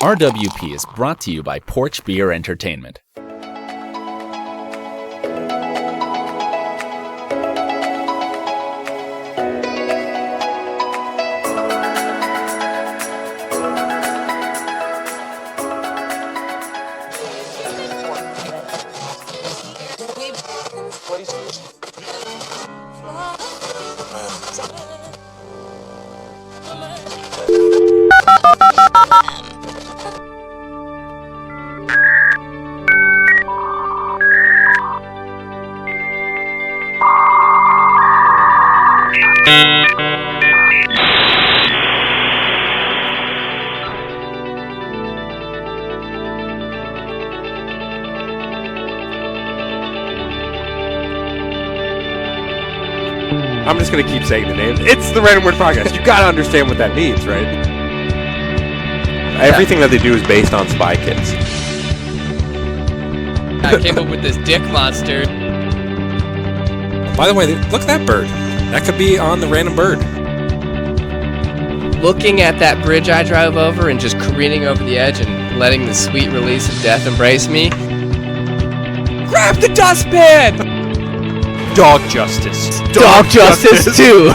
RWP is brought to you by Porch Beer Entertainment. I'm just going to keep saying the name. It's the Random Word Podcast. You got to understand what that means, right? Everything that they do is based on Spy Kids. I came up with this dick monster. By the way, look at that bird. That could be on the Random Bird. Looking at that bridge I drove over and just careening over the edge and letting the sweet release of death embrace me. Grab the dustpan! Dog justice. Dog justice too.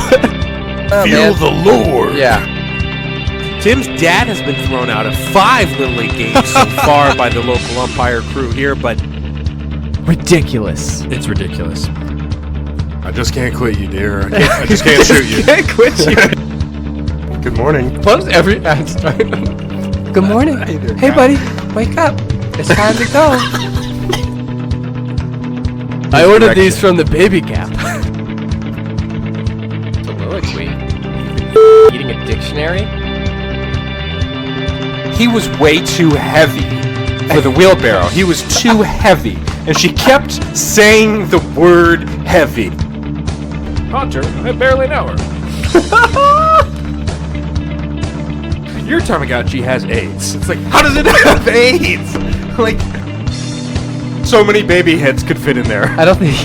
Feel the lore. Yeah. Tim's dad has been thrown out of 5 Little League games so far by the local umpire crew here, but Ridiculous. It's ridiculous. I just can't quit you, dear. I just can't shoot you. Can't quit you. Good morning. Good morning. Hey, buddy, wake up. It's time to go. I ordered these from the Baby Gap. Soliloquy. Eating a dictionary? he was way too heavy for the wheelbarrow. He was too heavy. And she kept saying the word heavy. Hunter, I barely know her. Your Tamagotchi has AIDS. It's like, how does it have AIDS? Like, so many baby heads could fit in there. I don't think.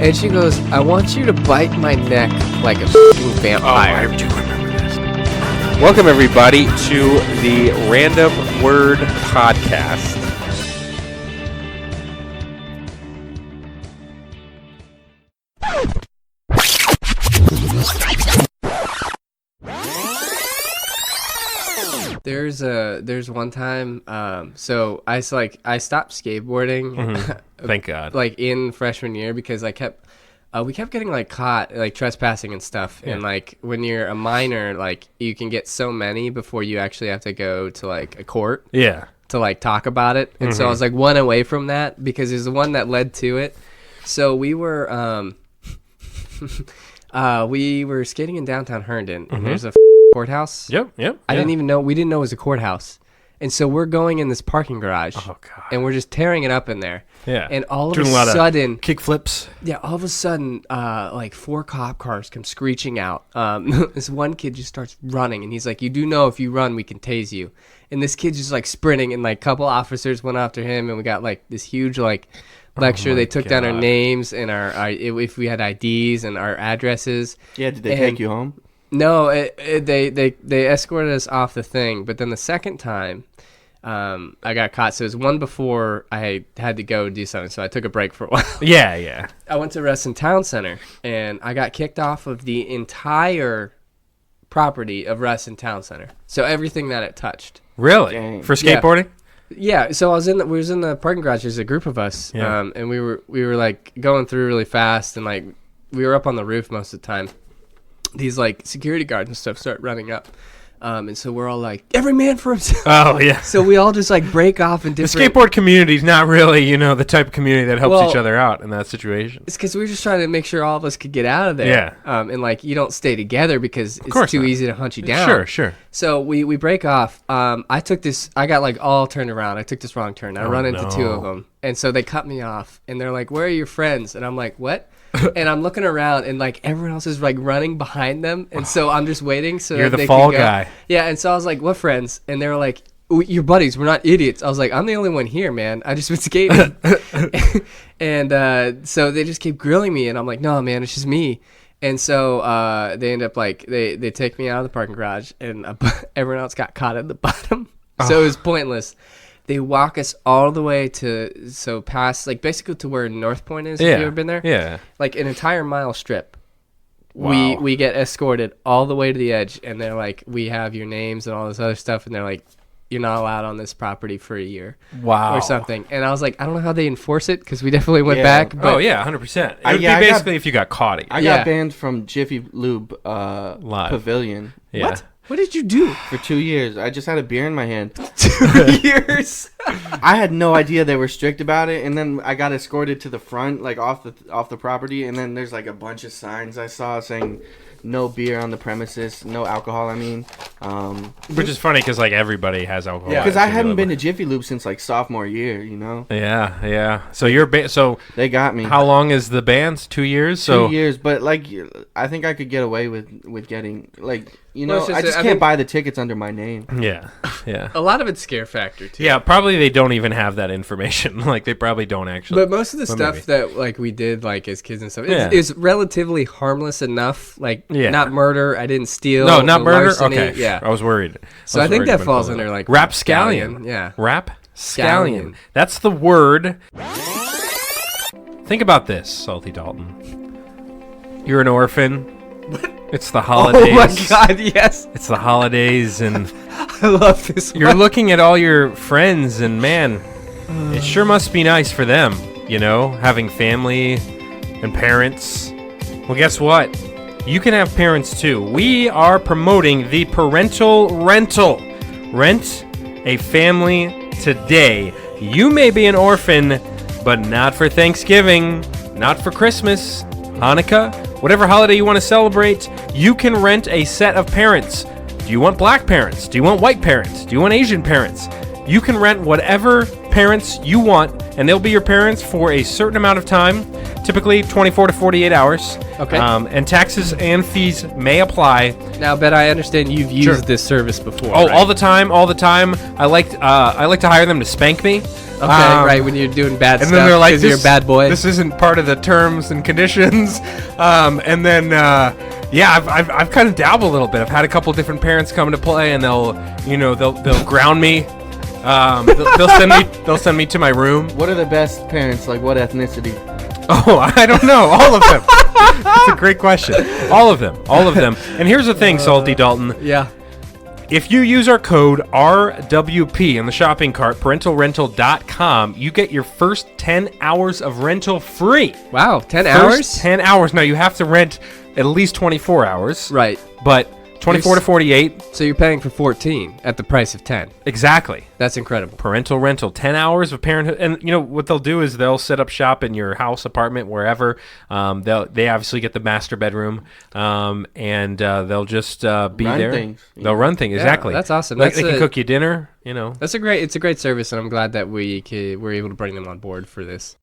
And she goes, I want you to bite my neck like a f***ing vampire. Oh, I do remember this. Welcome, everybody, to the Random Word Podcast. There's one time, so I stopped skateboarding. Mm-hmm. Thank God. Like in freshman year because we kept getting like caught like trespassing and stuff. Yeah. And like when you're a minor, like you can get so many before you actually have to go to like a court. Yeah. To like talk about it. And so I was like one away from that because there's the one that led to it. So we were we were skating in downtown Herndon and there's a courthouse. Yep. We didn't know it was a courthouse. And so we're going in this parking garage. Oh, God. And we're just tearing it up in there. Yeah. And all of a sudden, kick flips. Yeah, all of a sudden, like 4 cop cars come screeching out. This one kid just starts running, and he's like, "You do know if you run, we can tase you." And this kid's just like sprinting, and like a couple officers went after him, and we got like this huge like lecture. They took down our names and our if we had IDs and our addresses. Yeah, did they take you home? No, they escorted us off the thing. But then the second time, I got caught. So it was one before I had to go do something. So I took a break for a while. Yeah. I went to Reston Town Center, and I got kicked off of the entire property of Reston Town Center. So everything that it touched. Really? Dang. For skateboarding? Yeah. So we was in the parking garage. There's a group of us, and we were like going through really fast, and like we were up on the roof most of the time. These like security guards and stuff start running up, and so we're all like, every man for himself. Oh yeah. So we all just like break off in different. The skateboard community is not really, the type of community that helps each other out in that situation. It's because we were just trying to make sure all of us could get out of there. Yeah. And like you don't stay together because it's too easy to hunt you down. Sure. So we break off. I got like all turned around. I took this wrong turn. I run into 2 of them, and so they cut me off, and they're like, "Where are your friends?" And I'm like, "What?" And I'm looking around, and like everyone else is like running behind them, and so I'm just waiting. So you're that the they fall can go. guy. Yeah, and so I was like, "What friends?" And they were like, "Your buddies. We're not idiots." I was like, "I'm the only one here, man. I just been skating." And so they just keep grilling me, and I'm like, "No, man, it's just me." And so they end up like they take me out of the parking garage, and everyone else got caught at the bottom. So it was pointless. They walk us all the way past like basically to where North Point is. Yeah. Have you ever been there? Yeah. Like an entire mile strip. Wow. We get escorted all the way to the edge, and they're like, we have your names and all this other stuff, and they're like, you're not allowed on this property for a year. Wow. Or something. And I was like, I don't know how they enforce it, because we definitely went Yeah. back. But Oh yeah, 100%. It would be I got- basically if you got caught again. I Yeah. got banned from Jiffy Lube Live. Pavilion Yeah. What did you do? for 2 years. I just had a beer in my hand. 2 years. I had no idea they were strict about it, and then I got escorted to the front, like off the property, and then there's like a bunch of signs I saw saying no beer on the premises, no alcohol. I mean, Which is funny because like everybody has alcohol. because I hadn't been to Jiffy Lube since like sophomore year. You know, Yeah. So you're so they got me. how long is the ban? 2 years. So 2 years, but like I think I could get away with getting like Well, it's I just- just I can't think- buy the tickets under my name. yeah. A lot of it's scare factor, too. Yeah, probably they don't even have that information. Like they probably don't actually. But most of the Well, stuff maybe. that like we did like as kids and stuff Yeah. is relatively harmless enough. Like Yeah. not murder. I didn't steal. No, not murder. larceny, Okay. Yeah. I was worried. So I think that falls under like rapscallion. Yeah. Rapscallion. That's the word. Think about this, Salty Dalton. You're an orphan. It's the holidays. Oh my God! Yes, It's the holidays, and I love this. you're looking at all your friends, and man, it sure must be nice for them, you know, having family and parents. Well, guess what? You can have parents too. We are promoting the parental rental. Rent a family today. You may be an orphan, but not for Thanksgiving, not for Christmas, Hanukkah, whatever holiday you want to celebrate. You can rent a set of parents. Do you want black parents? Do you want white parents? Do you want Asian parents? You can rent whatever parents you want, and they'll be your parents for a certain amount of time, typically 24 to 48 hours. Okay. And taxes and fees may apply. Now, Bet, I understand you've used this service before. Oh, right? all the time. I like to hire them to spank me. Okay, right when you're doing bad And stuff. then they're like, 'cause you're a bad boy. This isn't part of the terms and conditions. And then, I've kind of dabbled a little bit. I've had a couple different parents come into play, and they'll ground me. They'll send me to my room. What are the best parents? Like what ethnicity? Oh, I don't know. All of them. That's a great question. All of them. And here's the thing, Salty Dalton. yeah. If you use our code RWP in the shopping cart, parentalrental.com, you get your first 10 hours of rental free. Wow, 10 First hours? 10 hours. Now, you have to rent at least 24 hours. Right. But 24 to 48, So you're paying for 14 at the price of 10. exactly. That's incredible. Parental rental, 10 hours of parenthood. And, you know, what they'll do is they'll set up shop in your house, apartment, wherever. They obviously get the master bedroom, and they'll just be Run there. things. They'll run things, exactly. that's awesome. Like, That's they can a- cook you dinner, you know. It's a great service, and I'm glad that we're able to bring them on board for this.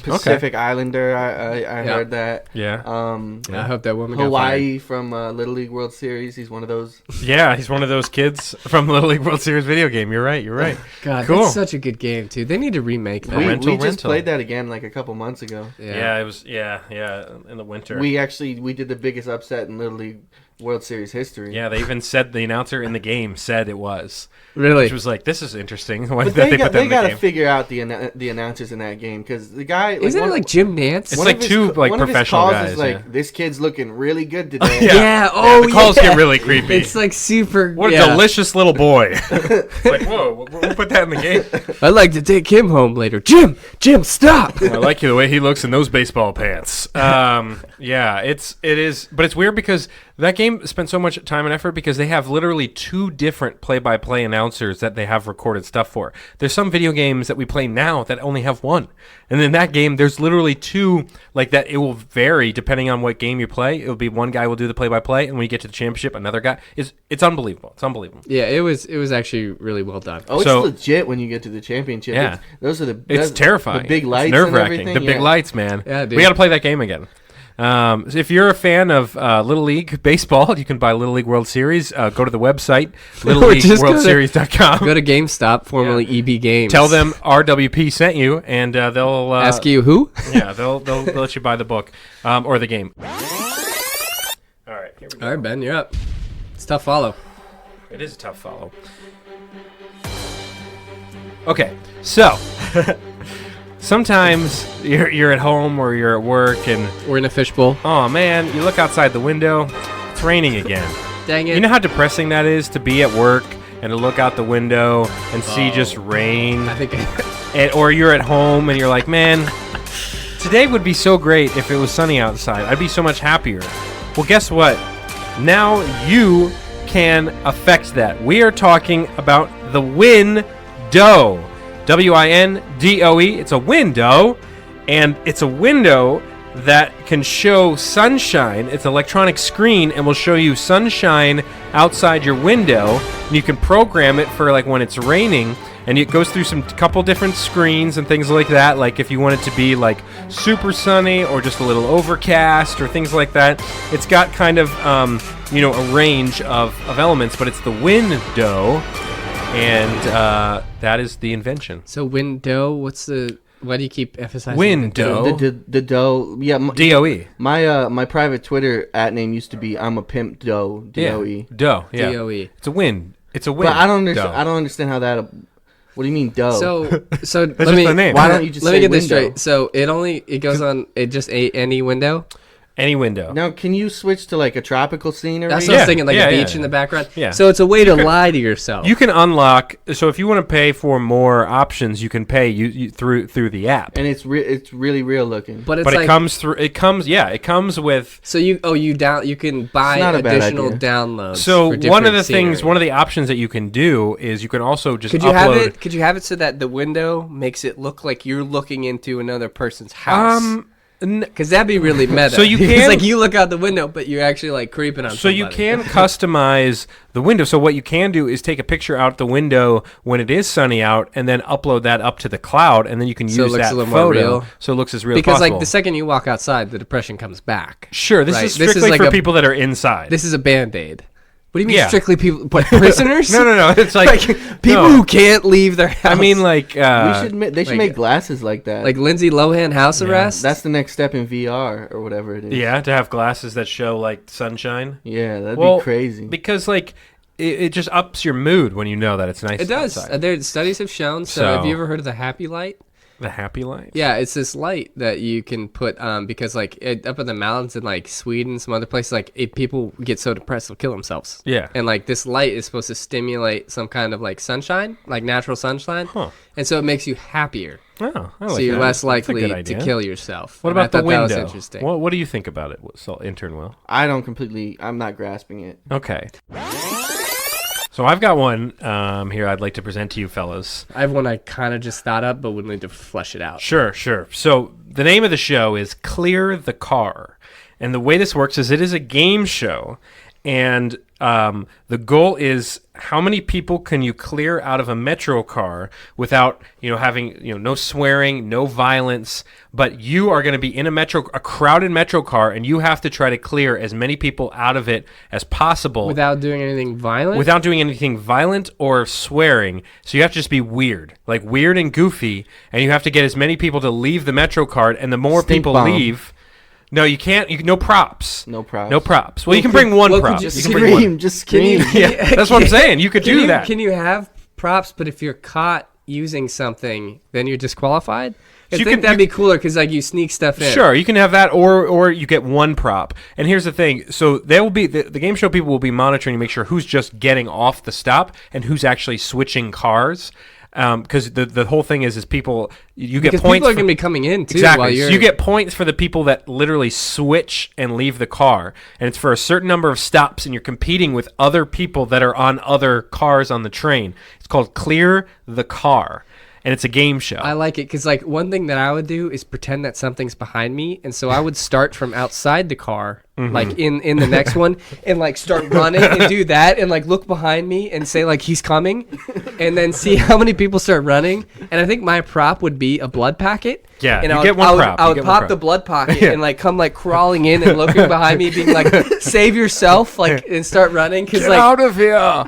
Pacific Islander. I heard that. Yeah. I hope that woman got fired. Hawaii from Little League World Series. He's one of those. Yeah, he's one of those kids from Little League World Series video game. You're right. God, Cool. that's such a good game too. They need to remake that. We Rental. just played that again like a couple months ago. Yeah, it was, yeah, in the winter. We did the biggest upset in Little League World Series history. Yeah, they even said, the announcer in the game said it was. Really? Which was like, this is interesting. But they got to figure out the announcers in that game because the guy Isn't it like Jim Nance? It's like two like one of his professional calls guys. is like, yeah. this kid's looking really good today. Yeah. Oh, the calls get really creepy. It's like super. What a yeah. delicious little boy. It's like, whoa, we'll put that in the game. I'd like to take him home later. Jim, stop. I like the way he looks in those baseball pants. Yeah, it is, but it's weird because that game spent so much time and effort because they have literally two different play-by-play announcers that they have recorded stuff for. There's some video games that we play now that only have one, and in that game, there's literally two. Like that, it will vary depending on what game you play. It'll be one guy will do the play-by-play, and when you get to the championship, another guy. It's unbelievable. It's unbelievable. Yeah, it was actually really well done. Oh, it's So- legit when you get to the championship. Yeah. Those are It's terrifying. The big lights, It's nerve-wracking. and The everything. big yeah. lights, man. Yeah, dude. We got to play that game again. So if you're a fan of Little League baseball, you can buy Little League World Series. Go to the website, littleleagueworldseries.com. Go to GameStop, formerly EB Games. Tell them RWP sent you, and they'll ask you who. Yeah, they'll let you buy the book or the game. All right, here we go. All right, Ben, you're up. It's a tough follow. It is a tough follow. Okay, so sometimes you're at home or you're at work and we're in a fishbowl. Oh man, you look outside the window, it's raining again. Dang it. You know how depressing that is to be at work and to look out the window and see just rain? I think or you're at home and you're like, man, today would be so great if it was sunny outside. I'd be so much happier. Well, guess what? Now you can affect that. We are talking about the window. W-I-N-D-O-E. It's a window, and it's a window that can show sunshine. It's an electronic screen and will show you sunshine outside your window. And you can program it for like when it's raining, and it goes through some couple different screens and things like that. Like if you want it to be like super sunny or just a little overcast or things like that. It's got kind of a range of elements, but it's the window. And that is the invention. So window, why do you keep emphasizing window? The dough, yeah. D-O-E. My private Twitter @name used to be I'm a pimp dough, D-O-E. Yeah. Dough, yeah. D-O-E. It's a win. It's a win. But I don't understand how that. What do you mean dough? So That's let just me. the name. Why don't you just let say me get this window? straight. So it goes on. It just any window. Any window. Now, can you switch to like a tropical scenery? That's what I was thinking, like Yeah, a yeah, beach in yeah. the background. Yeah. So it's a way to lie to yourself. You can unlock. So if you want to pay for more options, you can pay you through the app. And it's really real looking. but it's But like, it comes through. It comes with. So you can buy It's not a bad additional idea. downloads. So for one of the different things, scenery. one of the options that you can do is you can also just Could you upload. Could you have it so that the window makes it look like you're looking into another person's house? Because that'd be really meta. So you Because, can- like you look out the window, but you're actually like creeping on. So you somebody. can customize the window. So what you can do is take a picture out the window when it is sunny out, and then upload that up to the cloud, and then you can So it use looks that a little more photo, real. so it looks as real Because as possible. like the second you walk outside, the depression comes back. Sure, this Right. is strictly like for a- people that are inside. This is a Band-Aid. What do you mean Yeah. strictly people? What, prisoners? no. It's like people no. who can't leave their house. I mean, like they should like- make glasses like that. like Lindsay Lohan house arrest. That's the next step in VR or whatever it is. yeah, to have glasses that show like sunshine. Yeah, that'd Well, be crazy. Because like it just ups your mood when you know that it's nice. it does. outside. There studies have shown. So have you ever heard of the happy light? The happy light. Yeah, it's this light that you can put because like up in the mountains in like Sweden, some other places, like people get so depressed they'll kill themselves. Yeah. And like this light is supposed to stimulate some kind of like sunshine, like natural sunshine, Huh. and so it makes you happier. Oh, I like So you're that. less That's a likely good to idea. kill yourself. What And I about the thought window? That was interesting. What do you think about it, Intern Will? I'm not grasping it. Okay. So I've got one here I'd like to present to you fellas. I have one I kind of just thought up, but would need to flesh it out. Sure. So the name of the show is Clear the Car. And the way this works is it is a game show. And the goal is how many people can you clear out of a metro car without, having, no swearing, no violence, but you are going to be in a crowded metro car, and you have to try to clear as many people out of it as possible Without doing anything violent? without doing anything violent or swearing. So you have to just be weird and goofy, and you have to get as many people to leave the metro card, and the more Stink people bomb. leave. No, you can't. No props. No props. No props. Well, you can bring one well, prop. could you You can bring one. Scream, just scream. Yeah, that's what I'm saying. You could do that. Can you have props, but if you're caught using something, then you're disqualified? I you think can- that'd be cooler because like you sneak stuff in. Sure, you can have that, or you get one prop. And here's the thing: so there will be the game show people will be monitoring to make sure who's just getting off the stop and who's actually switching cars. Because the whole thing is people you get Because points. people are for- going to be coming in too. Exactly. While you're, So you get points for the people that literally switch and leave the car. And it's for a certain number of stops, and you're competing with other people that are on other cars on the train. It's called Clear the Car. and it's a game show. I like it because, like, one thing that I would do is pretend that something's behind me, and so I would start from outside the car, like in the next one, and like start running and do that, and like look behind me and say like he's coming, and then see how many people start running. And I think my prop would be a blood packet. Yeah, and you I get would, one I would, prop. I You would get one pop prop. the blood pocket Yeah. and like come like crawling in and looking behind me, being like, "Save yourself!" Like, and start running because like Out of here!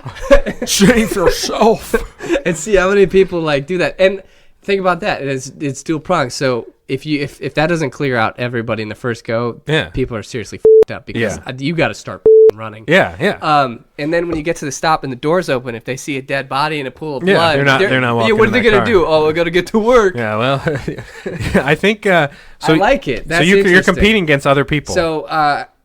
Save yourself! and see how many people like do that. And think about that. It's dual pronged. So if that doesn't clear out everybody in the first go, Yeah. people are seriously f***ed up because Yeah. you got to start running. Yeah. And then when you get to the stop and the door's open, if they see a dead body in a pool of Yeah, blood, they're not walking Yeah, what are in they that gonna car. do? Oh, we gotta get to work. Yeah, well, I think so. I like it. That's so you're interesting. competing against other people. So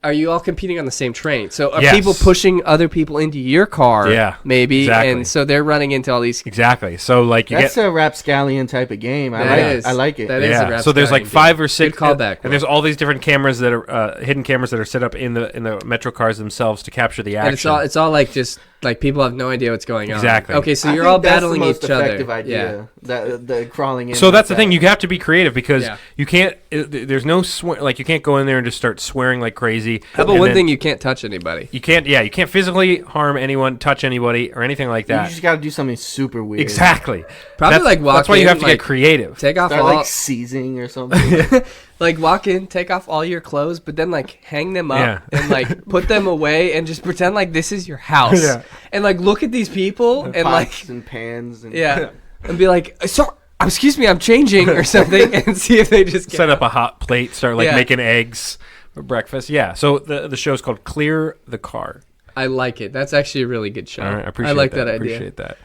are you all competing on the same train? So are Yes. people pushing other people into your car? Yeah, maybe. exactly. And so they're running into all these. exactly. So like you That's get a rapscallion type of game. That I is. like it. That is a yeah. So there's like rapscallion, 5 dude. or 6 Good callback, and there's all these different cameras that are hidden cameras that are set up in the metro cars themselves to capture the action. And it's all like just like people have no idea what's going on. Exactly. Okay, so I you're think all that's battling the most each effective other. idea. The crawling in. So like that's the that. thing. You have to be creative because Yeah. you can't. There's no like you can't go in there and just start swearing like crazy. How about and one then thing? You can't touch anybody. you can't. Yeah, you can't physically harm anyone, touch anybody, or anything like You that. just got to do something super weird. Exactly. Probably like walk That's why you in, have to like, get creative. Take off Start all like seizing or something. like walk in, take off all your clothes, but then like hang them up Yeah. and like put them away and just pretend like this is your house. Yeah. And like look at these people and like Pots and pans and and be like, "So, excuse me, I'm changing" or something, and see if they just get Set up a hot plate. Start like Yeah. making eggs for breakfast. Yeah. So the show's called Clear the Car. I like it. That's actually a really good show. All right. I appreciate like that. that I idea. appreciate that.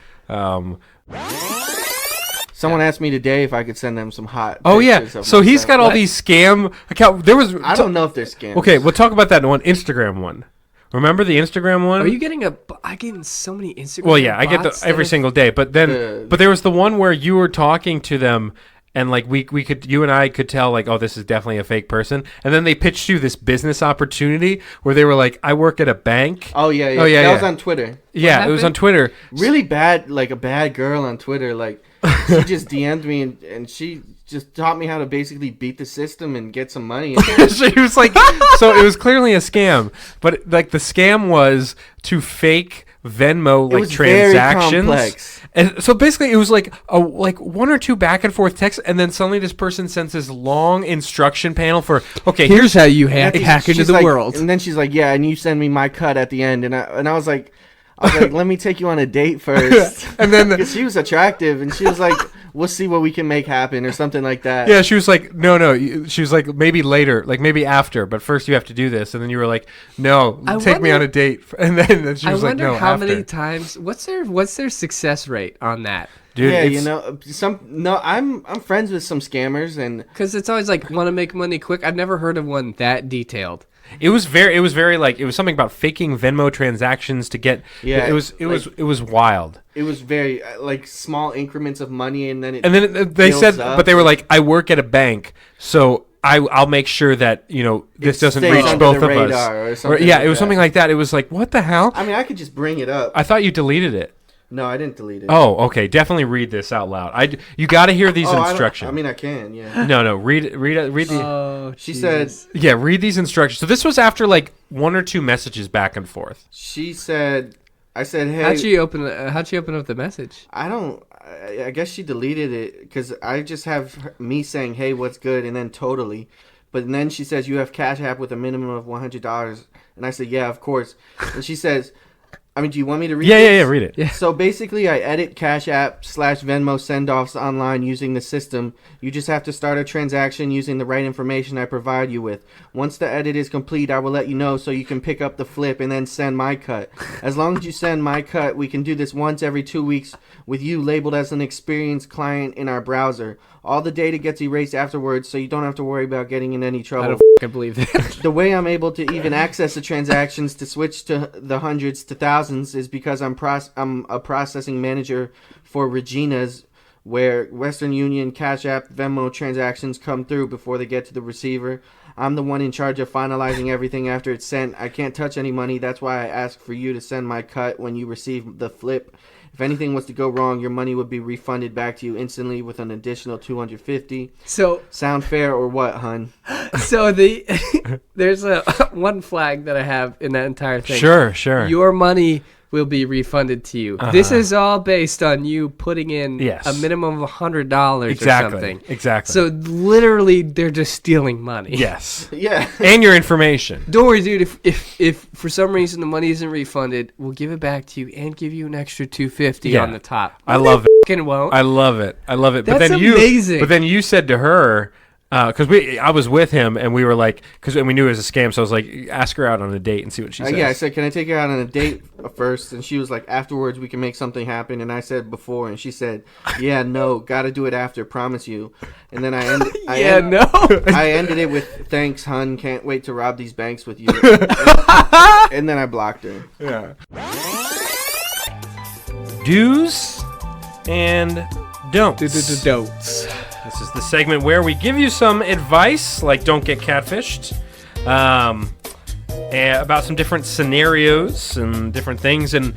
Someone asked me today if I could send them some hot. Oh yeah. pictures of So he's myself. got all these scam account. There was. I don't know if they're scams. Okay, we'll talk about that one Instagram one. Remember the Instagram one? Are you getting I get so many Instagram Well, yeah, I get bots every that are- single day, but then, but there was the one where you were talking to them, and like we could, you and I could tell like, oh, this is definitely a fake person, and then they pitched you this business opportunity where they were like, I work at a bank. Oh yeah, yeah. Oh, yeah, That yeah. was on Twitter. Yeah, it was on Twitter. Really bad, like a bad girl on Twitter. Like she just DM'd me and she just taught me how to basically beat the system and get some money. She was like, so it was clearly a scam, but like the scam was to fake Venmo It like was very transactions. complex. And so basically it was like a one or two back and forth texts, and then suddenly this person sends this long instruction panel for, okay, Here's how you hack And into she's the like- world. And then she's like, "Yeah, and you send me my cut at the end." And I was like, "Let me take you on a date first." and then Because she was attractive, and she was like, "We'll see what we can make happen," or something like that. yeah, she was like, no. She was like, maybe later, like maybe after, but first you have to do this. And then you were like, no, I take me wonder- on a date. And then she I was like, wonder no, how after. many times. What's their success rate on that? Dude, Yeah, it's- I'm friends with some scammers, and Because it's always like want to make money quick. I've never heard of one that detailed. It was very like it was something about faking Venmo transactions to get. Yeah, it was wild. it was very like small increments of money, and then it And then they builds said, up. but they were like, I work at a bank, so I'll make sure that this It doesn't stays reach under both the of us. radar or something yeah, like it was that. something like that. It was like, what the hell? I mean, I could just bring it up. I thought you deleted it. No, I didn't delete it. Oh, okay. Definitely read this out loud. You got to hear these Oh, instructions. I mean, I can. Yeah. No. Read the. Oh, She said. Yeah, read these instructions. So this was after like one or two messages back and forth. She said. I said, "Hey." How'd she open up the message? I don't. I guess she deleted it because I just have me saying, "Hey, what's good?" and then totally. But then she says, "You have Cash App with a minimum of $100," and I said, "Yeah, of course." And she says, "I mean, do you want me to read?" Yeah, this? read it. Yeah. So basically, I edit Cash App / Venmo send-offs online using the system. You just have to start a transaction using the right information I provide you with. Once the edit is complete, I will let you know so you can pick up the flip and then send my cut. As long as you send my cut, we can do this once every 2 weeks with you labeled as an experienced client in our browser. All the data gets erased afterwards, so you don't have to worry about getting in any I trouble. don't fucking believe that. The way I'm able to even access the transactions to switch to the hundreds to thousands is because I'm a processing manager for Regina's, where Western Union, Cash App, Venmo transactions come through before they get to the receiver. I'm the one in charge of finalizing everything after it's sent. I can't touch any money. That's why I asked for you to send my cut when you receive the flip. If anything was to go wrong, your money would be refunded back to you instantly with an additional $250. So sound fair or what, hun? So there's one flag that I have in that entire thing. Sure. Your money will be refunded to you. This is all based on you putting in a minimum of $100 or something. Exactly. So literally, they're just stealing money. Yes. Yeah. And your information. Don't worry, dude. If for some reason the money isn't refunded, we'll give it back to you and give you an extra $250 on the top. I love it. Fucking won't. I love it. But That's then amazing. But then you said to her, because I was with him and we were like, because we knew it was a scam, so I was like, ask her out on a date and see what she says. Yeah, I said, can I take her out on a date first? And she was like, afterwards we can make something happen. And I said before, and she said, yeah, no, gotta do it after, promise you. And then I ended it with, thanks, hun, can't wait to rob these banks with you. And then I blocked her. Yeah. Do's and don'ts. Don'ts. This is the segment where we give you some advice, like don't get catfished, about some different scenarios and different things. And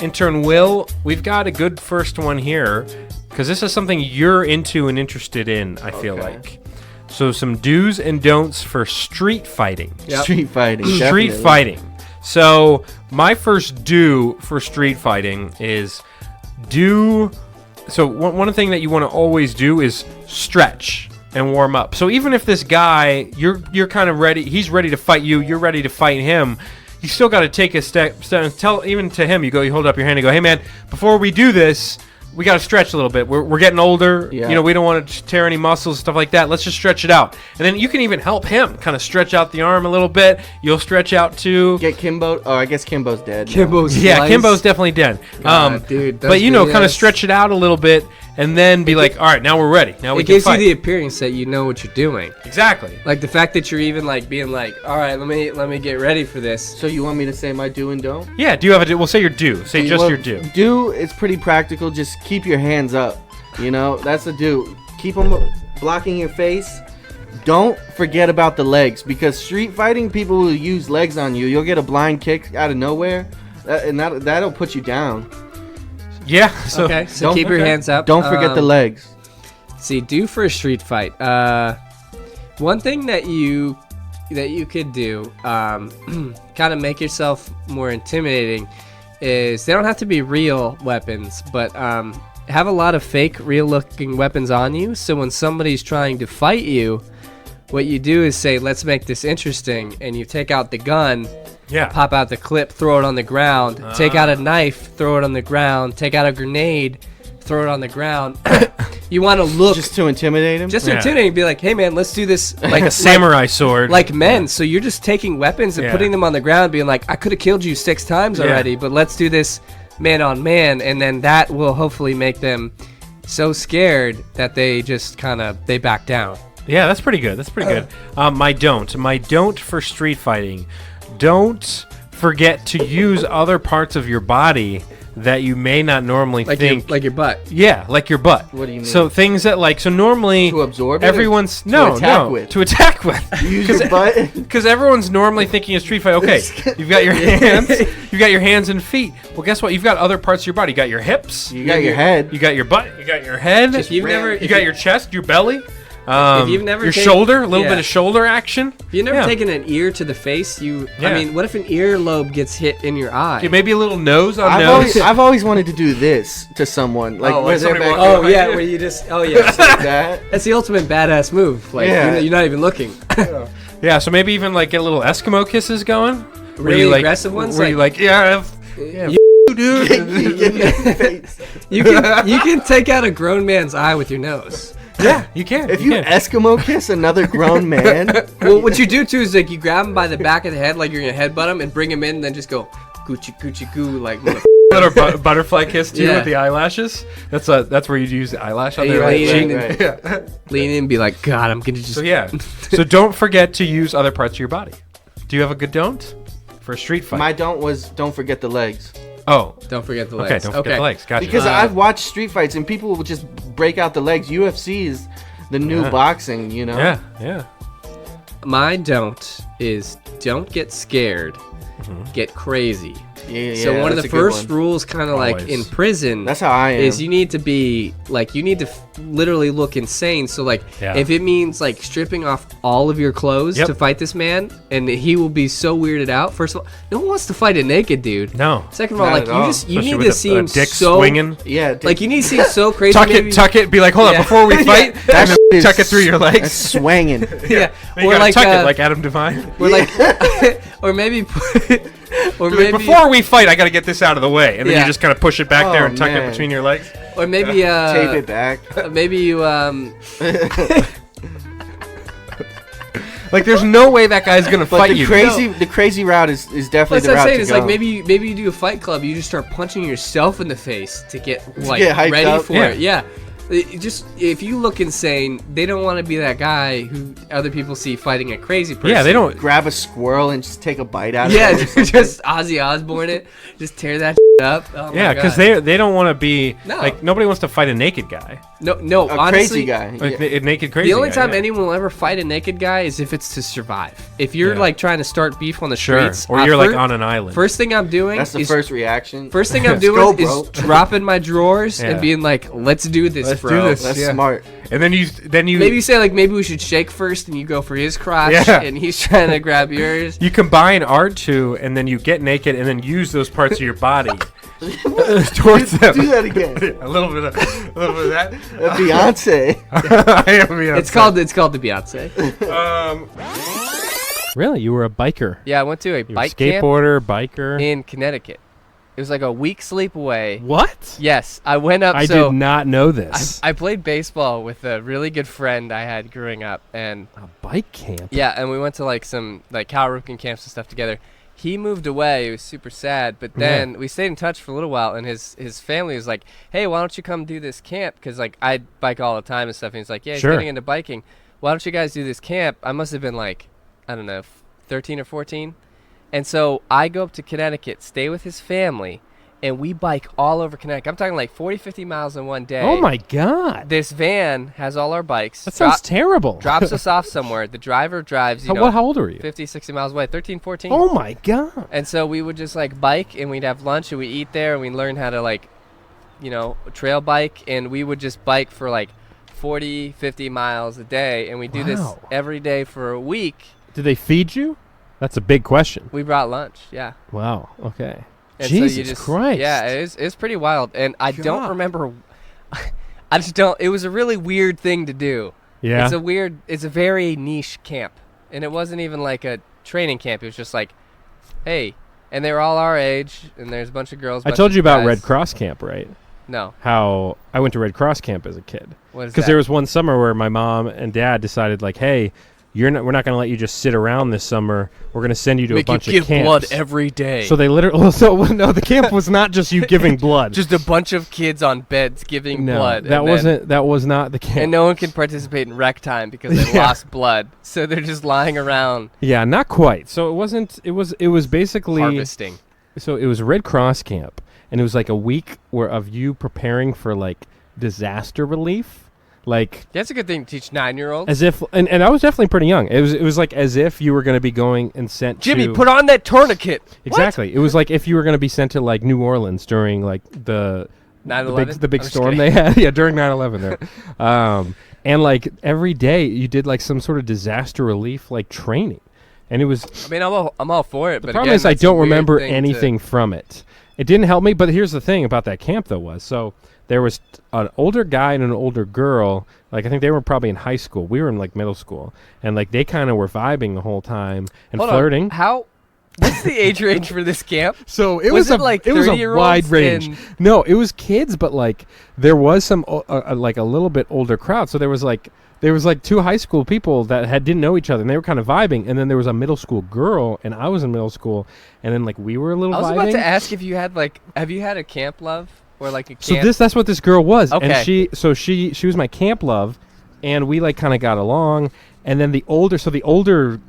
Intern Will, we've got a good first one here, because this is something you're into and interested in, I feel like. So some do's and don'ts for street fighting. Yep. Street fighting. Street definitely. fighting. So my first do for street fighting is So one thing that you want to always do is stretch and warm up. So even if this guy, you're kind of ready, he's ready to fight you, you're ready to fight him, you still got to take a step and tell, even to him, you hold up your hand and go, hey man, before we do this, we got to stretch a little bit. We're getting older. Yeah. You know, we don't want to tear any muscles, stuff like that. Let's just stretch it out. And then you can even help him kind of stretch out the arm a little bit. You'll stretch out too. Get Kimbo. Oh, I guess Kimbo's dead. Kimbo's Yeah, Kimbo's definitely dead. Dude, but kind of stretch it out a little bit, and then be like, all right, now we're ready. Now we It can gives you fight. the appearance that you know what you're doing. Exactly. Like the fact that you're even like being like, all right, let me get ready for this. So you want me to say my do and don't? Yeah. Do you have a do? We'll say your do. Say just your do. Do is pretty practical. Just keep your hands up. You know, that's a do. Keep them blocking your face. Don't forget about the legs, because street fighting, people will use legs on you. You'll get a blind kick out of nowhere, and that'll put you down. Yeah. So Okay, so keep your hands up. Don't forget the legs. See, do for a street fight. One thing that you could do, kind of make yourself more intimidating, is they don't have to be real weapons, but have a lot of fake, real-looking weapons on you. So when somebody's trying to fight you, what you do is say, "Let's make this interesting," and you take out the gun. Yeah. Pop out the clip, throw it on the ground. Take out a knife, throw it on the ground. Take out a grenade, throw it on the ground. You want to look Just to intimidate him. just Yeah. intimidating. Be like, hey man, let's do this like a samurai sword. like men. So you're just taking weapons and Yeah. putting them on the ground, being like, I could have killed you 6 times Yeah. already, but let's do this man on man, and then that will hopefully make them so scared that they just they back down. Yeah, that's pretty good. That's pretty good. My don't for street fighting. Don't forget to use other parts of your body that you may not normally think. Like your butt. Yeah, like your butt. What do you mean? So things that normally To absorb it or everyone's to attack with? to attack with. You use your butt. Because everyone's normally thinking of street fight. Okay, you've got your hands, you've got your hands and feet. Well, guess what? You've got other parts of your body. You got your hips, You got your head. you got your butt, you got your head, If you've never, you got your chest, your belly. if you've never your taken- shoulder, a little yeah. bit of shoulder action. if you've never Yeah. taken an ear to the face, I Yeah. mean, what if an earlobe gets hit in your eye? Yeah, maybe a little nose on nose. I've always wanted to do this to someone, like Oh, where like they're somebody back walking Oh behind yeah, you. where you just like that. that's the ultimate badass move. Like Yeah. you're not even looking. Yeah, so maybe even like get little Eskimo kisses going. Where Really you, like, aggressive ones, Where you like, yeah, dude. You can take out a grown man's eye with your nose. Yeah, you can. If you can. Eskimo kiss another grown man, Well, what you do too is like you grab him by the back of the head, like you're gonna headbutt him, and bring him in, and then just go Gucci Gucci goo, like Little butterfly kiss too Yeah. with the eyelashes. That's where you use the eyelash on Yeah, there. right, cheek. right, Yeah. lean in and be like, God, I'm gonna just. So yeah. So don't forget to use other parts of your body. Do you have a good don't for a street fight? my don't forget the legs. Oh, Don't forget the legs. okay. Don't forget the legs. Gotcha. Because I've watched street fights and people will just break out the legs. UFC is the new boxing, you know. yeah, yeah. my don't get scared, get crazy. Yeah, So one of that's the a good first one. rules, kind of like in prison, That's how I am. is you need to be like literally look insane. So like Yeah. if it means like stripping off all of your clothes Yep. to fight this man, and he will be so weirded out. First of all, no one wants to fight a naked dude. No. Second of all, Not like at all. you Especially need with to a seem dick so swinging. Yeah, like you need to seem so crazy. Tuck maybe- it. Be like, hold on, Yeah. before we fight, That and then shit tuck it is- through your that's legs. swanging. Yeah, You or gotta like tuck it like Adam Devine. or like or maybe or Like, maybe before we fight, I gotta get this out of the way, and then Yeah. you just kind of push it back there Oh, and tuck man. it between your legs. or maybe Tape it back. maybe you Like, there's no way that guy's gonna But fight the you. crazy route is definitely That's the what I'm route saying. to It's go. like maybe you do a fight club. You just start punching yourself in the face to get like get hyped ready up. for Yeah. it. Yeah. Just if you look insane, they don't want to be that guy who other people see fighting a crazy person. Yeah, they don't. Grab a squirrel and just take a bite out of Yeah, it. just Ozzy Osbourne it. Just tear that up. Oh my Yeah, because God. they don't want to be No. like nobody wants to fight a naked guy, no A honestly, crazy guy. like Yeah. a naked crazy. The only guy, time yeah. anyone will ever fight a naked guy is if it's to survive. If you're Yeah. like trying to start beef on the Sure, streets, or you're like on an island. First thing I'm doing That's the is first reaction. First thing I'm Let's doing go, is bro. dropping my drawers Yeah. and being like, "Let's do this, Let's do bro." this. That's Yeah. smart. and then you Maybe you say like, maybe we should shake first, and you go for his crotch, Yeah. and he's trying to grab yours. you combine our two, and then you get naked, and then use those parts of your body towards them. Do that again. a little bit of that. Beyonce. I am Beyonce. It's called the Beyonce. Really, you were a biker. Yeah, I went to a You were a bike camp skateboarder, biker. in Connecticut. It was like a week sleep away. What? Yes, I went up. I so did not know this. I played baseball with a really good friend I had growing up, and A bike camp. yeah, and we went to like some like cow roofing camps and stuff together. He moved away. It was super sad, but then we stayed in touch for a little while, and his family was like, "Hey, why don't you come do this camp?" Because like I bike all the time and stuff. And he's like, "Yeah, he's Sure. getting into biking. Why don't you guys do this camp?" I must have been like, I don't know, 13 or 14, and so I go up to Connecticut, stay with his family, and we bike all over Connecticut. I'm talking like 40, 50 miles in one day. Oh my god. This van has all our bikes. That sounds terrible. Drops us off somewhere. The driver drives, you How, know, how old are you? 50, 60 miles away, 13, 14. Oh my god. And so we would just like bike, and we'd have lunch, and we eat there, and we learn how to like, you know, trail bike, and we would just bike for like 40, 50 miles a day, and we do this Wow. every day for a week. Did they feed you? That's a big question. We brought lunch, yeah. Wow. Okay. And Jesus so you just, Christ. Yeah, it's pretty wild, and I God. don't remember. I just don't. It was a really weird thing to do. Yeah. It's a very niche camp, and it wasn't even like a training camp. It was just like, hey, and they were all our age, and there's a bunch of girls. I bunch told of you about guys. Red Cross camp, right? No, How I went to Red Cross camp as a kid. what is Because that? there was one summer where my mom and dad decided, like, hey, we're not going to let you just sit around this summer. We're going to send you to Make a bunch you give of camps. blood every day. So they literally, no, the camp was not just you giving blood. just a bunch of kids on beds giving no, blood. that was not the camp. And no one can participate in rec time because they Yeah. lost blood. So they're just lying around Yeah, not quite. So it wasn't. It was basically. harvesting. So it was a Red Cross camp, and it was like a week of you preparing for like disaster relief, like That's a good thing to teach 9-year-olds. as if. And I was definitely pretty young. It was like as if you were going to be going and sent. Jimmy, to, put on that tourniquet. exactly. It was like if you were going to be sent to like New Orleans during like the 9/11? the big I'm just storm kidding. they had. Yeah, during 9/11 there. And like every day you did like some sort of disaster relief like training, and it was. I mean, I'm all for it. The but problem again, is I that's a don't weird remember thing to- anything from it. It didn't help me, but here's the thing about that camp though was so there was an older guy and an older girl. Like I think they were probably in high school. We were in like middle school, and like they kind of were vibing the whole time and Hold on. flirting. How? What's the age range for this camp? So it Was was, it a like it was a 30-year-olds wide range. and- No, it was kids, but like there was some like a little bit older crowd. So there was like two high school people that didn't know each other, and they were kind of vibing. And then there was a middle school girl, and I was in middle school, and then like we were a little. I was vibing. about to ask if you had have you had a camp love or like a So camp? that's what this girl was, Okay. and she was my camp love, and we like kind of got along. And then the older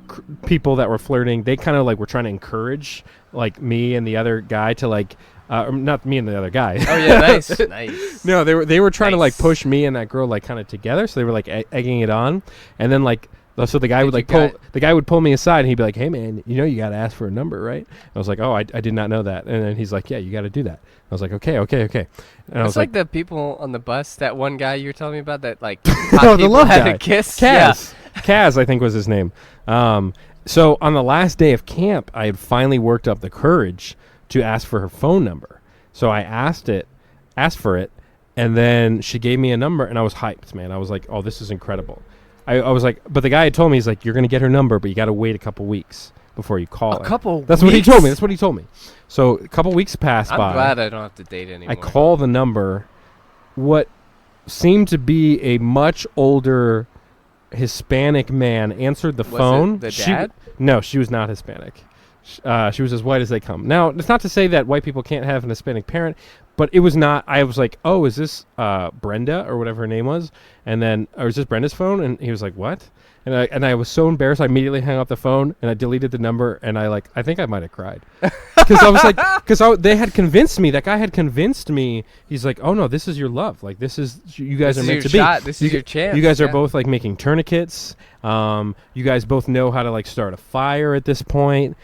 people that were flirting, they kind of like were trying to encourage like me and the other guy to like, not me and the other guy. Oh yeah, nice, nice. No, they were trying to like Nice. push me and that girl like kind of together. So they were like egging it on, and then like So the guy would Did like you pull the guy would pull me aside and he'd be like, "Hey man, you know you got to ask for a number, right?" I was like, "Oh, I did not know that." And then he's like, "Yeah, you got to do that." I was like, "Okay." And I was It's like the people on the bus. That one guy you were telling me about that like "Oh, taught the people love how guy, to kiss. Kaz, Kaz, I think was his name." So on the last day of camp, I had finally worked up the courage to ask for her phone number. So I asked for it, and then she gave me a number, and I was hyped, man. I was like, "Oh, this is incredible." I was like, but the guy had told me, he's like, "You're gonna get her number, but you got to wait a couple weeks before you call her." That's what he told me. So a couple weeks passed by. I'm glad I don't have to date anymore. I call the number. What seemed to be a much older Hispanic man answered the phone. Was it the dad? No, she was not Hispanic. She was as white as they come. Now, it's not to say that white people can't have an Hispanic parent, but it was not. I was like, "Oh, is this Brenda or whatever her name was?" And then, or is this Brenda's phone? And he was like, "What?" And I was so embarrassed. I immediately hung up the phone and I deleted the number. And I think I might have cried because I was like, they had convinced me. That guy had convinced me. He's like, "Oh no, this is your love. Like this is you guys are meant to be. This is your chance. You guys are both like making tourniquets. You guys both know how to like start a fire at this point.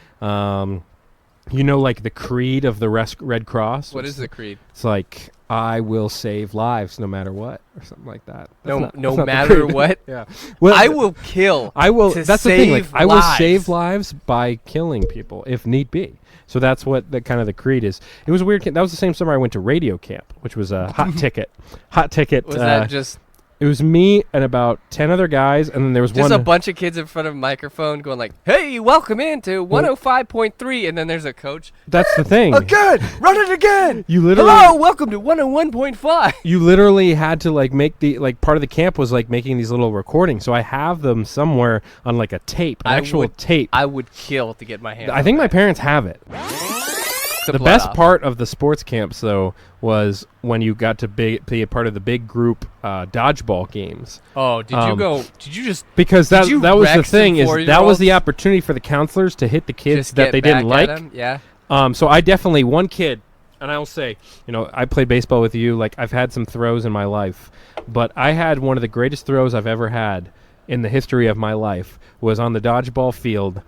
You know, like the creed of the Red Cross. What is the creed? It's like, I will save lives no matter what, or something like that. No matter what. Yeah. Well, I will kill. I will. To that's the thing. Like, save I will lives. save lives by killing people if need be. So that's what the kind of the creed is. It was weird. That was the same summer I went to radio camp, which was a hot ticket. Hot ticket. Was that just? It was me and about 10 other guys, and then there was Just one. a bunch of kids in front of a microphone going like, "Hey, welcome into 105.3," and then there's a coach. That's the thing. Again, run it again. You literally. Hello, welcome to 101.5. You literally had to like make the like part of the camp was like making these little recordings. So I have them somewhere on like a tape, an actual tape. I would kill to get my hands. I think my parents have it. The best part of the sports camps, though, was when you got to be a part of the big group dodgeball games. Oh, did you go? Did you just? Because that was the thing is that was the 4-year-olds? opportunity for the counselors to hit the kids Just that get they didn't back at like. 'em? Yeah. So I definitely one kid, and I will say, you know, I played baseball with you. Like I've had some throws in my life, but I had one of the greatest throws I've ever had in the history of my life was on the dodgeball field.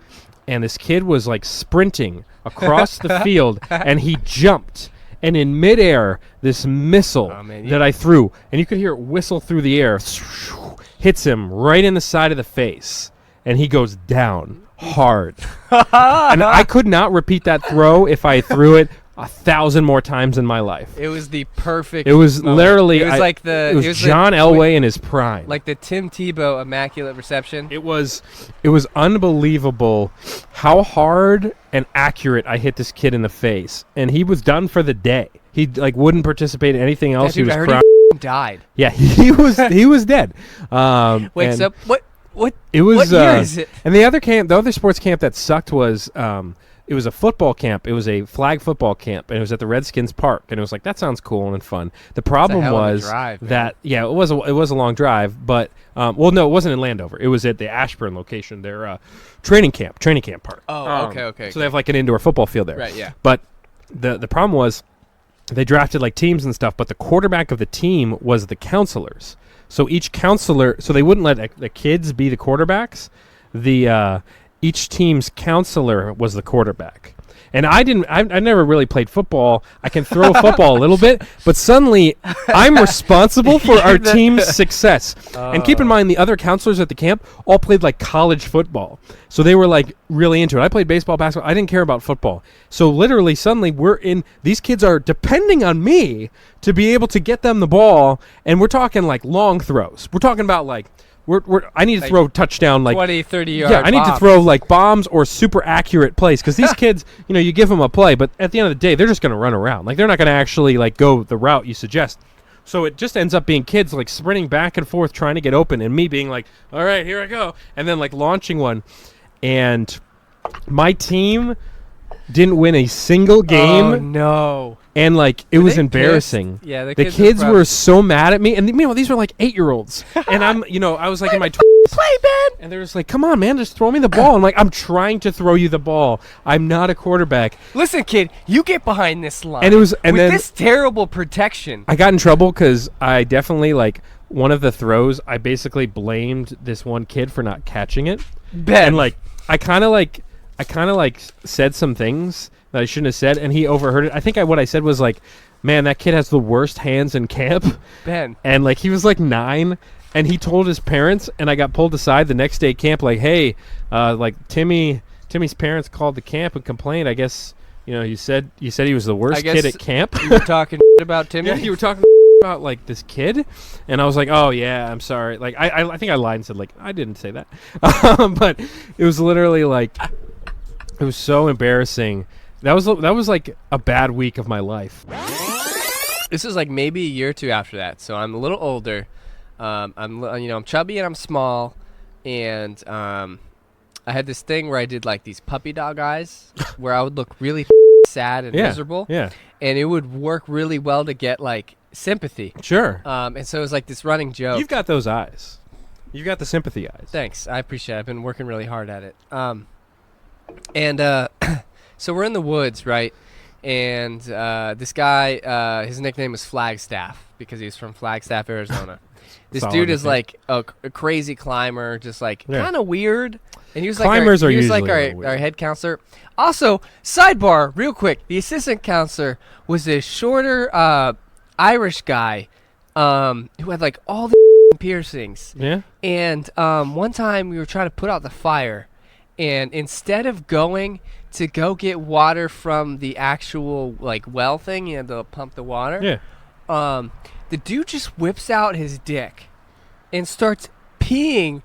And this kid was like sprinting across the field, and he jumped. And in midair, this missile that I threw, and you could hear it whistle through the air, hits him right in the side of the face, and he goes down hard. And I could not repeat that throw if I threw it 1,000 more times in my life. It was the perfect. It was moment. literally. It was like the. It was John Elway in his prime. Like the Tim Tebow immaculate reception. It was unbelievable how hard and accurate I hit this kid in the face, and he was done for the day. He like wouldn't participate in anything else. Dude, he was I heard crying. he died. Yeah, he was dead. Wait, so what? It was. What year is it? And the other sports camp that sucked was. It was a football camp. It was a flag football camp, and it was at the Redskins Park. And it was like that sounds cool and fun. The problem was that it was a long drive, but well, no, it wasn't in Landover. It was at the Ashburn location, their training camp park. Oh, okay. So they have like an indoor football field there. Right, yeah. But the problem was they drafted like teams and stuff, but the quarterback of the team was the counselors. So each counselor, so they wouldn't let the kids be the quarterbacks. Each team's counselor was the quarterback. And I never really played football. I can throw a football a little bit, but suddenly I'm responsible for our team's success. And keep in mind, the other counselors at the camp all played like college football. So they were like really into it. I played baseball, basketball. I didn't care about football. So literally suddenly these kids are depending on me to be able to get them the ball. And we're talking like long throws. We're talking about like, I need to throw touchdown like 20, 30 yard. Yeah, I need to throw like bombs or super accurate plays because these kids, you know, you give them a play, but at the end of the day, they're just going to run around. Like they're not going to actually like go the route you suggest. So it just ends up being kids like sprinting back and forth trying to get open, and me being like, "All right, here I go," and then like launching one, and my team didn't win a single game. Oh no. And like it was embarrassing. Pissed? Yeah, the kids were so mad at me, and these were like 8-year-olds, and I was like in my play, man. And they're just like, "Come on, man, just throw me the ball." I'm like, "I'm trying to throw you the ball. I'm not a quarterback." Listen, kid, you get behind this line. And it was, and with then this terrible protection. I got in trouble because I definitely like one of the throws, I basically blamed this one kid for not catching it. Ben. And like I kind of like said some things that I shouldn't have said, and he overheard it. I think what I said was like, "Man, that kid has the worst hands in camp." Ben. And like he was like 9, and he told his parents, and I got pulled aside the next day camp like, "Hey, like Timmy's parents called the camp and complained. I guess you said he was the worst kid at camp." You were talking about Timmy? Yeah, you were talking about like this kid, and I was like, "Oh yeah, I'm sorry." Like I think I lied and said like I didn't say that, but it was literally like it was so embarrassing. That was like a bad week of my life. This is like maybe a year or two after that, so I'm a little older. I'm chubby and I'm small, and I had this thing where I did like these puppy dog eyes, where I would look really sad and miserable. Yeah, and it would work really well to get like sympathy. sure. And so it was like this running joke. You've got those eyes. You've got the sympathy eyes. Thanks, I appreciate it. I've been working really hard at it. So we're in the woods, right? And this guy, his nickname was Flagstaff because he's from Flagstaff, Arizona. This Solid dude is nickname. like a crazy climber, just like Yeah. kind of weird. And he was Climbers are like usually a little our weird. head counselor. Also, sidebar, real quick, the assistant counselor was a shorter Irish guy who had like all the piercings. Yeah. And one time we were trying to put out the fire, and instead of going to go get water from the actual like well thing, you had to pump the water. Yeah. The dude just whips out his dick and starts peeing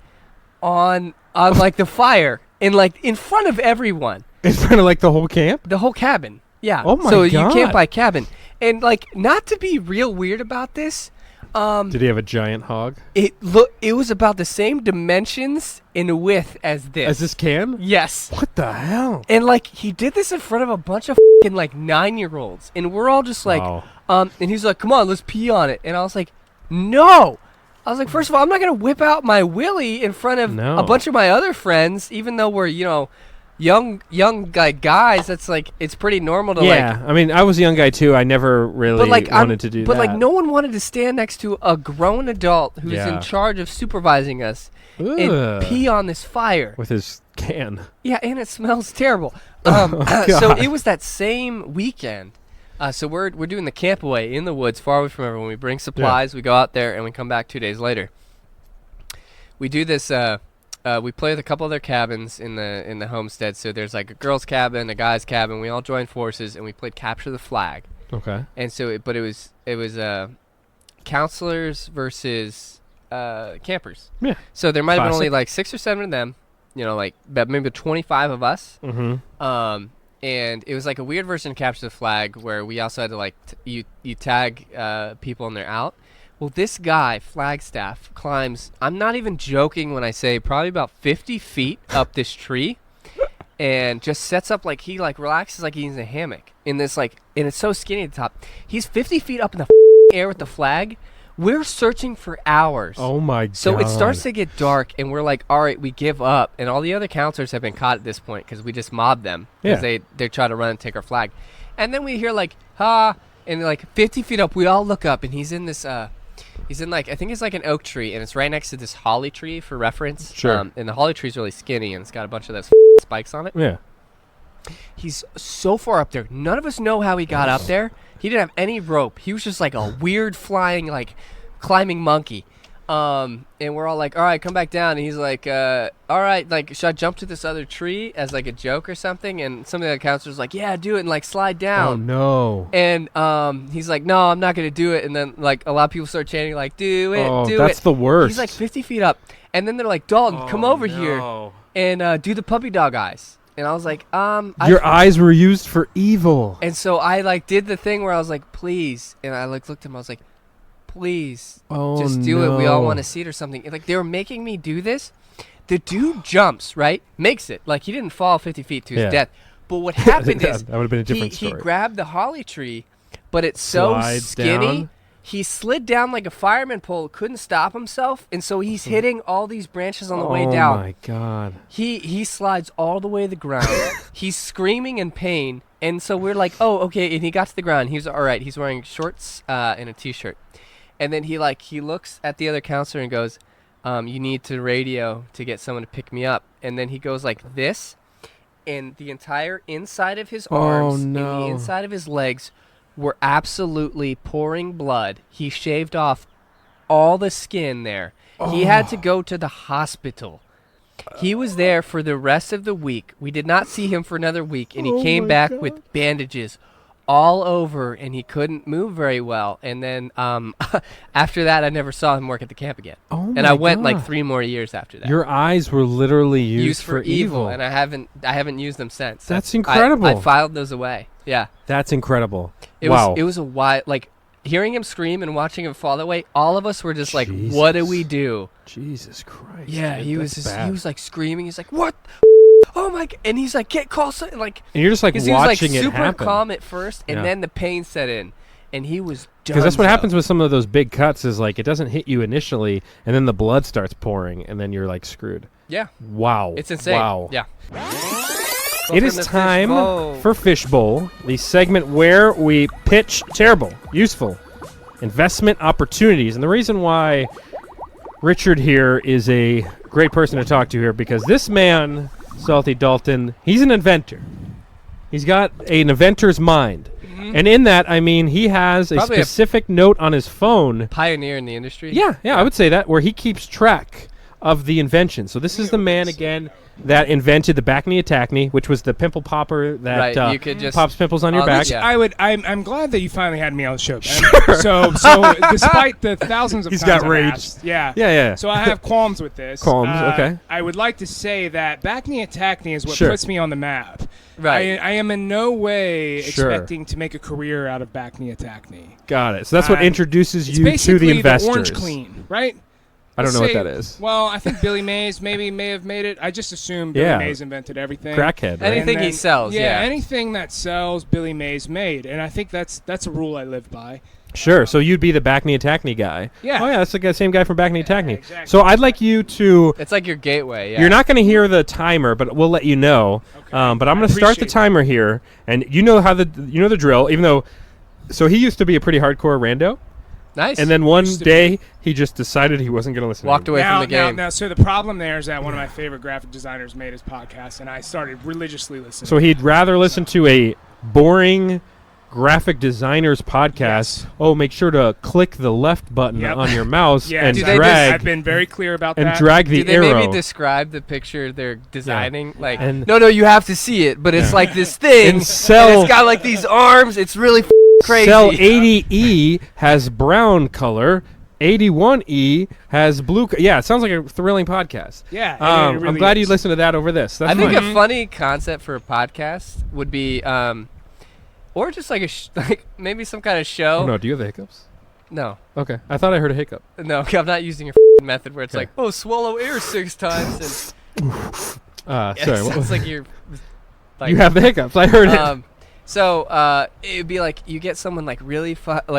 on like the fire and like in front of everyone, In front of like the whole camp. the whole cabin. Yeah. Oh my So you God. camp by cabin, and like not to be real weird about this. Did he have a giant hog? It was about the same dimensions in width as this. As this can? Yes. What the hell? And like he did this in front of a bunch of fucking like 9-year-olds, and we're all just like, Wow. and he's like, "Come on, let's pee on it." And I was like, "No." I was like, first of all, I'm not gonna whip out my willy in front of No. a bunch of my other friends, even though we're young like guys. That's like it's pretty normal to Yeah, I mean, I was a young guy too. I never really but like wanted to do but that. like no one wanted to stand next to a grown adult who's Yeah. in charge of supervising us Ugh. and pee on this fire. with his can. Yeah, and it smells terrible. Oh, So God. it was that same weekend. So we're doing the camp away in the woods, far away from everyone. We bring supplies, we go out there, and we come back 2 days later. We do this. We play with a couple other cabins in the homestead. So there's like a girls' cabin, a guys' cabin. We all joined forces, and we played capture the flag. Okay. And so, it was counselors versus campers. Yeah. So there might have been only Classic. like 6 or 7 of them. Like maybe 25 of us. Mm-hmm. And it was like a weird version of capture the flag where we also had to like you tag people and they're out. Well, this guy Flagstaff climbs. I'm not even joking when I say probably about 50 feet up this tree, and just sets up like he like relaxes like he's in a hammock in this like, and it's so skinny at the top. He's 50 feet up in the air with the flag. We're searching for hours. Oh my God. So it starts to get dark, and we're like, all right, we give up. And all the other counselors have been caught at this point because we just mobbed them. Because they try to run and take our flag. And then we hear like, ha, and like 50 feet up, we all look up, and he's in this, he's in like, I think it's like an oak tree, and it's right next to this holly tree for reference. Sure. And the holly tree is really skinny, and it's got a bunch of those spikes on it. Yeah. He's so far up there. None of us know how he got up there. He didn't have any rope. He was just like a weird flying, like, climbing monkey. And we're all like, all right, come back down. And he's like, all right, like, should I jump to this other tree as like a joke or something? And some of the counselors like, yeah, do it and like slide down. Oh no. And he's like, no, I'm not gonna do it. And then like a lot of people start chanting like, do it, Oh, do it. that's the worst. He's like 50 feet up. And then they're like, Dalton, come over here and do the puppy dog eyes. And I was like, Your eyes were used for evil. And so I like did the thing where I was like, please. And I like looked at him. I was like, please, just do it. We all want to see it or something. And, like they were making me do this. The dude jumps, right? Makes it. Like he didn't fall 50 feet to his death. But what happened is that would have been a different he story. grabbed the holly tree, but it's so Slides skinny. down. He slid down like a fireman pole, couldn't stop himself, and so he's hitting all these branches on the way down. Oh my God. He slides all the way to the ground. He's screaming in pain, and so we're like, oh, okay. And he got to the ground. He was all right. He's wearing shorts and a t-shirt, And then he looks at the other counselor and goes, you need to radio to get someone to pick me up. And then he goes like this, and the entire inside of his arms and the inside of his legs were absolutely pouring blood. He shaved off all the skin there. He had to go to the hospital. He was there for the rest of the week. We did not see him for another week, and he came back with bandages all over, and he couldn't move very well. And then after that, I never saw him work at the camp again. And I went like 3 more years after that. Your eyes were literally used for evil, and I haven't used them since. That's incredible. I filed those away. Yeah, that's incredible. It was a wild, like, hearing him scream and watching him fall that way. All of us were just like, "What do we do?" Jesus Christ! Yeah, he was like screaming. He's like, "What? Oh my!" And he's like, "Can't call something." Like, and you're just like watching he was, like, it super happen. calm at first, and then the pain set in, and he was done. Because that's what happens with some of those big cuts. Is like it doesn't hit you initially, and then the blood starts pouring, and then you're like screwed. Yeah. Wow. It's insane. Wow. Yeah. It is time for Fishbowl, the segment where we pitch terrible, useful investment opportunities. And the reason why Richard here is a great person to talk to here, because this man, Salty Dalton, he's an inventor. He's got an inventor's mind. And in that, I mean, he has a specific note on his phone. Pioneer in the industry. Yeah, I would say that, where he keeps track of the invention. So this is the man, again, that invented the Backney-Attackney, which was the pimple popper that you could just pops pimples on your back. Yeah. I'm glad that you finally had me on the show, Ben. So despite the thousands of He's times got I've rage. asked, yeah. Yeah. So I have qualms with this. Okay. I would like to say that Backney-Attackney is what Sure. puts me on the map. Right. I am in no way Sure. expecting to make a career out of Backney-Attackney. Got it. So that's what introduces It's you to the basically investors. Orange Clean, right? I don't Let's know what say- that is. Well, I think Billy Mays may have made it. I just assumed Billy Yeah. Mays invented everything. Crackhead, right? Anything And he sells, yeah. anything that sells, Billy Mays made, and I think that's a rule I live by. Sure. So you'd be the Backney-Attackney guy. Yeah. Oh, yeah, that's the same guy from Backney-Attackney. exactly. So I'd like you to... It's like your gateway. Yeah. You're not going to hear the timer, but we'll let you know. Okay. But I'm going to start the appreciate timer here, and you know the drill. Even though, so he used to be a pretty hardcore rando, Nice. and then one Used to day he just decided he wasn't going to listen. Walked away from the game. Now, so the problem there is that one of my favorite graphic designers made his podcast, and I started religiously listening. So he'd rather listen to a boring graphic designer's podcast. Yes. Oh, make sure to click the left button Yep. on your mouse Yeah, and do they drag I've been very clear about and that. drag the Do they arrow. maybe describe the picture they're designing? Like, And- no, you have to see it, but it's like this thing, And cell- it's got like these arms. It's really crazy. Cell 80E has brown color. 81E has blue. Yeah, it sounds like a thrilling podcast. Yeah, it really I'm glad you is. listened to that over this. That's I think fine. a funny concept for a podcast would be, or just like like maybe some kind of show. Oh, no, do you have the hiccups? No, Okay, I thought I heard a hiccup. no, I'm not using your method where it's Okay. like, oh, swallow air 6 times. And Sorry, it what sounds like you're. Like, you have the hiccups. I heard it. So it'd be like you get someone like really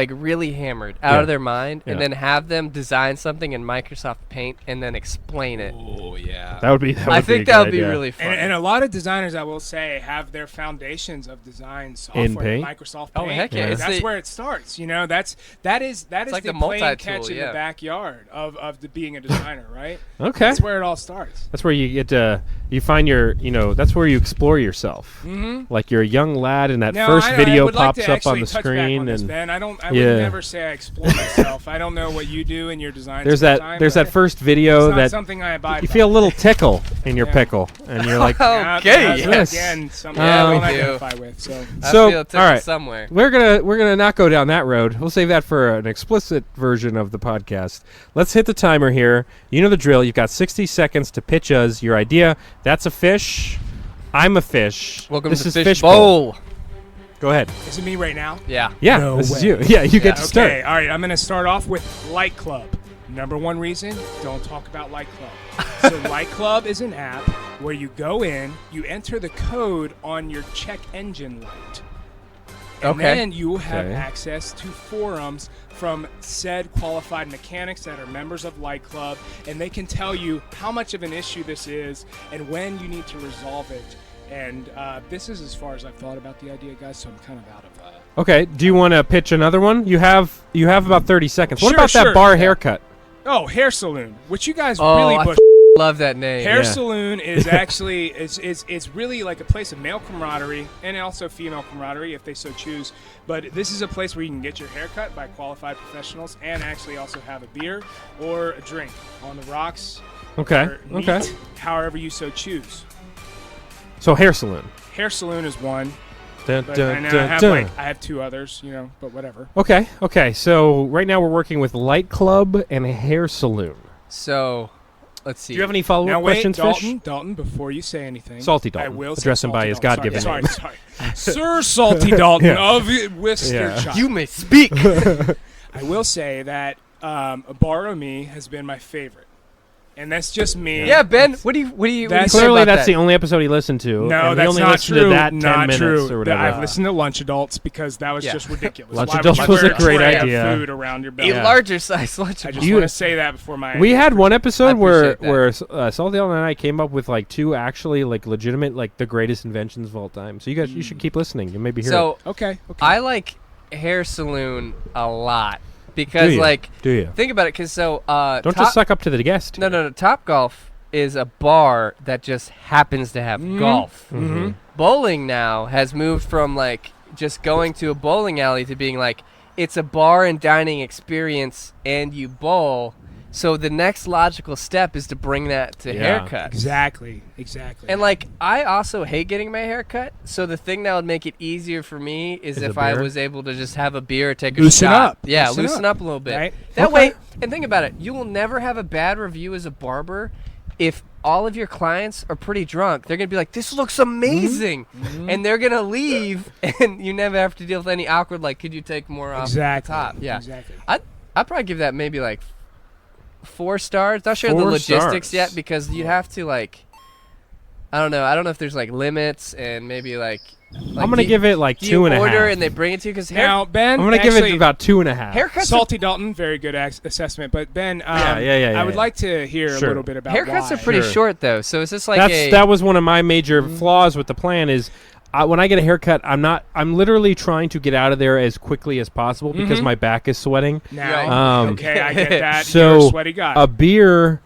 really hammered out of their mind, and Yeah. then have them design something in Microsoft Paint and then explain it. Oh yeah. That would be. That would I be a think good that would be idea. really fun. And a lot of designers, I will say, have their foundations of design software In Paint? Microsoft Oh, Paint. heck yeah. Yeah. It's That's the- where it starts. You know, that is like the the playing multi-tool, catch in yeah. the backyard of being a designer, right? Okay. That's where it all starts. That's where you get to. You find your. That's where you explore yourself. Mm-hmm. Like you're a young lad, and that Now, first I video would like pops to up on actually the touch back screen, on this, and Ben. I Yeah. would never say I explore myself. I don't know what you do in your design. there's sometime, that but first video it's not that something I abide you by. feel a little tickle in your Yeah. pickle, and you're like, Okay. That's, Yes. again, something Yeah, I we don't do. identify with. So I So, feel it all right. somewhere. we're gonna not go down that road. We'll save that for an explicit version of the podcast. Let's hit the timer here. You know the drill. You've got 60 seconds to pitch us your idea. That's a fish. I'm a fish. Welcome this to is Fish Bowl. Bowl. Go ahead. is it me right now? Yeah. Yeah, No this is way. you. Yeah, you get to start. Okay, all right. I'm going to start off with Light Club. Number one reason, don't talk about Light Club. So Light Club is an app where you go in, you enter the code on your check engine light. And Okay. then you will have Okay. access to forums from said qualified mechanics that are members of Light Club, and they can tell you how much of an issue this is and when you need to resolve it. And this is as far as I've thought about the idea, guys, so I'm kind of out of Okay. Do you want to pitch another one? You have about 30 seconds. What Sure, about that sure. bar haircut? Oh, hair salon, which you guys Oh, really I push. love that name. Hair salon is actually it's really like a place of male camaraderie and also female camaraderie if they so choose. But this is a place where you can get your hair cut by qualified professionals and actually also have a beer or a drink on the rocks. Okay. Or neat, Okay. however you so choose. So hair salon. Hair salon is one. Dun, But dun, I know dun, I dun. have two others, but whatever. Okay. So right now we're working with Light Club and a hair salon. So, let's see. Do you have any follow-up Now wait, questions, Dalton, Fish? Dalton, before you say anything, Salty I Dalton. will say Address him by Salty his Dalton. God-given sorry, name. Sorry, Sir Salty Dalton Yeah. of Worcestershire. You may speak. I will say that Borrow Me has been my favorite, and that's just me. Yeah, Ben. What do you That's- say Clearly, about that's that? the only episode he listened to. No, and he that's only not listened true. to that 10 not minutes true. or whatever. I've listened to Lunch Adults because that was Yeah. just ridiculous. Lunch Why would Adults you was wear a great tray of idea. Food around your A belly. larger size lunch. I just You- want to say that before my. We had one episode where appreciate Salty Dalton and I came up with like two actually like legitimate like the greatest inventions of all time. So you should keep listening and maybe hear it. So Okay. I like hair salon a lot because Do you? think about it. Because Don't just suck up to the guest. No. Top Golf is a bar that just happens to have golf. Mm-hmm. Bowling now has moved from like just going to a bowling alley to being like it's a bar and dining experience and you bowl. So the next logical step is to bring that to Yeah. haircuts. Exactly. And like I also hate getting my hair cut, so the thing that would make it easier for me is Is if a I beer? was able to just have a beer or take a Loosen shot. up. Yeah, Loosen loosen up a little bit. Right? That Okay. way, and think about it, you will never have a bad review as a barber if all of your clients are pretty drunk. They're going to be like, this looks amazing. And they're going to leave, and you never have to deal with any awkward, like, could you take more off Exactly. the top? Yeah. Exactly. I'd probably give that maybe like 4 stars. Not sure 4 the logistics stars. yet because you'd have to like, I don't know if there's like limits and maybe like I'm gonna give it like do 2.5. you order and they bring it to you because Now, Ben, I'm gonna give actually, it about 2.5. haircuts Salty Dalton, very good assessment. But Ben, Yeah, I would yeah. like to hear a Sure. little bit about haircuts why. are pretty Sure. short though, so it's just like That was one of my major flaws with the plan is when I get a haircut, I'm literally trying to get out of there as quickly as possible because my back is sweating. Now, Um, okay, I get that. So You're a sweaty guy. a beer,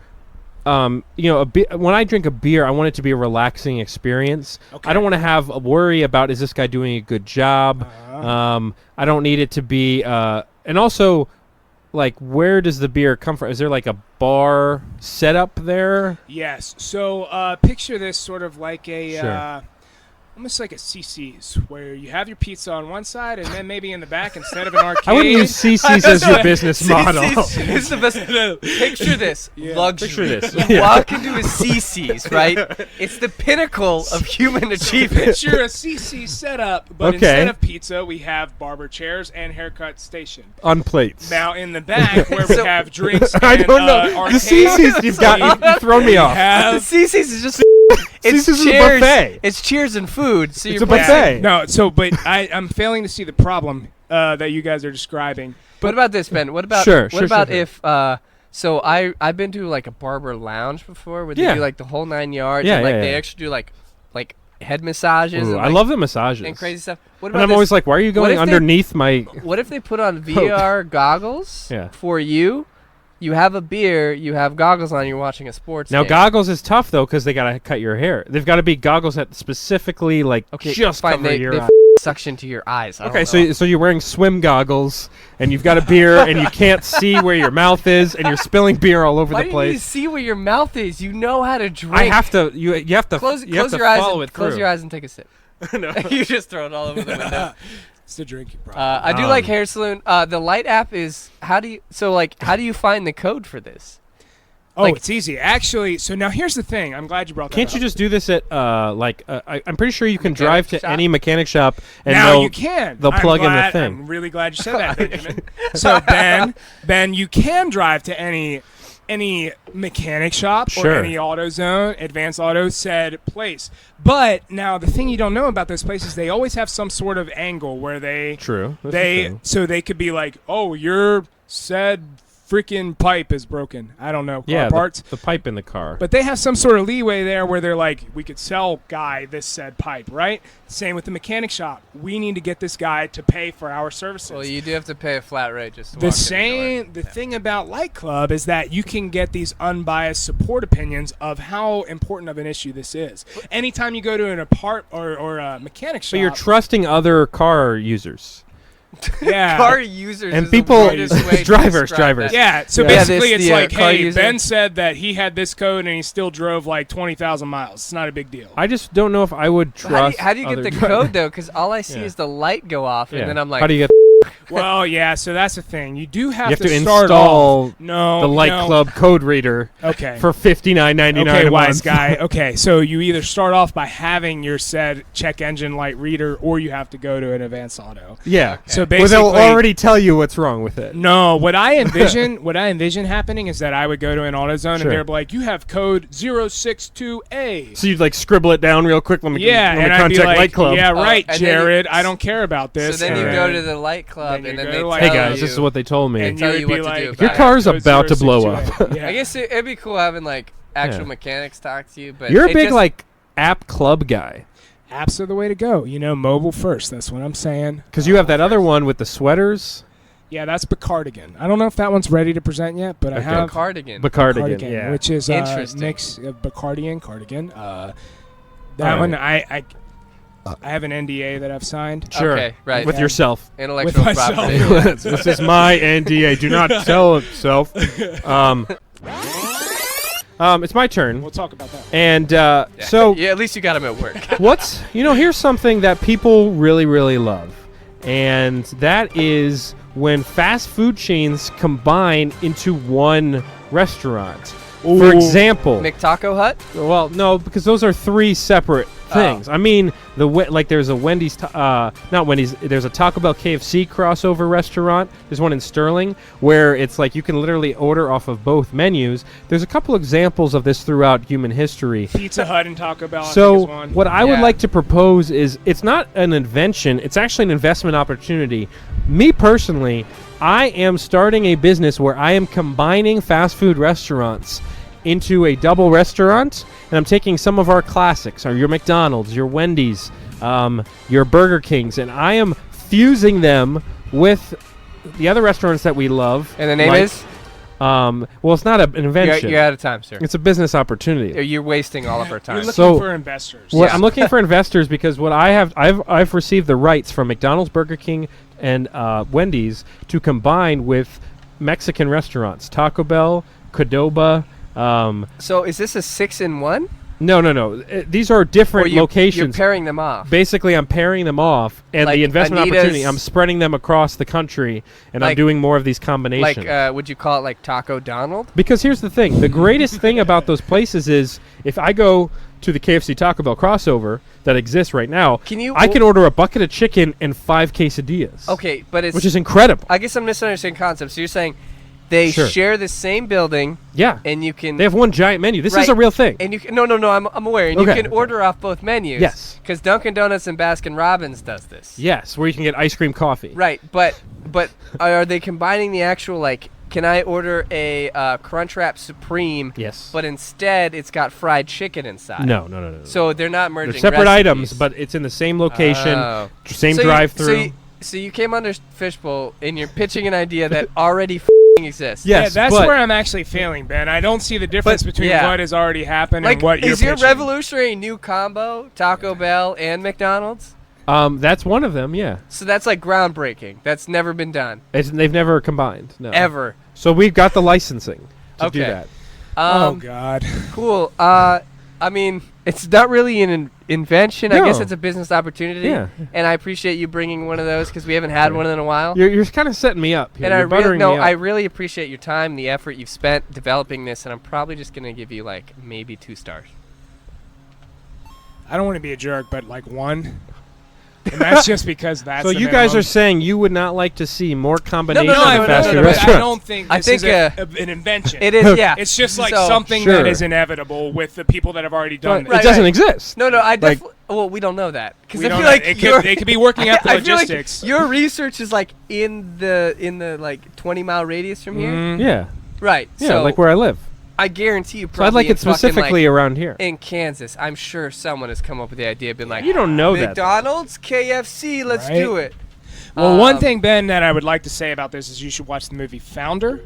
when I drink a beer, I want it to be a relaxing experience. Okay. I don't want to have a worry about is this guy doing a good job. I don't need it to be, and also, like, where does the beer come from? Is there like a bar set up there? Yes. So picture this sort of like a Sure. almost like a CC's, where you have your pizza on one side and then maybe in the back instead of an arcade. I wouldn't use CC's as your business model. It's the best. Picture this luxury. Picture this. You Yeah. walk into a CC's, right? It's the pinnacle of human achievement. Picture a CC setup, but Okay. instead of pizza, we have barber chairs and haircut station. On plates. Now in the back, where we So- have drinks and I don't know. The arcades, CC's you've thrown me we off. The have CC's is just it's CC's is a cheers. buffet. It's cheers and food. So It's you're a buffet. playing- No, but I'm failing to see the problem that you guys are describing. What about this, Ben? What about Sure, what sure, about sure. if so I've been to like a barber lounge before where they Yeah. do like the whole 9 yards Yeah, and like yeah, they yeah. actually do like head massages Ooh, and I like, love the massages. and crazy stuff. What And about I'm this? always like, why are you going if they- underneath my... What if they put on VR goggles Yeah. for you? You have a beer, you have goggles on, you're watching a sports Now, game. goggles is tough, though, because they got to cut your hair. They've got to be goggles that specifically, like, Okay, just fine, cover they your eye. suction to your eyes. I Okay, don't know. so you're wearing swim goggles, and you've got a beer, and you can't see where your mouth is, and you're spilling beer all over Why the do you need to place. see where your mouth is? You know how to drink. I have to... You have to... close you have to your eyes follow and it close through. your eyes and take a sip. No. You just throw it all over the window. It's the drinking problem. I do like hair salon. The Light app is how do you find the code for this? It's easy. Actually, so now here's the thing. I'm glad you brought that Can't up. you just do this at, I'm pretty sure you can Mechanic drive to shop? any mechanic shop, and now they'll, you can. they'll I'm plug in the glad- thing. I'm really glad you said that, Benjamin. So Ben, you can drive to any mechanic shop or Sure. any AutoZone, Advanced Auto said place. But now the thing you don't know about those places, they always have some sort of angle where they True. This is true. so they could be like, oh, you're said freaking pipe is broken. I don't know. Car Yeah, parts. the pipe in the car. But they have some sort of leeway there where they're like, we could sell guy this said pipe, right? Same with the mechanic shop. We need to get this guy to pay for our services. Well, you do have to pay a flat rate just to The walk in same. The thing about Light Club is that you can get these unbiased support opinions of how important of an issue this is. Anytime you go to an or a mechanic shop, But you're trusting other car users. yeah. Car users And is the people- weirdest way to drivers. describe that. Yeah, so Yeah, basically this- it's the, like, car hey, user. Ben said that he had this code and he still drove like 20,000 miles. It's not a big deal. I just don't know if I would trust. How do you get other the drivers. code though? Because all I see Yeah. is the light go off, Yeah. and then I'm like, how do you get? Well, yeah, so that's the thing. You do have, You have to start install off. No, the Light no. Club code reader Okay. for $59.99 Okay, a wise month. guy. Okay, so you either start off by having your said check engine light reader, or you have to go to an advanced auto. Yeah. So Well, basically, they'll already tell you what's wrong with it. no. What I envision happening is that I would go to an AutoZone Sure. and they're like, "You have code 062A." So you'd like scribble it down real quick. Let me Yeah, let me and I'd be contact like, Light Club. "Yeah, right, and then you- Jared. I don't care about this." so then you and go to the light club, then you and then go they to tell light Hey club. guys, this is what they told me. and tell you you would be what to do like, about Your it. car's code about to blow 062A. up. Yeah. I guess it'd be cool having like actual Yeah. mechanics talk to you, but You're a it big just- like app club guy apps are the way to go. Mobile first. That's what I'm saying. because you have that other one with the sweaters. Yeah, that's Bacardigan. I don't know if that one's ready to present yet, but I Okay. have cardigan. Cardigan. Cardigan, Yeah. which is Interesting. mix of Bacardi and Cardigan. That Alright. one, I have an NDA that I've signed. Sure. Okay, right. With yourself. Intellectual With myself. property. This is my NDA. Do not sell itself. It's my turn. We'll talk about that. And so Yeah, at least you got him at work. here's something that people really, really love. And that is when fast food chains combine into one restaurant. For Ooh. example, McTaco Hut? well, no, because those are three separate things. I mean, there's a Wendy's, not Wendy's. There's a Taco Bell KFC crossover restaurant. There's one in Sterling where it's like you can literally order off of both menus. There's a couple examples of this throughout human history. Pizza Hut and Taco Bell. I So think is one. what I would Yeah. like to propose is it's not an invention. It's actually an investment opportunity. Me personally, I am starting a business where I am combining fast food restaurants into a double restaurant, and I'm taking some of our classics, or your McDonald's, your Wendy's, your Burger Kings, and I am fusing them with the other restaurants that we love. And the name like, is? well, it's not an invention. You're out of time, sir. It's a business opportunity. You're wasting all of our You're time. looking So- for investors. What Yeah. I'm looking for investors because what I've received the rights from McDonald's, Burger King, and Wendy's to combine with Mexican restaurants, Taco Bell, Qdoba. So is this a 6-in-1? No. These are different Or you're locations. pairing them off? Basically, I'm pairing them off, and Like the investment Anita's- opportunity, I'm spreading them across the country, and I'm Like- doing more of these combinations. Like, would you call it like Taco Donald? Because here's the thing. The greatest thing about those places is if I go to the KFC Taco Bell crossover that exists right now, I can order a bucket of chicken and 5 quesadillas. Okay, but it's... Which is incredible. I guess I'm misunderstanding concepts. So you're saying they Sure. share the same building, Yeah. and you can... They have one giant menu. This is Right. a real thing. And you can, no, I'm aware. And Okay, you can order off both menus. Yes. Because Dunkin' Donuts and Baskin Robbins does this. Yes, where you can get ice cream coffee. Right, but are they combining the actual, like, can I order a Crunchwrap Supreme? Yes. But instead, it's got fried chicken inside. No. So they're not merging They're separate recipes. items, but it's in the same location, Oh. same So you- drive-through. So you came under Fishbowl, and you're pitching an idea that already exists. Yes, yeah, that's but- where I'm actually failing, Ben. I don't see the difference between yeah. what has already happened Like, and what you're is your pitching. revolutionary new combo Taco Bell and McDonald's? That's one of them, yeah. So that's like groundbreaking. That's never been done. They've never combined. No. Ever. So we've got the licensing to do Okay. that. Oh, God. Cool. I mean, it's not really an invention. I guess No. it's a business opportunity. Yeah. And I appreciate you bringing one of those because we haven't had one in a while. You're kind of setting me up here. And You're buttering me up. I really appreciate your time, the effort you've spent developing this, and I'm probably just going to give you like maybe 2 stars. I don't want to be a jerk, but like 1. And that's just because that's So the you guys minimum. are saying you would not like to see more combination no, of fast food but restaurants? I don't think I this think, is an invention. It is, yeah. It's just like So- something Sure. that is inevitable with the people that have already done But this. it doesn't exist. No, I Like- Well, we don't know that because We I don't feel know. like They could be working out the I feel like logistics. your research is like in the like 20-mile radius from here, Yeah. right? Yeah, so like where I live. I guarantee you. So I'd like probably it specifically around here. in Kansas. I'm sure someone has come up with the idea, been like, You don't know that. McDonald's, KFC, let's Right. do it. Well, one thing, Ben, that I would like to say about this is you should watch the movie Founder.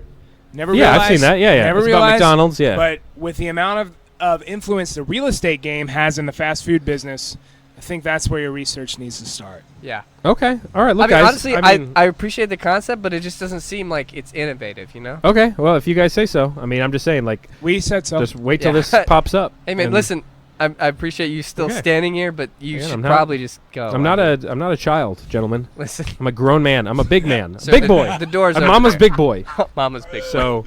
Never Yeah, realized, I've seen that. Yeah, yeah. Never It's about realized, McDonald's, yeah. But with the amount of influence the real estate game has in the fast food business, I think that's where your research needs to start. Yeah. Okay. All right. Look, I mean, guys. honestly, I appreciate the concept, but it just doesn't seem like it's innovative, you know? Okay. Well, if you guys say so. I mean, I'm just saying, like, We said so. just wait till Yeah. this pops up. Hey, man, and listen, I appreciate you still Okay. standing here, but you Yeah, should I'm not- probably just go. I'm not a child, gentlemen. Listen, I'm a grown man. I'm a big man. sir, Big the- boy. The door's I'm open. mama's big boy. Mama's big. So,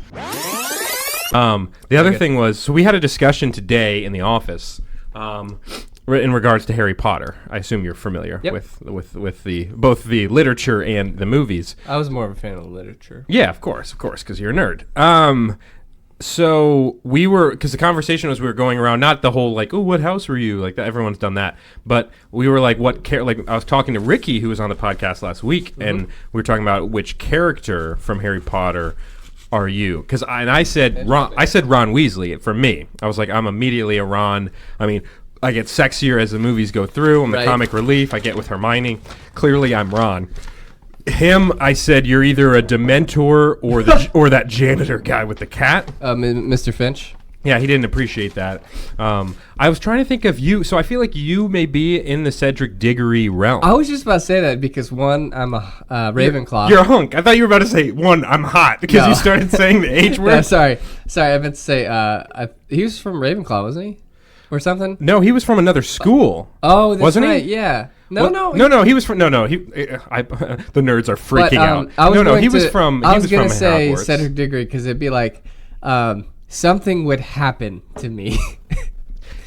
the other thing was, so we had a discussion today in the office, in regards to Harry Potter. I assume you're familiar Yep. with the both the literature and the movies. I was more of a fan of the literature. Yeah, of course, because you're a nerd. So we were, because the conversation was we were going around, not the whole like, oh, what house were you? Like everyone's done that, but we were like, like I was talking to Ricky, who was on the podcast last week, and we were talking about which character from Harry Potter are you? Because I said Ron Weasley for me. I was like, I'm immediately a Ron. I mean, I get sexier as the movies go through. I'm the Right. comic relief. I get with Hermione. Clearly, I'm Ron. Him, I said, you're either a Dementor or that janitor guy with the cat. Mr. Finch. Yeah, he didn't appreciate that. I was trying to think of you, so I feel like you may be in the Cedric Diggory realm. I was just about to say that because one, I'm a Ravenclaw. You're a hunk. I thought you were about to say, one, I'm hot, because No. you started saying the H word. Yeah, sorry. I meant to say he was from Ravenclaw, wasn't he, or something? No, he was from another school. Oh, that's Wasn't he? right. Yeah. No, Well, no. no, he was from. No, he. The nerds are But, freaking out. I was No, going he was to- from. I he was was gonna from say Hogwarts. Cedric Diggory because it'd be like something would happen to me.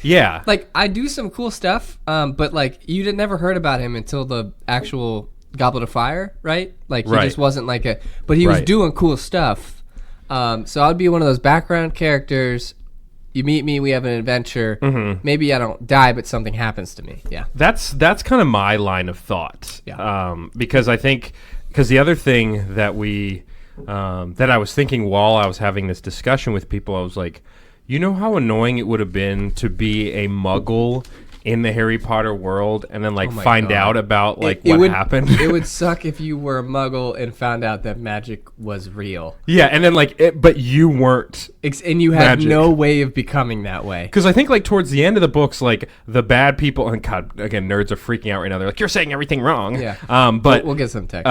Yeah. Like I do some cool stuff, but like you'd have never heard about him until the actual Goblet of Fire, right? Like he Right. just wasn't like a, but he was Right. doing cool stuff. So I'd be one of those background characters. You meet me, we have an adventure. Mm-hmm. Maybe I don't die, but something happens to me. Yeah. That's kind of my line of thought. Yeah. Because I think the other thing that that I was thinking while I was having this discussion with people, I was like, you know how annoying it would have been to be a Muggle in the Harry Potter world and then like Oh my find God. out about like It what would, happened. It would suck if you were a Muggle and found out that magic was real, Yeah, and then like but you weren't. and you had Magic. no way of becoming that way. Because I think like towards the end of the books, like the bad people, and God, again, nerds are freaking out right now. They're like, you're saying everything wrong. Yeah. But We'll get some text.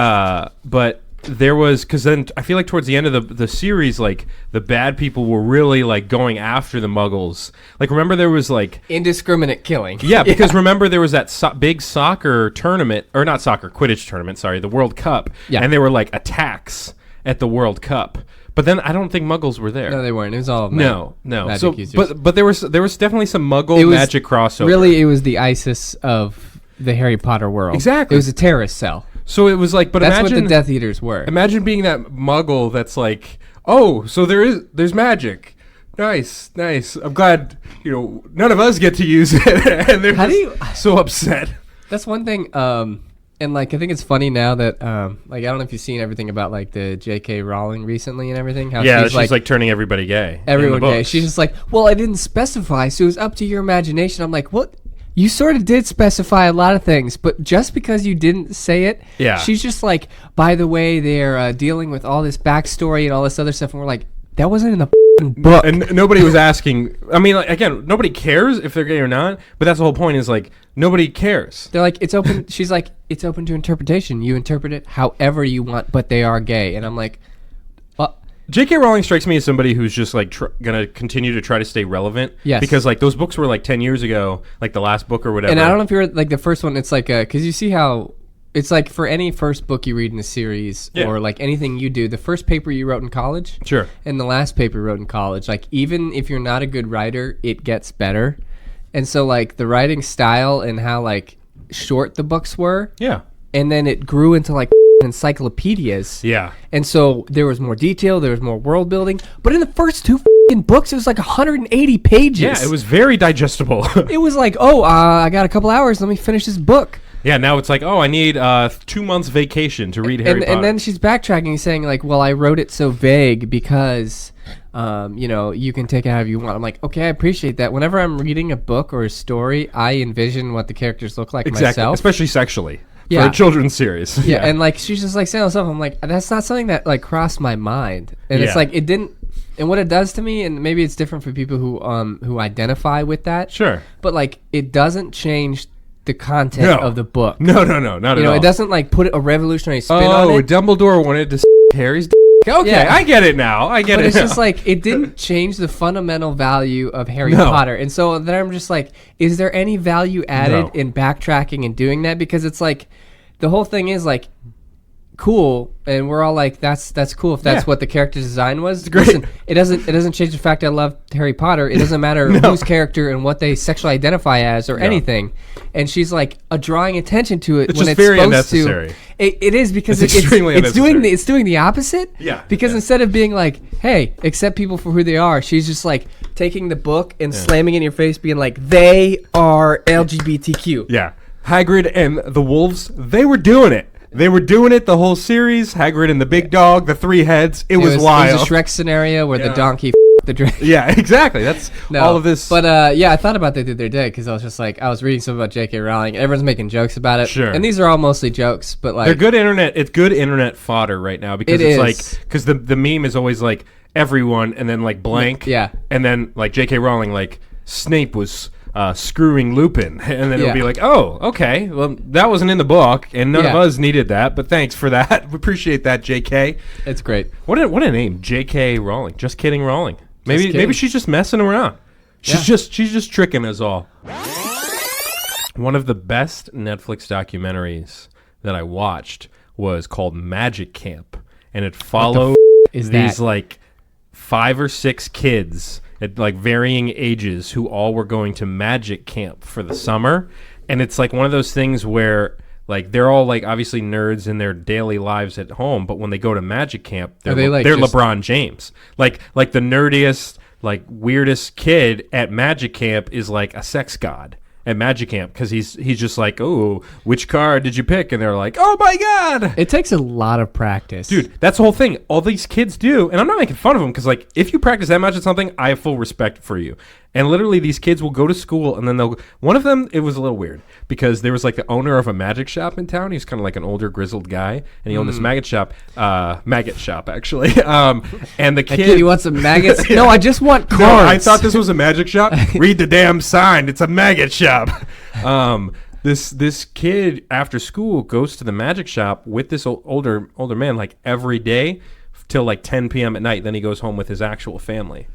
but there was, because then I feel like towards the end of the series, like the bad people were really like going after the Muggles. Like remember there was like Indiscriminate killing. yeah, because remember there was that big soccer tournament, or not soccer, Quidditch tournament. Sorry, the World Cup. Yeah. And there were like attacks at the World Cup. But then I don't think Muggles were there. No, they weren't. It was all No. magic So, users. but there was definitely some Muggle It was magic crossover. Really, it was the ISIS of the Harry Potter world. Exactly. It was a terrorist cell. So it was like, but That's imagine what the Death Eaters were. imagine being that Muggle that's like, oh, so there's magic. Nice. I'm glad none of us get to use it, and they're How do just you- so upset. That's one thing. And like I think it's funny now that like I don't know if you've seen everything about like the J.K. Rowling recently and everything. How Yeah, she's like turning everybody gay. in the everyone gay. books. She's just like, well, I didn't specify, so it was up to your imagination. I'm like, what? You sort of did specify a lot of things, but just because you didn't say it, Yeah. she's just like, by the way, they're dealing with all this backstory and all this other stuff, and we're like, that wasn't in the f***ing book. And nobody was asking. I mean, like, again, nobody cares if they're gay or not. But that's the whole point. Is like nobody cares. They're like, it's open. She's like, it's open to interpretation. You interpret it however you want, but they are gay. And I'm like, well, J.K. Rowling strikes me as somebody who's just like gonna continue to try to stay relevant. Yes. Because like those books were like 10 years ago, like the last book or whatever. and I don't know if you're like the first one. It's like, because you see how it's like for any first book you read in a series Yeah. or like anything you do, the first paper you wrote in college, Sure. and the last paper you wrote in college, like even if you're not a good writer, it gets better. And so like the writing style and how like short the books were, Yeah. and then it grew into like encyclopedias. Yeah. And so there was more detail, there was more world building. But in the first two fucking books. It was like 180 pages. Yeah, it was very digestible. It was like, I got a couple hours. Let me finish this book. Yeah, now it's like, I need 2 months vacation to read Harry Potter. And then she's backtracking, saying like, well, I wrote it so vague because, you can take it however you want. I'm like, okay, I appreciate that. Whenever I'm reading a book or a story, I envision what the characters look like myself. Especially sexually. Yeah. For a children's series. Yeah, and like she's just like saying all this stuff. I'm like, that's not something that like crossed my mind. And it's like it didn't. And what it does to me, and maybe it's different for people who identify with that. Sure. But like, it doesn't change the content of the book. No, not at all. It doesn't like put a revolutionary spin on it. Dumbledore wanted to Harry's Okay, Yeah. I get it now. But it's just like, it didn't change the fundamental value of Harry Potter. And so then I'm just like, is there any value added in backtracking and doing that? Because it's like, the whole thing is like, cool, and we're all like, that's cool if that's what the character design was. Great. Listen, it doesn't change the fact I love Harry Potter. It doesn't matter whose character and what they sexually identify as or anything. And she's like drawing attention to it It's when just it's very supposed unnecessary. to. It is because It's extremely it's doing the opposite. Yeah. Because instead of being like, hey, accept people for who they are, she's just like taking the book and slamming it in your face, being like, they are LGBTQ. Yeah. Hagrid and the wolves, they were doing it. They were doing it the whole series. Hagrid and the big dog, the three heads. It was wild. It was a Shrek scenario where the donkey the dragon. Yeah, exactly. That's all of this. But I thought about that the other day because I was just like, I was reading something about J.K. Rowling. Everyone's making jokes about it. Sure. And these are all mostly jokes, but like, they're good internet. It's good internet fodder right now because It it's is. like, because the meme is always like everyone and then like blank. Yeah. And then like J.K. Rowling, like Snape was screwing Lupin, and then it'll Yeah. be like, oh, okay, well that wasn't in the book, and none of Yeah. us needed that, but thanks for that. We appreciate that, J.K. It's great. What a name, J.K. Rowling. Just kidding, Rowling. Maybe kidding. she's just messing around. She's just tricking us all. One of the best Netflix documentaries that I watched was called Magic Camp, and it followed is these that? like 5 or 6 kids at like varying ages who all were going to magic camp for the summer. And it's like one of those things where like they're all like obviously nerds in their daily lives at home, but when they go to magic camp, they're just- LeBron James. Like the nerdiest, like weirdest kid at magic camp is like a sex god at magic camp because he's just like, oh, which card did you pick? And they're like, oh my god. It takes a lot of practice, Dude, that's the whole thing. All these kids do, and I'm not making fun of them because, like, if you practice that much at something, I have full respect for you. And literally, these kids will go to school, and then one of them, it was a little weird because there was like the owner of a magic shop in town. He's kind of like an older, grizzled guy, and he owned this maggot shop actually. And the That kid, you want some maggots? No, I just want cards. no, I thought this was a magic shop. Read the damn sign. It's a maggot shop. This kid after school goes to the magic shop with this older man like every day till like 10 p.m. at night. Then he goes home with his actual family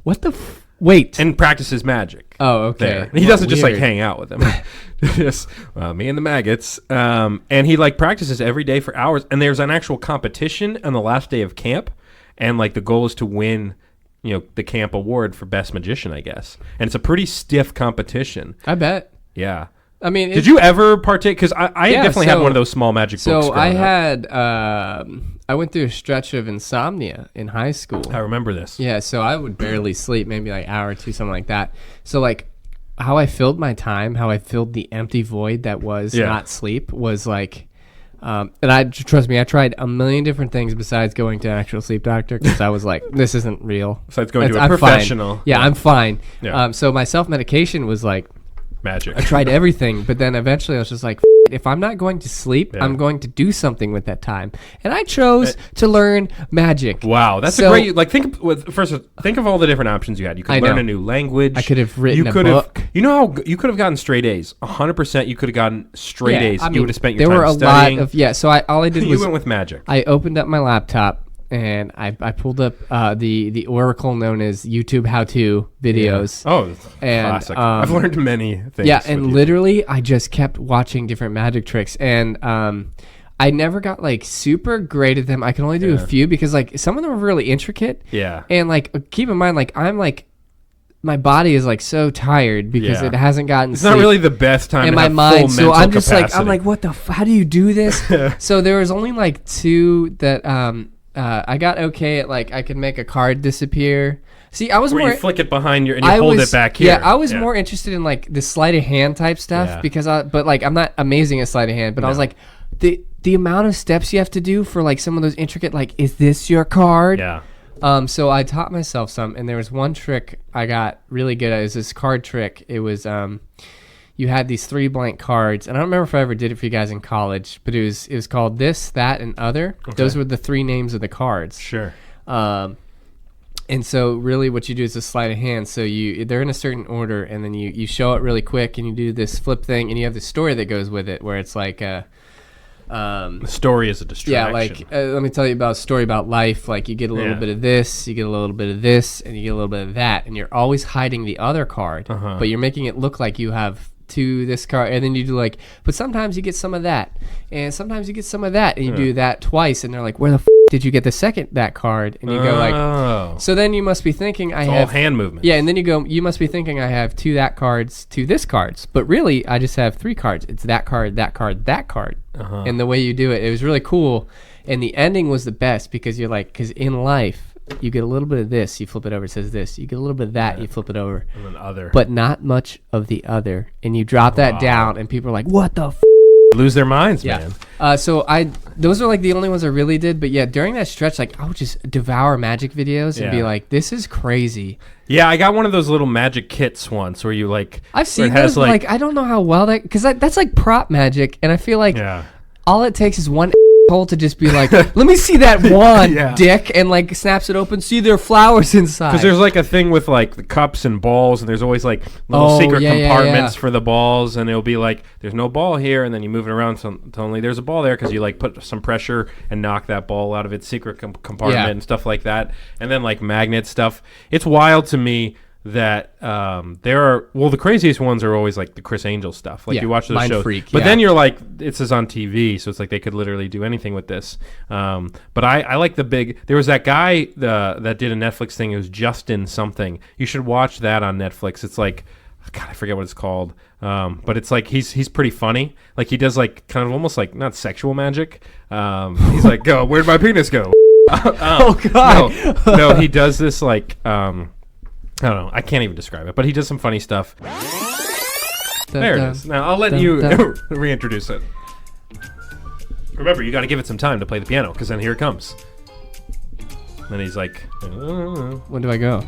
What the? Wait. and practices magic. Oh, okay. There. He Well, doesn't just like weird. hang out with them. Just me and the maggots. And he like practices every day for hours. And there's an actual competition on the last day of camp. And like the goal is to win, the camp award for best magician, I guess. And it's a pretty stiff competition. I bet. Yeah. I mean, Did you ever partake? Because I Yeah, definitely had so- one of those small magic books. So I growing up. had, I went through a stretch of insomnia in high school. I remember this. Yeah, so I would barely sleep, maybe like an hour or two, something like that. So like, how I filled my time, how I filled the empty void that was not sleep, was like, and trust me, I tried a million different things besides going to an actual sleep doctor because I was like, this isn't real. Besides going to a I'm fine. professional. Yeah, I'm fine. Yeah. So my self medication was like, Magic. I tried everything, but then eventually I was just like, if I'm not going to sleep, I'm going to do something with that time. And I chose to learn magic. Wow, that's So- a great. Like, think of all the different options you had. You could I learn know. a new language. I could have written you a could book. Have, you know how you could have gotten straight A's. 100%. You could have gotten straight A's. I mean, You would have spent your there time were a studying. lot of So all I did you was went with magic. I opened up my laptop and I pulled up the oracle known as YouTube how-to videos. Oh, And, classic. I've learned many things. Yeah, with and you. literally I just kept watching different magic tricks, and I never got like super great at them. I can only do a few because like some of them are really intricate. Yeah. And like keep in mind, like I'm like my body is like so tired because Yeah. it hasn't gotten It's sleep not really the best time in to my have mind. full So mental I'm just capacity. like, I'm like, what the? How do you do this? So there was only like 2 that I got okay at like I could make a card disappear. See, I was Where more. you flick it behind your and you hold it back here. Yeah, I was more interested in like the sleight of hand type stuff because but like I'm not amazing at sleight of hand, but I was like the amount of steps you have to do for like some of those intricate like is this your card? Yeah. So I taught myself some, and there was one trick I got really good at. It was this card trick. It was you had these 3 blank cards, and I don't remember if I ever did it for you guys in college, but it was called this, that, and other. Okay. Those were the 3 names of the cards. Sure. And so really what you do is a sleight of hand. So they're in a certain order, and then you show it really quick, and you do this flip thing, and you have the story that goes with it, where it's like the story is a distraction. Yeah, like let me tell you about a story about life. Like you get a little bit of this, you get a little bit of this, and you get a little bit of that, and you're always hiding the other card, but you're making it look like you have to this card, and then you do like, but sometimes you get some of that, and sometimes you get some of that, and you do that twice, and they're like, where the did you get the second that card? And you go like, so then you must be thinking I have all hand movements. Yeah, and then you go, you must be thinking I have 2 that cards, 2 this cards, but really I just have 3 cards. It's that card, that card, that card, and the way you do it was really cool, and the ending was the best because you're like, because in life. You get a little bit of this, you flip it over, it says this. You get a little bit of that, you flip it over. And then other. But not much of the other. And you drop that down, and people are like, what the f***? Lose their minds, man. So those are like the only ones I really did. But yeah, during that stretch, like I would just devour magic videos and be like, this is crazy. Yeah, I got one of those little magic kits once where you like. I've seen those, like I don't know how well that, because that's like prop magic. And I feel like all it takes is one hole to just be like, let me see that wand, dick, and like snaps it open. See, there are flowers inside. Because there's like a thing with like the cups and balls, and there's always like little secret compartments for the balls, and it'll be like, there's no ball here, and then you move it around until only there's a ball there because you like put some pressure and knock that ball out of its secret compartment and stuff like that. And then like magnet stuff. It's wild to me that there are, well, the craziest ones are always like the Chris Angel stuff. Like you watch those shows, Freak, but then you're like, it says on TV, so it's like they could literally do anything with this. But I like the big. There was that guy that did a Netflix thing. It was Justin something. You should watch that on Netflix. It's like, God, I forget what it's called. But it's like he's pretty funny. Like he does like kind of almost like not sexual magic. He's like, go, where'd my penis go? Oh God! No, he does this like. I don't know. I can't even describe it, but he does some funny stuff. There it is. Now, I'll let you reintroduce it. Remember, you got to give it some time to play the piano, because then here it comes. And he's like, when do I go?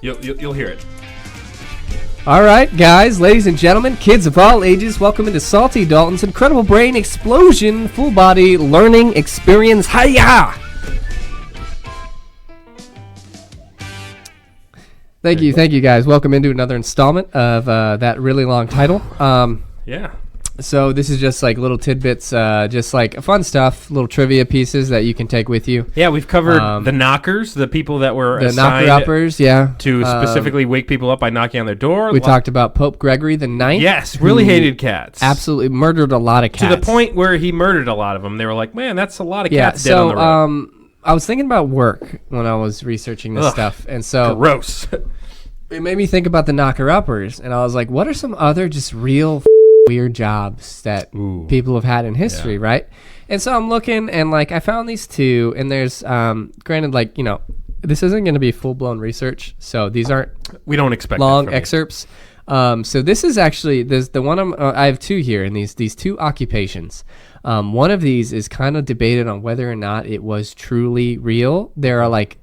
You'll hear it. All right, guys, ladies and gentlemen, kids of all ages, welcome into Salty Dalton's incredible brain explosion, full body learning experience. Hiya! Thank you, guys. Welcome into another installment of that really long title. Yeah. So this is just like little tidbits, just like fun stuff, little trivia pieces that you can take with you. Yeah, we've covered the knockers, the people that were the assigned knocker-uppers, to specifically wake people up by knocking on their door. We talked about Pope Gregory the Ninth. Yes, really hated cats. Absolutely murdered a lot of cats. To the point where he murdered a lot of them. They were like, man, that's a lot of cats dead on the road. I was thinking about work when I was researching this stuff, and so gross. It made me think about the knocker-uppers, and I was like, what are some other just real weird jobs that people have had in history, right? And so I'm looking, and like I found these 2, and there's granted, like, you know, this isn't going to be full-blown research, so these aren't we don't expect long excerpts. So this is actually the one I have 2 here, and these 2 occupations. One of these is kind of debated on whether or not it was truly real. There are like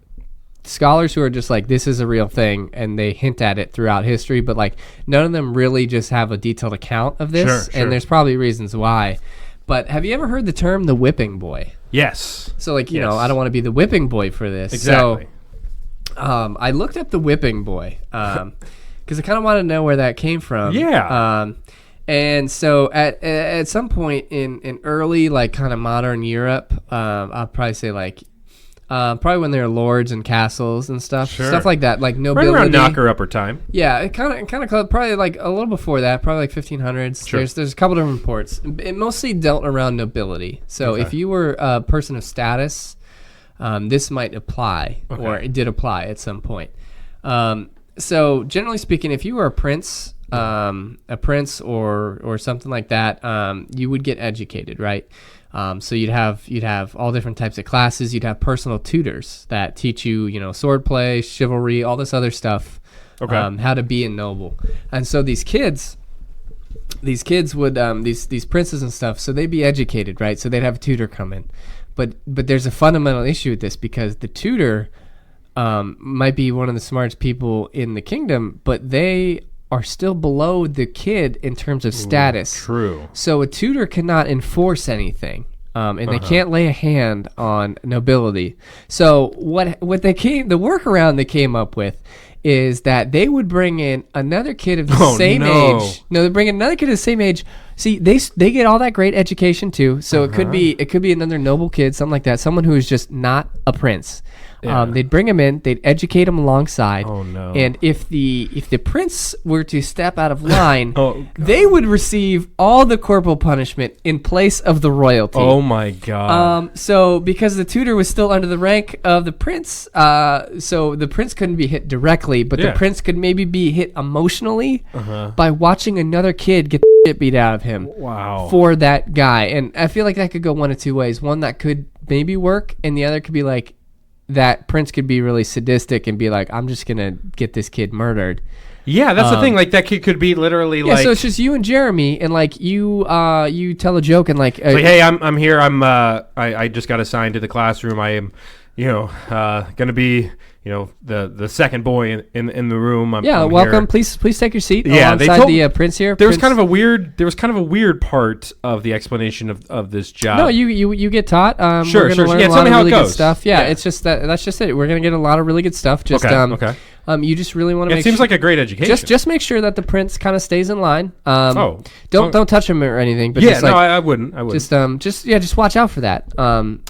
scholars who are just like, this is a real thing, and they hint at it throughout history, but like none of them really just have a detailed account of this. Sure. And there's probably reasons why. But have you ever heard the term the whipping boy? Yes. So like, you know, I don't want to be the whipping boy for this. Exactly. So I looked up the whipping boy because I kind of want to know where that came from. Yeah. And so at some point in early like kind of modern Europe, I'll probably say like probably when they were lords and castles and stuff like that, like nobility. Right around knocker-upper time. Yeah, it kind of probably like a little before that, probably like 1500s. Sure. There's a couple different reports. It mostly dealt around nobility. So if you were a person of status, this might apply, or it did apply at some point. So generally speaking, if you were a prince or something like that, you would get educated, right? So you'd have all different types of classes. You'd have personal tutors that teach you, swordplay, chivalry, all this other stuff. Okay. How to be a noble. And so these kids would these princes and stuff. So they'd be educated, right? So they'd have a tutor come in, but there's a fundamental issue with this because the tutor might be one of the smartest people in the kingdom, but they are still below the kid in terms of status. True. So a tutor cannot enforce anything, and they can't lay a hand on nobility. So the workaround they came up with is that they would bring in another kid of the same age. No, they bring in another kid of the same age. See, they get all that great education too. So it could be another noble kid, something like that, someone who is just not a prince. Yeah. They'd bring him in, they'd educate him alongside. Oh no! And if the prince were to step out of line, Oh, they would receive all the corporal punishment in place of the royalty. Oh my God! So because the tutor was still under the rank of the prince, so the prince couldn't be hit directly, but the prince could maybe be hit emotionally by watching another kid get the shit beat out of him. Wow! For that guy, and I feel like that could go one of two ways. One that could maybe work, and the other could be like, that prince could be really sadistic and be like, I'm just gonna get this kid murdered. Yeah, that's the thing. Like that kid could be literally like. So it's just you and Jeremy, and like you tell a joke and like, hey, I'm here. I just got assigned to the classroom. I am, gonna be, the second boy in the room. I'm welcome. Here. Please take your seat. Yeah, alongside the prince here. There was kind of a weird part of the explanation of this job. No, you get taught. Sure. We're gonna learn Yeah, a tell lot me of how really it good goes. stuff. Yeah, it's just that's just it. We're gonna get a lot of really good stuff. Just okay. You just really want to. It seems like a great education. Just make sure that the prince kind of stays in line. Don't touch him or anything. But yeah, I wouldn't. Just watch out for that.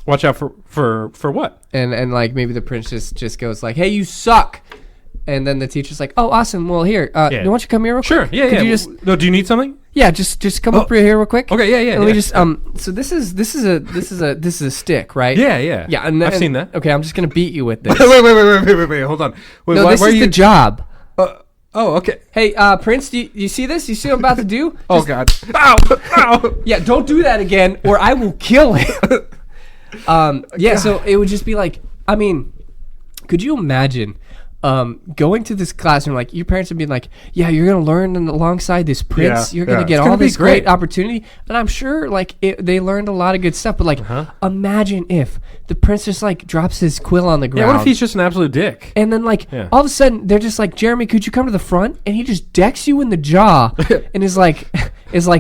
Watch out for what? And like maybe the prince just goes like, hey, you suck. And then the teacher's like, "Oh, awesome. Well, here, why don't you come here real sure. quick? Yeah, Could yeah. You just, no, do you need something? Yeah, just come up here real quick. Okay, yeah. And let me just So this is a stick, right? Yeah. Yeah, and I've seen that. Okay, I'm just gonna beat you with this. wait. Hold on. Wait, No, this is the job. Oh, okay. Hey, Prince, do you see this? You see what I'm about to do? Oh God. Ow. Yeah, don't do that again, or I will kill him. Yeah. So it would just be like, I mean, could you imagine? Going to this classroom, like your parents would be like, yeah, you're gonna learn alongside this prince. You're gonna get all this great opportunity, and I'm sure like they learned a lot of good stuff. But like, imagine if the prince just like drops his quill on the ground. Yeah, what if he's just an absolute dick? And then like all of a sudden they're just like, Jeremy, could you come to the front? And he just decks you in the jaw, and is like,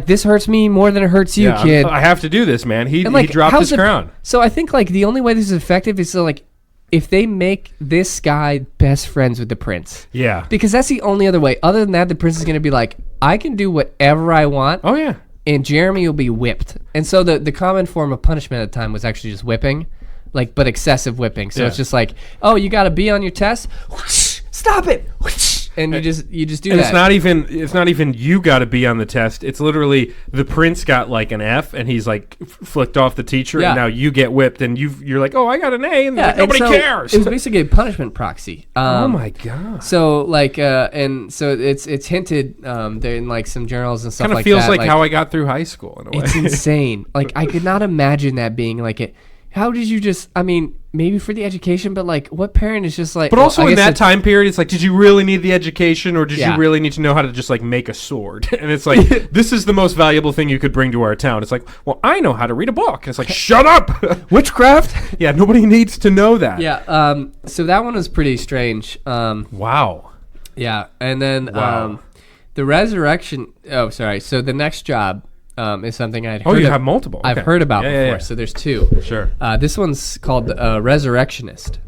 this hurts me more than it hurts you, kid. I have to do this, man. He like, dropped his crown. So I think like the only way this is effective is to like, if they make this guy best friends with the prince. Yeah. Because that's the only other way. Other than that, the prince is going to be like, I can do whatever I want. Oh, yeah. And Jeremy will be whipped. And so the common form of punishment at the time was actually just whipping, like, but excessive whipping. So it's just like, oh, you got to be on your test. Whoosh, stop it. Whoosh, and you just do and that. It's not even you got to be on the test. It's literally the prince got like an F and he's like flicked off the teacher and now you get whipped and you're like, oh, I got an A and like, nobody cares. It was basically a punishment proxy. Oh my God. So like and so it's hinted there in like some journals and stuff like that. Kind of feels like how I got through high school in a way. It's insane. Like I could not imagine that being like it. How did you just? I mean, maybe for the education, but like, what parent is just like? But also in that time period, it's like, did you really need the education, or did you really need to know how to just like make a sword? And it's like, this is the most valuable thing you could bring to our town. It's like, well, I know how to read a book. And it's like, shut up, witchcraft. Yeah, nobody needs to know that. Yeah. So that one was pretty strange. Wow. Yeah, and then the resurrection. Oh, sorry. So the next job. Is something I'd heard. Oh, you have multiple. I've heard about before. Yeah. So there's two. Sure. This one's called Resurrectionist.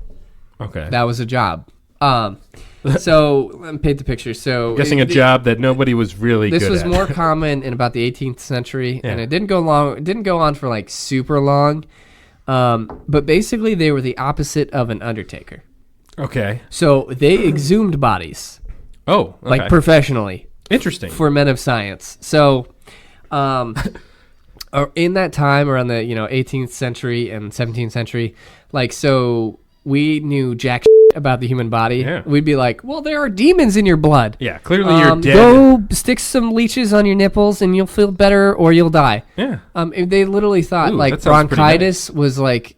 Okay. That was a job. So let me paint the picture. So I'm guessing a job that nobody was really good at. This was more common in about the 18th century, and it didn't go long. It didn't go on for like super long. But basically, they were the opposite of an undertaker. Okay. So they exhumed bodies. Oh, okay. Like professionally. Interesting. For men of science. So. In that time around the 18th century and 17th century, like so we knew jack about the human body, Yeah. we'd be like, well, there are demons in your blood. Yeah, clearly you're dead. Go stick some leeches on your nipples and you'll feel better or you'll die. Yeah. They literally thought Ooh, like that sounds pretty bronchitis was like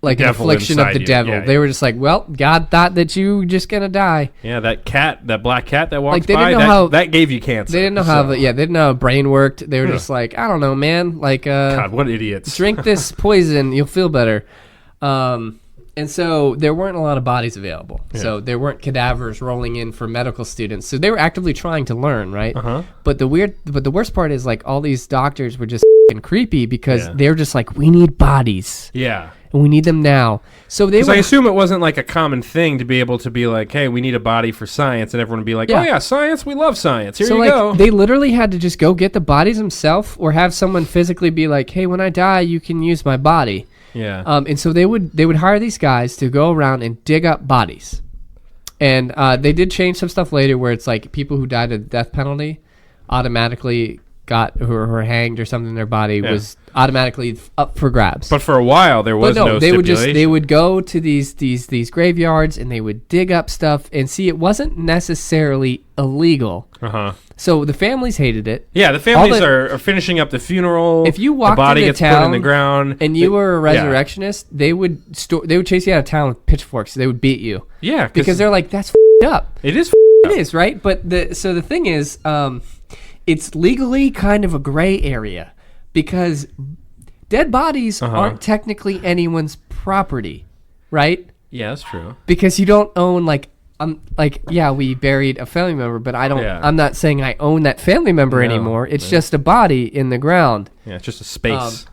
an Devil affliction of inside the you. devil. Yeah, They yeah. were just like, well, God thought that you were just gonna die. Yeah, that black cat that walks Like, they by, didn't know how- that gave you cancer. They didn't know how they didn't know how brain worked. They were just like, I don't know, man. Like God, what idiots. drink this poison, you'll feel better. And so there weren't a lot of bodies available. So there weren't cadavers rolling in for medical students. So they were actively trying to learn, right? Uh-huh. But the worst part is like all these doctors were just creepy because Yeah. they were just like, we need bodies Yeah. and we need them now. So they Because were I assume it wasn't like a common thing to be able to be like, hey, we need a body for science, and everyone would be like, Yeah. oh yeah, science, we love science. Here so you like go. they literally had to just go get the bodies themselves or have someone physically be like, hey, when I die, you can use my body. Yeah. And so they would hire these guys to go around and dig up bodies, and they did change some stuff later where it's like people who died of the death penalty automatically got who were hanged or something. Their body was automatically up for grabs. But for a while there was no they stipulation. would go to these graveyards and they would dig up stuff and see it wasn't necessarily illegal. Uh-huh. So the families hated it. Yeah, the families are finishing up the funeral. If you walked the body into gets put in town the ground, and you were a yeah. resurrectionist, they would chase you out of town with pitchforks. They would beat you. Yeah, Because they're like, that's f***ed up. it is. It is, right? But the thing is, it's legally kind of a gray area because dead bodies aren't technically anyone's property, right? Yeah, that's true. Because you don't own we buried a family member, but I don't. Yeah. I'm not saying I own that family member No, anymore. It's just a body in the ground. Yeah, it's just a space.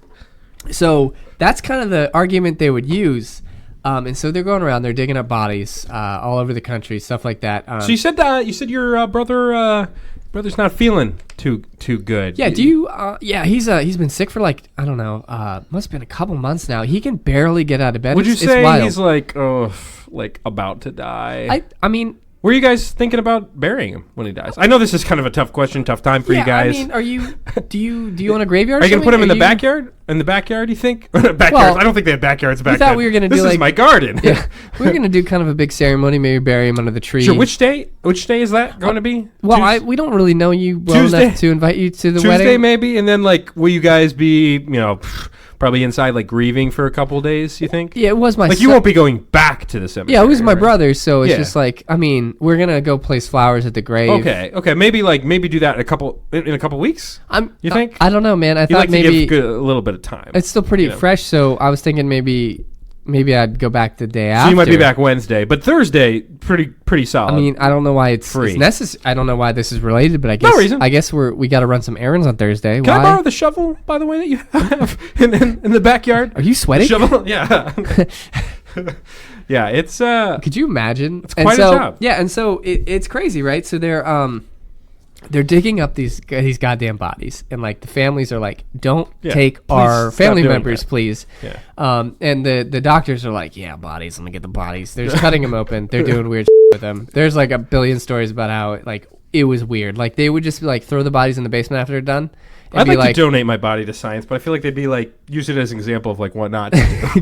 So that's kind of the argument they would use. And so they're going around, they're digging up bodies all over the country, stuff like that. So you said your brother's not feeling too good. Yeah, do you? He's been sick for like I don't know. Must have been a couple months now. He can barely get out of bed. Would you It's say wild. he's like about to die? I mean, Were you guys thinking about burying him when he dies? I know this is kind of a tough question, tough time for you guys. I mean, are you? Do you own a graveyard? Are you gonna put him in the you- backyard? In the backyard, you think? Backyards? Well, I don't think they have backyards back thought then. we were gonna this do, is like- my garden. Yeah, we were gonna do kind of a big ceremony, maybe bury him under the tree. Sure. Which day? Which day is that going to be? Well, we don't really know you well Tuesday? enough to invite you to the Tuesday wedding. maybe, and then like, will you guys be, probably inside like grieving for a couple days? You think? Yeah, it was my Like you son- won't be going back to the cemetery. Yeah, it was my right? brother, so it's Yeah. just like I mean, we're gonna go place flowers at the grave. Okay. Maybe do that in a couple weeks. You think? I don't know, man. I You thought like maybe to give a little bit of time. it's still pretty you know. fresh, so I was thinking maybe I'd go back the day after. So you might be back Wednesday, but Thursday, pretty solid. I mean, I don't know why it's Free. necessary. I don't know why this is related, but I guess reason. I guess we got to run some errands on Thursday. can why? I borrow the shovel, by the way, that you have in the backyard? Are you sweating? Shovel? Yeah. Yeah, it's Could you imagine? It's quite a job. Yeah, and so it's crazy, right? So they're digging up these goddamn bodies, and like the families are like, "Don't take please our stop family doing members, that." please." Yeah. And the doctors are like, "Yeah, bodies. Let me get the bodies." They're just cutting them open. They're doing weird with them. There's like a billion stories about how it was weird. Like they would just like throw the bodies in the basement after they're done. And I'd be like to donate my body to science, but I feel like they'd be like use it as an example of like what not.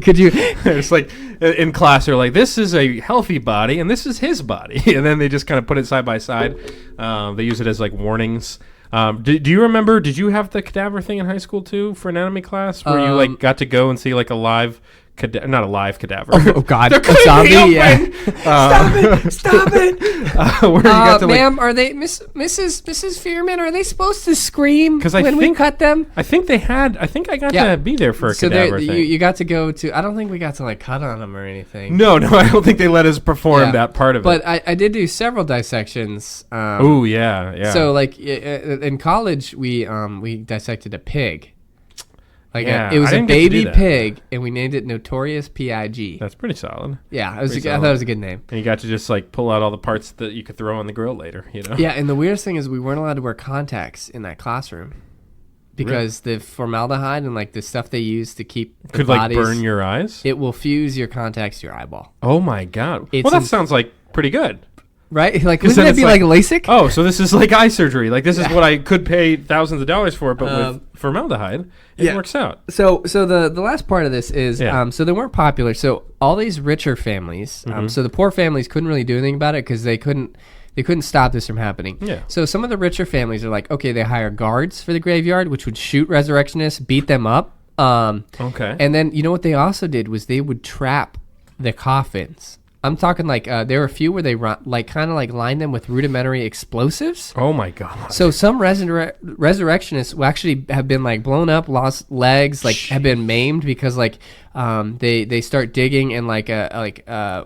Could you? It's like in class they're like, this is a healthy body and this is his body, and then they just kind of put it side by side. They use it as like warnings. Do you remember? Did you have the cadaver thing in high school too for anatomy class, where you like got to go and see like a live? Not a live cadaver. Oh God, They're a cleaning zombie! up, Yeah. man. Stop it! Where you got to like. Ma'am, are they Mrs. Fearman? Are they supposed to scream 'Cause I when we think- cut them? I think I got Yeah. to be there for a So cadaver thing. you got to go to. I don't think we got to like cut on them or anything. No, I don't think they let us perform Yeah. that part of But it. I did do several dissections. Oh yeah. So like in college we dissected a pig. Like Yeah, it was I a didn't get to do baby that. pig, and we named it Notorious Pig. That's pretty solid. Yeah, I pretty thought it was a good name. And you got to just like pull out all the parts that you could throw on the grill later, you know? Yeah, and the weirdest thing is we weren't allowed to wear contacts in that classroom because the formaldehyde and like the stuff they use to keep the Could like bodies, burn your eyes. it will fuse your contacts to your eyeball. Oh my god. It's Well, that an- sounds like pretty good. Right? Like, Because wouldn't then that it's be like LASIK? Oh, so this is like eye surgery. Like, this is what I could pay thousands of dollars for, but with formaldehyde, it works out. So the last part of this is, Yeah. so they weren't popular. So all these richer families, so the poor families couldn't really do anything about it because they couldn't stop this from happening. Yeah. So some of the richer families are like, okay, they hire guards for the graveyard, which would shoot resurrectionists, beat them up. Okay. And then you know what they also did was they would trap the coffins. I'm talking like there were a few where they kind of like lined them with rudimentary explosives. Oh my God. So some resurrectionists will actually have been like blown up, lost legs, like have been maimed because like they start digging and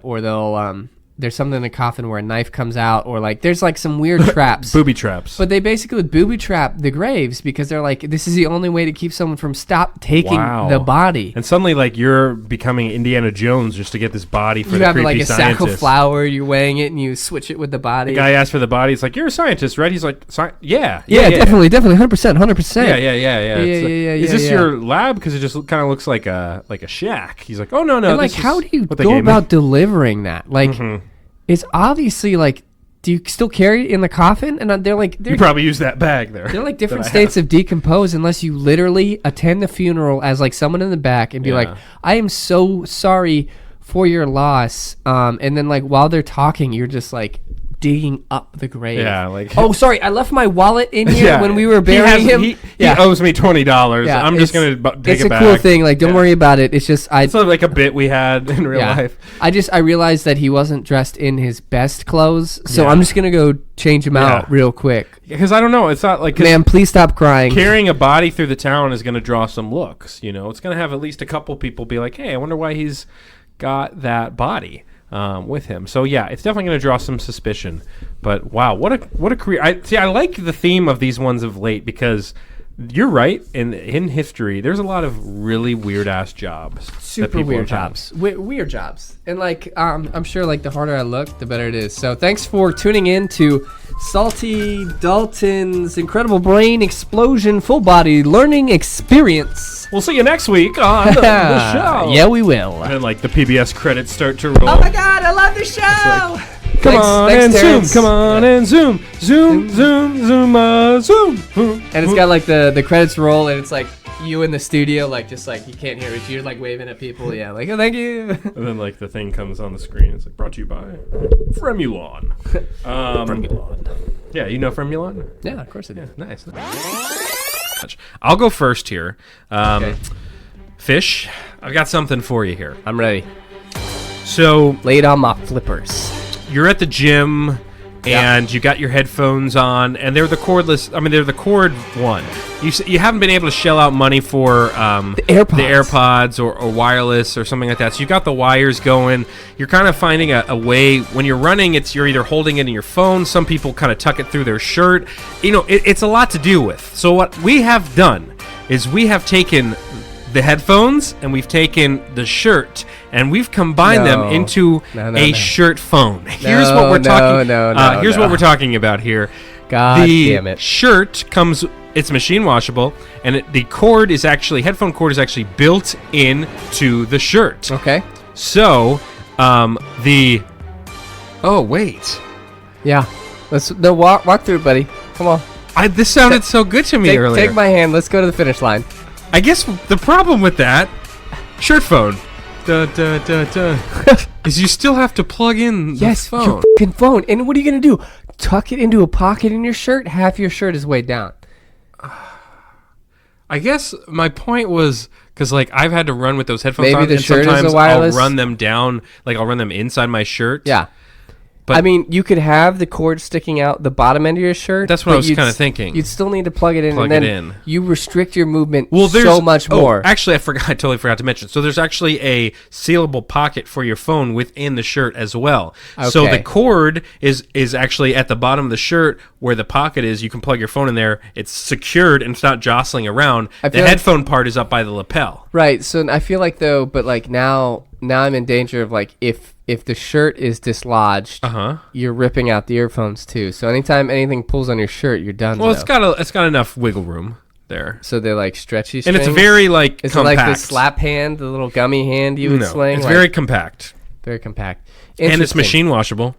or they'll there's something in the coffin where a knife comes out, or like there's like some weird traps. Booby traps. But they basically would booby trap the graves because they're like, this is the only way to keep someone from taking the body. And suddenly, like, you're becoming Indiana Jones just to get this body for You the have creepy like a scientist. sack of flour, you're weighing it, and you switch it with the body. The guy asks for the body. He's like, "You're a scientist, right?" He's like, Yeah, definitely, 100%. Yeah. Is this your lab? Because it just kind of looks like a shack. He's like, "Oh no." And like, how do you go about delivering that? Like, it's obviously like, do you still carry it in the coffin? And they're like, You probably use that bag there. they're like different states of decompose unless you literally attend the funeral as like someone in the back and be like, I am so sorry for your loss. And then like while they're talking, you're just like digging up the grave. Yeah, like, oh, sorry, I left my wallet in here when we were burying him. He owes me $20. Yeah, I'm just gonna take it's it a back. cool thing. Like, don't worry about it. It's just It's not like a bit we had in real life. I realized that he wasn't dressed in his best clothes, so I'm just gonna go change him out real quick. Because I don't know. It's not like Man, please stop crying. carrying a body through the town is gonna draw some looks. You know, it's gonna have at least a couple people be like, "Hey, I wonder why he's got that body." With him, so yeah, it's definitely going to draw some suspicion. But wow, what a career! I like the theme of these ones of late because you're right. In history, there's a lot of really weird ass jobs, Super weird jobs, weird jobs, and like I'm sure like the harder I look, the better it is. So thanks for tuning in to Salty Dalton's incredible brain explosion, full body learning experience. We'll see you next week on the show. Yeah, we will. And like the PBS credits start to roll. Oh my God, I love the show. Come on and Terrence. zoom. Come on and zoom. Zoom. And it's got like the credits roll, and it's like you in the studio, like just like you can't hear it. You're like waving at people. Yeah, like, oh, thank you. And then like the thing comes on the screen. It's like brought to you by Fremulon. Fremulon. Yeah, you know Fremulon? Yeah, of course I do. Nice. I'll go first here. Okay. Fish, I've got something for you here. I'm ready. So Lay it on my flippers. you're at the gym and you got your headphones on, and they're the cordless. I mean, they're the cord one. You haven't been able to shell out money for The AirPods. or wireless or something like that. So you got the wires going. You're kind of finding a way when you're running. You're either holding it in your phone. Some people kind of tuck it through their shirt. You know, it's a lot to deal with. So what we have done is we have taken the headphones and we've taken the shirt and we've combined them into a shirt phone. Here's what we're talking. Here's what we're talking about here. God damn it! The shirt comes. It's machine washable, and the cord is actually headphone cord is actually built into the shirt. Okay. So, the. Oh wait. Yeah. Let's walk through it, buddy. Come on. This sounded so good to me earlier. Take my hand. Let's go to the finish line. I guess the problem with that shirt phone is you still have to plug in the phone. Your fucking phone. And what are you gonna do? Tuck it into a pocket in your shirt? Half your shirt is weighed down. I guess my point was because like I've had to run with those headphones Maybe on, the and shirt is sometimes a wireless. I'll run them down, like I'll run them inside my shirt. Yeah. But I mean, you could have the cord sticking out the bottom end of your shirt. That's what but I was kind of thinking. You'd still need to plug it in, Plug and it then in. you restrict your movement there's so much more. Actually, I totally forgot to mention. So there's actually a sealable pocket for your phone within the shirt as well. So Okay. the cord is actually at the bottom of the shirt where the pocket is. You can plug your phone in there. It's secured and it's not jostling around. The feel like- headphone part is up by the lapel. Right. So I feel like though, but like now I'm in danger of like if the shirt is dislodged, you're ripping out the earphones too. So anytime anything pulls on your shirt, you're done. Well, it's got enough wiggle room there. So they're like stretchy And strings? it's very like Is compact. it like the slap hand, the little gummy hand you would No, sling? it's Like, very compact. very compact. And it's Interesting. machine washable.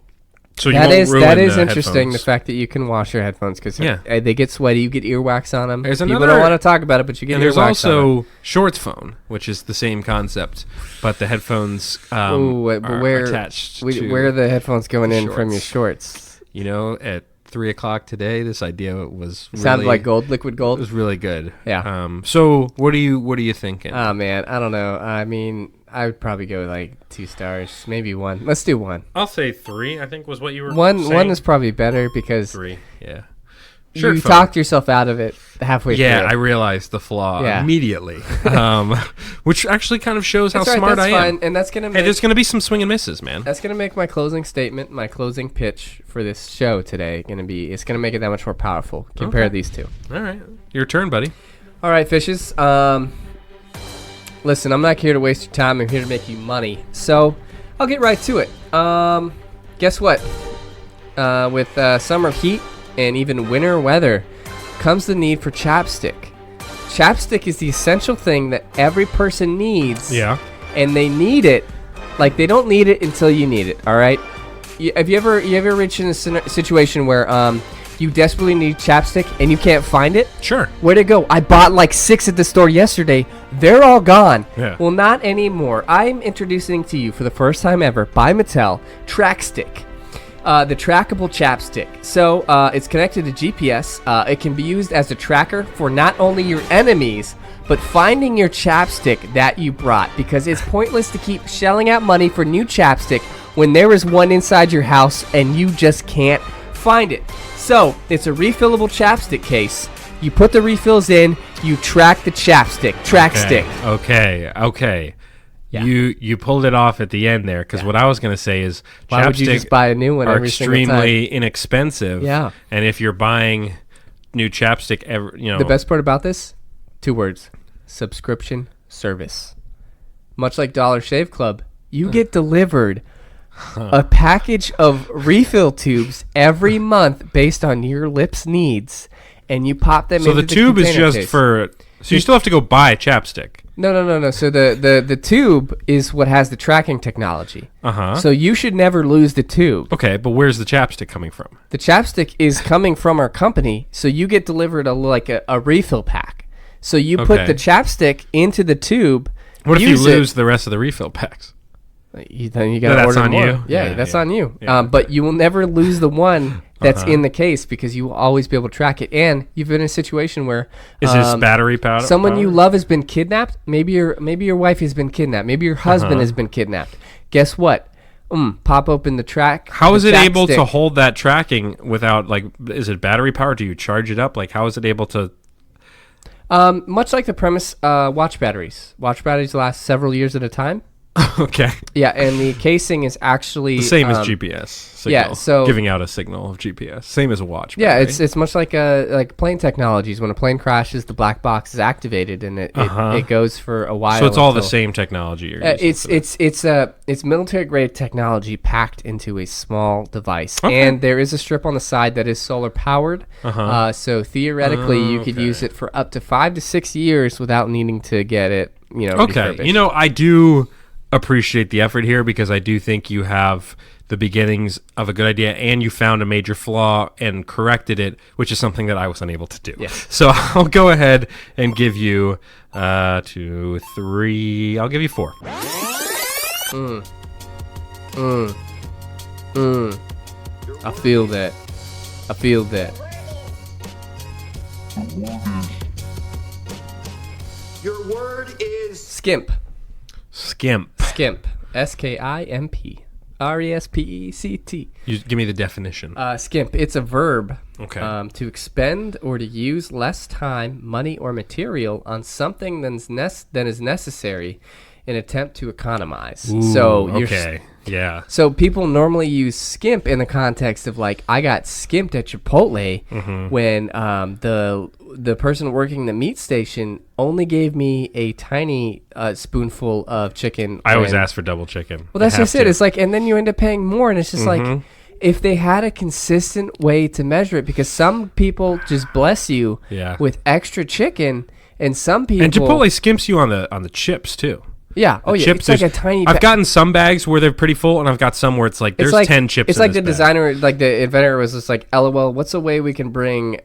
So you That won't is ruin interesting. headphones. The fact that you can wash your headphones because Yeah. they get sweaty. You get earwax on them. There's People another- don't want to talk about it, but you get And earwax there's on them. also Shorts Phone, which is the same concept, but the headphones Ooh, but are where attached to. where are the headphones going in from your shorts. shorts? You know, at 3:00 today, this idea was really, Sounded like gold, liquid It gold. was really good. Yeah. So what are you thinking? Oh man, I don't know. I mean, I would probably go like 2 stars, maybe 1. Let's do 1. I'll say 3. I think was what you were One saying. is probably better because 3. Yeah. you Phone. talked yourself out of it halfway Yeah, through. I realized the flaw Yeah. immediately, which actually kind of shows That's how all right, smart that's I am. fine, and that's gonna Hey, make there's going to be some swing and misses, man. that's gonna make my closing statement, my closing pitch for this show today. It's gonna make it that much more powerful. Compare Okay. these two. All right, your turn, buddy. All right, fishes. Listen, I'm not here to waste your time. I'm here to make you money. So, I'll get right to it. Guess what? With summer heat and even winter weather comes the need for chapstick. Chapstick is the essential thing that every person needs. Yeah. And they need it. Like, they don't need it until you need it, all right? Have you ever reached in a situation where you desperately need chapstick and you can't find it? Sure. Where'd it go? I bought like 6 at the store yesterday. They're all gone. Yeah. Well, not anymore. I'm introducing to you for the first time ever by Mattel Trackstick. The trackable chapstick. So it's connected to GPS. It can be used as a tracker for not only your enemies, but finding your chapstick that you brought. Because it's pointless to keep shelling out money for new chapstick when there is one inside your house and you just can't find it. So it's a refillable chapstick case. You put the refills in, you track the chapstick. Trackstick. Okay. Yeah. You pulled it off at the end there because what I was going to say is Why would you just buy a new one are every single time? extremely inexpensive. Yeah. And if you're buying new chapstick, The best part about this? 2 words. Subscription service. Much like Dollar Shave Club, you get delivered a package of refill tubes every month based on your lips' needs, and you pop them So into the tube is container just case. for. So you still have to go buy chapstick. No. So the tube is what has the tracking technology. Uh-huh. So you should never lose the tube. Okay, but where's the chapstick coming from? The chapstick is coming from our company, so you get delivered a refill pack. So you put Okay. the chapstick into the tube. What if you use it- lose the rest of the refill packs? Then you gotta that's order on more. you? Yeah, Yeah, that's yeah. on you. Yeah, But you will never lose the one that's Uh-huh. in the case because you will always be able to track it. And you've been in a situation where Is this battery powder? someone you love has been kidnapped. Maybe your wife has been kidnapped. Maybe your husband has been kidnapped. Guess what? Pop open the track. How is the it able to chapstick. hold that tracking without is it battery powered? Do you charge it up? Like how is it able to? Much like the premise, watch batteries. Watch batteries last several years at a time. Okay. Yeah, and the casing is actually The same as GPS signal. yeah, so- giving out a signal of GPS. Same as a watch. Yeah, battery. it's much like plane technologies. When a plane crashes, the black box is activated, and it goes for a while. so it's all the until- same technology. You're using It's military grade technology packed into a small device, Okay. and there is a strip on the side that is solar powered. So theoretically, you could Okay. use it for up to 5 to 6 years without needing to get it. Okay. refurbished. I do appreciate the effort here because I do think you have the beginnings of a good idea and you found a major flaw and corrected it, which is something that I was unable to do. Yes. So I'll go ahead and give you 2, 3. I'll give you 4. I feel that. Your word is Skimp. Skimp. Skimp. SKIMP. RESPECT. You give me the definition. Skimp. It's a verb. Okay. To expend or to use less time, money, or material on something than is necessary in attempt to economize. So you're okay. Yeah. So people normally use skimp in the context of like I got skimped at Chipotle when the person working the meat station only gave me a tiny spoonful of chicken. I always when- ask for double chicken. Well, that's I have just it. to. It's like, and then you end up paying more, and it's just like if they had a consistent way to measure it, because some people just bless you Yeah. with extra chicken, and some people And Chipotle skimps you on the chips too. Yeah. Oh, yeah. Chips, It's like a tiny I've gotten some bags where they're pretty full, and I've got some where it's like there's 10 chips. It's in like this the bag. designer, like the inventor was just like, LOL, what's a way we can bring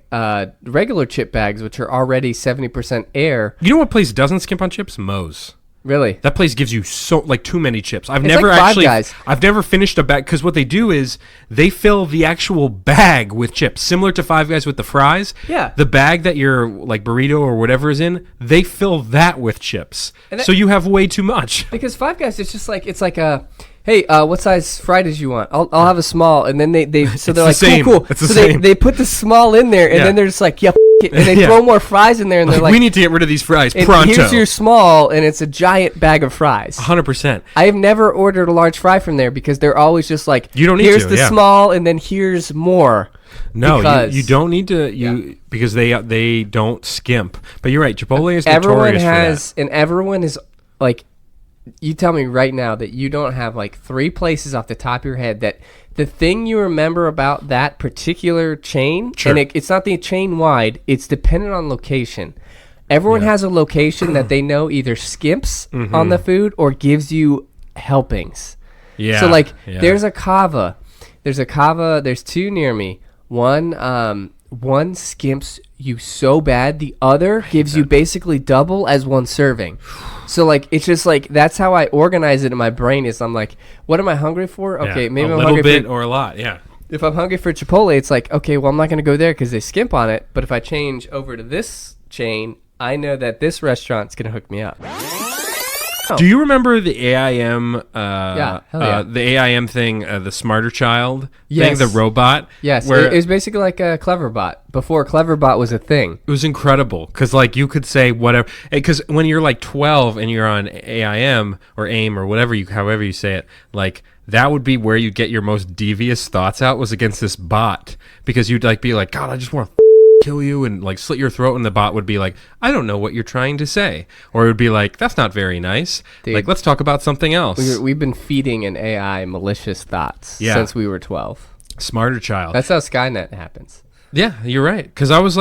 regular chip bags, which are already 70% air? You know what place doesn't skimp on chips? Moe's. Really? That place gives you too many chips. I've It's never like Five actually, Guys. I've never finished a bag because what they do is they fill the actual bag with chips, similar to Five Guys with the fries. Yeah. The bag that your like burrito or whatever is in, they fill that with chips. So you have way too much. Because Five Guys, it's just like, it's like a, hey, what size fry did you want? I'll have a small. And then they so they're like, same. cool. It's the so same. They put the small in there, and Yeah. then they're just like, yep. And they Yeah. throw more fries in there, and they're like, we need to get rid of these fries and pronto. here's your small, and it's a giant bag of fries. 100%. I've never ordered a large fry from there because they're always just like, You don't need here's to, the yeah. small, and then here's more. No, Because- you don't need to because they don't skimp. But you're right. Chipotle is Everyone notorious has, and everyone is like, you tell me right now that you don't have like 3 places off the top of your head that the thing you remember about that particular chain, Sure. and it's not the chain wide, it's dependent on location. Everyone has a location that they know either skimps on the food or gives you helpings. for that. Yeah. So like, yeah. there's a Kava. There's 2 near me. One skimps you so bad, the other gives you basically double as one serving. So like, it's just like, that's how I organize it in my brain. Is I'm like, what am I hungry for? Yeah. Okay, maybe a I'm little hungry bit for. or a lot. Yeah. If I'm hungry for Chipotle, it's like, okay, well, I'm not going to go there because they skimp on it. But if I change over to this chain, I know that this restaurant's going to hook me up. Do you remember the AIM? Yeah, hell yeah. The AIM thing, the Smarter Child Yes. thing, the robot. Yes, where it was basically like a Cleverbot before Cleverbot was a thing. it was incredible because like you could say whatever. Because when you're like 12 and you're on AIM or AIM or whatever however you say it, like that would be where you get your most devious thoughts out was against this bot because you'd like be like, God, I just want to kill you and like slit your throat, and the bot would be like, I don't know what you're trying to say, or it would be like, that's not very nice. Dude. Like, let's talk about something else. We've been feeding an AI malicious thoughts Yeah. since we were 12. Smarter Child. That's how Skynet happens. Yeah, you're right. Because I was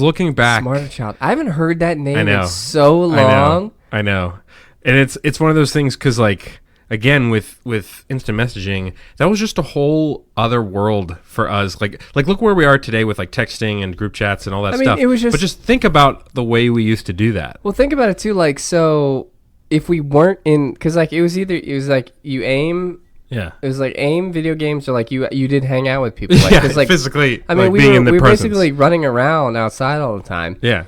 looking back. Smarter Child. I haven't heard that name I know. in so long. I know. And it's one of those things because like again with instant messaging, that was just a whole other world for us. Like look where we are today with like texting and group chats and all that I mean, stuff. it was but just think about the way we used to do that. Well, think about it too. Like, so if we weren't in, because like it was like you aim. Yeah. It was like AIM video games, or like you did hang out with people. Like, Yeah, 'cause, like, physically. I mean, like we being were, in the we were presence. basically running around outside all the time. Yeah.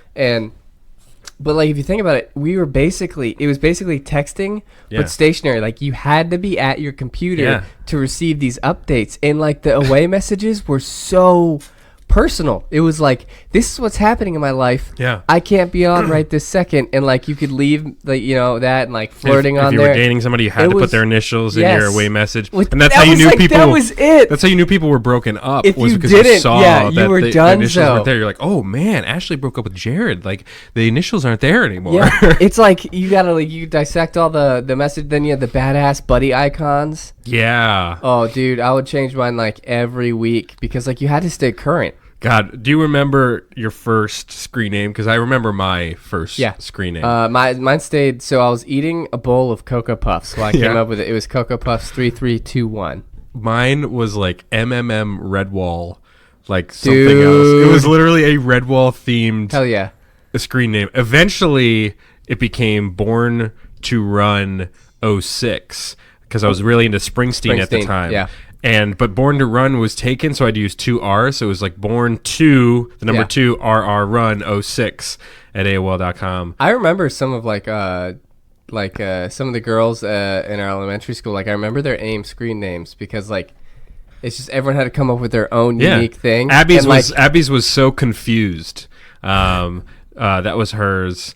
But like, if you think about it, it was basically texting, Yeah. but stationary. Like, you had to be at your computer Yeah. to receive these updates. And like, the away messages were so personal. It was like, this is what's happening in my life. Yeah. I can't be on right this second. And like, you could leave like, that and like flirting if on you there. were dating somebody, you had It to put was- their initials in yes. your away message, With- and that's that how you was knew like- people. that was it. That's how you knew people were broken up. If was you because didn't, you saw yeah, you that were the done initials so. weren't there. You're like, oh man, Ashley broke up with Jared. Like the initials aren't there anymore. Yeah, it's like you gotta like you dissect all the message. Then you have the badass buddy icons. Yeah. Oh, dude, I would change mine like every week because like you had to stay current. God, do you remember your first screen name? Because I remember my first Yeah. screen name. Mine stayed. So I was eating a bowl of Cocoa Puffs. So I came Yeah. up with it. It was Cocoa Puffs 3321. Mine was like MMM Redwall, like something else. Dude. It was literally a Redwall themed Hell yeah. screen name. Eventually, it became Born to Run 06 because I was really into Springsteen at the Springsteen, time. yeah. But Born to Run was taken, so I had to use 2 R's. So it was like Born to the number Yeah. 2 RR Run 06 at AOL.com. I remember some of some of the girls in our elementary school. Like I remember their AIM screen names because like it's just everyone had to come up with their own unique thing. Abby's And, like, Abby's was so confused. That was hers,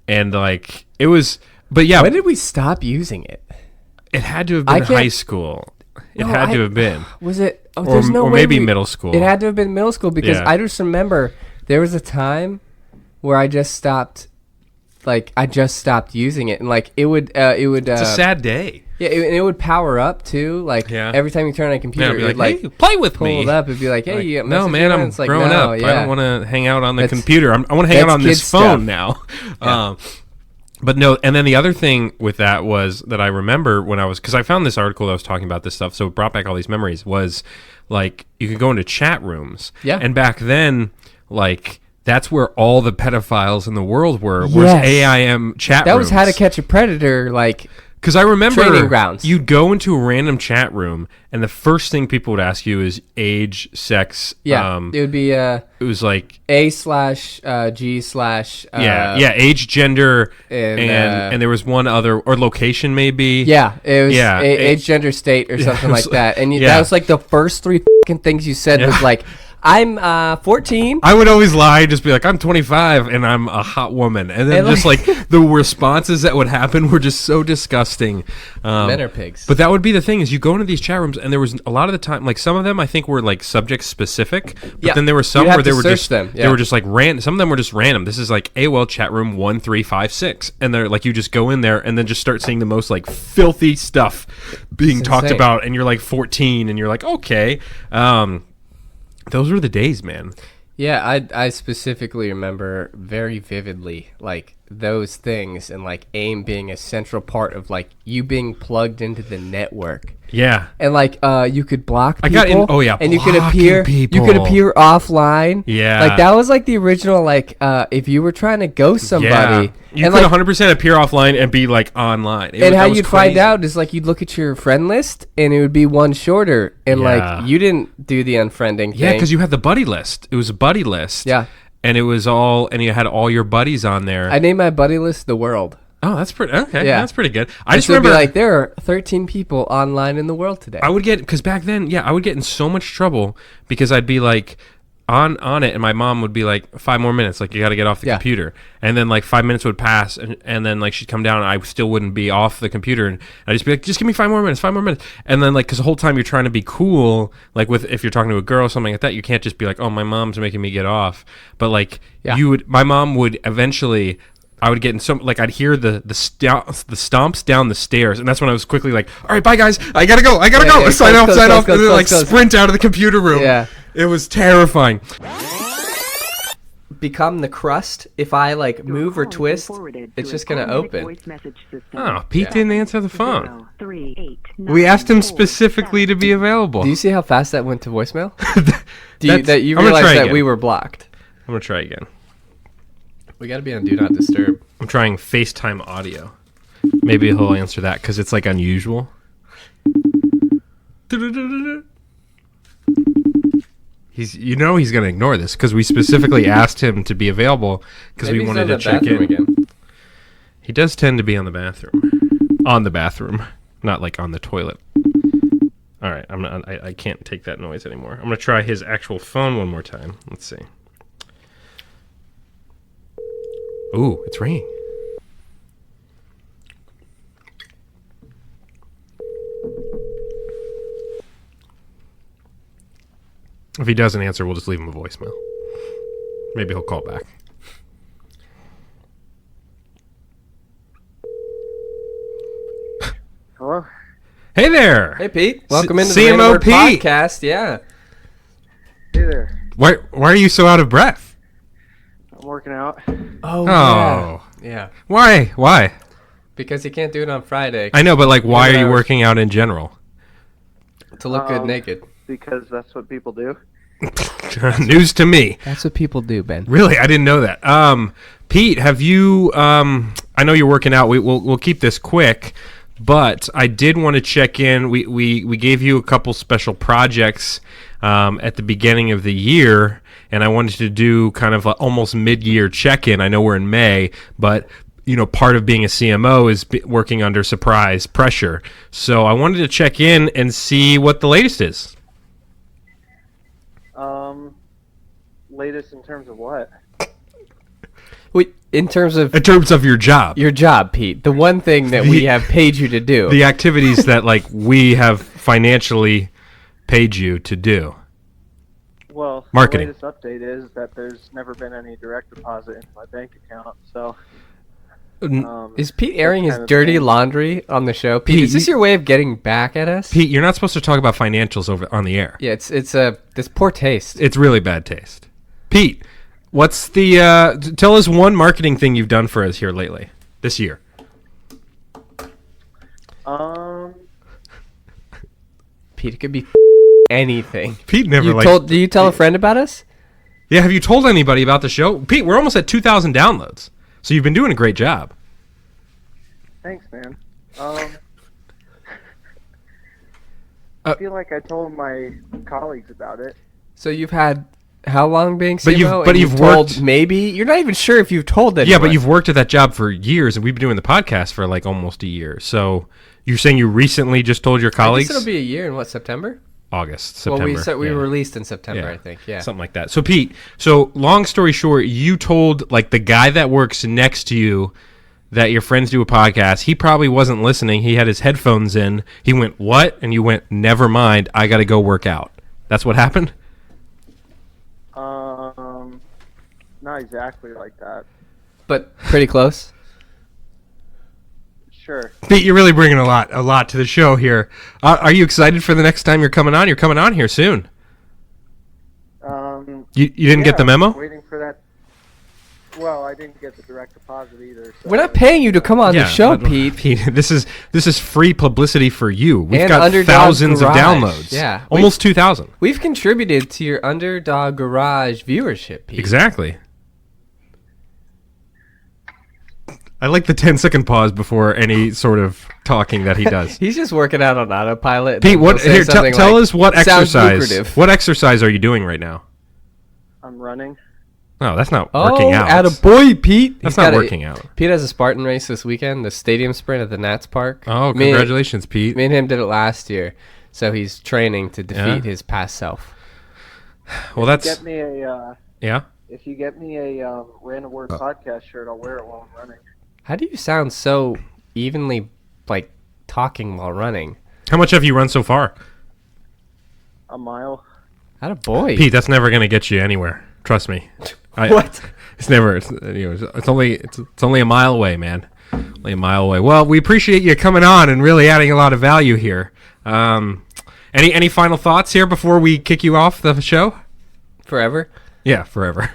and like it was. But yeah, when did we stop using it? it had to have I been can't- high school. It No, had to have been. Was it? Oh, Or- there's no or way maybe middle school. It had to have been middle school because Yeah. I just remember there was a time where I just stopped. Like I just stopped using it, and like it would. It's a sad day. Yeah, it would power up too. Like Yeah. every time you turn on a computer, Yeah, it'd it would be like, like hey, play with pull me. it up. It'd be like, hey, Like, you got no, messages man, on? I'm It's like, growing no, up. Yeah. I don't want to hang out on the That's- computer. I want to hang out that's on this kid phone stuff. now. But no, and then the other thing with that was that I remember when because I found this article that was talking about this stuff, so it brought back all these memories, was like you could go into chat rooms. Yeah. And back then, like that's where all the pedophiles in the world were, was Yes. AIM chat That rooms. was How to Catch a Predator, like... Because I remember Training grounds. You'd go into a random chat room, and the first thing people would ask you is age, sex. Yeah, it would be it was like A/G/ age, gender, and, and there was one other, or location maybe. Yeah, it was Yeah, age, gender, state, or something like that. And yeah. that was like the first three fucking things you said was like, I'm 14. I would always lie, just be like, I'm 25 and I'm a hot woman. And then And just like the responses that would happen were just so disgusting. Men are pigs. But that would be the thing, is you go into these chat rooms and there was a lot of the time, like some of them I think were like subject specific, but Yeah. then there were some You'd have where they to were search just them, they yeah. were just like random. Some of them were just random. This is like AOL chat room 1356, and they're like, you just go in there and then just start seeing the most like filthy stuff being talked insane. about, and you're like 14 and you're like, okay. Those were the days, man. Yeah, I specifically remember very vividly like those things, and like AIM being a central part of like you being plugged into the network. Yeah. And like you could block people. I got in- oh, yeah, and you could blocking appear people. you could appear offline. Yeah. Like that was like the original like if you were trying to ghost somebody. You and could like 100% appear offline and be like online. and how you'd find out is like you'd look at your friend list and it would be one shorter, and Yeah. like you didn't do the unfriending Yeah, thing. because you had the buddy list. It was a buddy list. Yeah. And it was all, and you had all your buddies on there. I named my buddy list the world. Oh, that's pretty, okay. Yeah. That's pretty good. I just It would be remember, like there are 13 people online in the world today. I would get, because back then, I would get in so much trouble because I'd be like, on it, and my mom would be like, 5 more minutes, like you got to get off the Yeah. computer, and then like 5 minutes would pass, and then like she'd come down and I still wouldn't be off the computer, and I'd just be like, just give me 5 more minutes, and then like, because the whole time you're trying to be cool, like with, if you're talking to a girl or something like that, you can't just be like, oh, my mom's making me get off, but like Yeah. my mom would eventually, I would get in some, like I'd hear the stomps down the stairs, and that's when I was quickly like, all right, bye guys, I gotta go, yeah, sign off, close, and then close, like close. sprint out of the computer room. Yeah. It was terrifying. Become the crust. If I like move or twist, it's just gonna open. Oh, Pete didn't answer the phone. We asked him specifically to be available. Do you see how fast that went to voicemail? That's- That you I'm gonna realize try that again. we were blocked? I'm gonna try again. We gotta be on Do Not Disturb. I'm trying FaceTime audio. Maybe he'll answer that because it's like unusual. He's gonna ignore this because we specifically asked him to be available because we Maybe he's wanted on to the check bathroom in. again. He does tend to be on the bathroom, not like on the toilet. All right, I can't take that noise anymore. I'm gonna try his actual phone one more time. Let's see. Ooh, it's ringing. If he doesn't answer, we'll just leave him a voicemail. Maybe he'll call back. Hello? Hey there! Hey Pete, welcome into CMO the Rando Pete. podcast. Yeah. Hey there. Why are you so out of breath? I'm working out. Oh. Oh. Yeah. Why? Because you can't do it on Friday I know, but like, why are you hours. working out in general? to look good naked. Because that's what people do. News to me. That's what people do, Ben. Really, I didn't know that. Pete, have you? I know you're working out. We'll keep this quick, but I did want to check in. We gave you a couple special projects at the beginning of the year, and I wanted to do kind of a almost mid-year check-in. I know we're in May, but part of being a CMO is working under surprise pressure. So I wanted to check in and see what the latest is. Latest in terms of what? Wait, in terms of In terms of your job. your job, Pete, the one thing that we have paid you to do. The activities that we have financially paid you to do. Well, Marketing. the latest update is that there's never been any direct deposit into my bank account. So, Is Pete airing his kind of dirty thing. laundry on the show? Pete, Pete, is this your way of getting back at us? Pete, you're not supposed to talk about financials over on the air. Yeah, it's this poor taste. It's really bad taste. Pete, what's the tell us one marketing thing you've done for us here lately. this year? Pete, it could be anything. Pete never Do you tell a friend about us? Yeah, have you told anybody about the show? Pete, we're almost at 2,000 downloads. So you've been doing a great job. Thanks, man. I feel like I told my colleagues about it. So you've had how long being CMO? But you've worked. Told maybe you're not even sure if you've told anyone. Yeah, but you've worked at that job for years, and we've been doing the podcast for like almost a year. So you're saying you recently just told your colleagues? I guess it'll be a year in what, September? August, September. Well, we yeah. were released in September, I think. Yeah, something like that. So Pete, so long story short, you told like the guy that works next to you that your friends do a podcast. He probably wasn't listening. He had his headphones in. He went, "What?" And you went, "Never mind. I got to go work out." That's what happened. Not exactly like that. but pretty close. Sure. Pete, you're really bringing a lot to the show here. Are you excited for the next time you're coming on? You're coming on here soon. You didn't get the memo? Waiting for that. Well, I didn't get the direct deposit either. So We're not paying you to come on the show, Pete. Pete, this is free publicity for you. We've And got Underdog thousands Garage. of downloads. Yeah. Almost 2,000. We've contributed to your Underdog Garage viewership, Pete. Exactly. I like the 10-second pause before any sort of talking that he does. He's just working out on autopilot. and Pete, then what? he'll say Here, something tell like, us what "Sounds exercise. lucrative." What exercise are you doing right now? I'm running. No, that's not working out. attaboy, Pete. That's not working out. Pete has a Spartan race this weekend, the stadium sprint at the Nats Park. Oh, congratulations, Pete. Me and him did it last year, so he's training to defeat his past self. Well, that's Get me a. yeah. If you get me a Random Word podcast shirt, I'll wear it while I'm running. How do you sound so evenly, like, talking while running? How much have you run so far? A mile. Attaboy. Pete, that's never going to get you anywhere. Trust me. What? It's never. It's only a mile away, man. Only a mile away. Well, we appreciate you coming on and really adding a lot of value here. Any final thoughts here before we kick you off the show? Forever? Yeah, forever.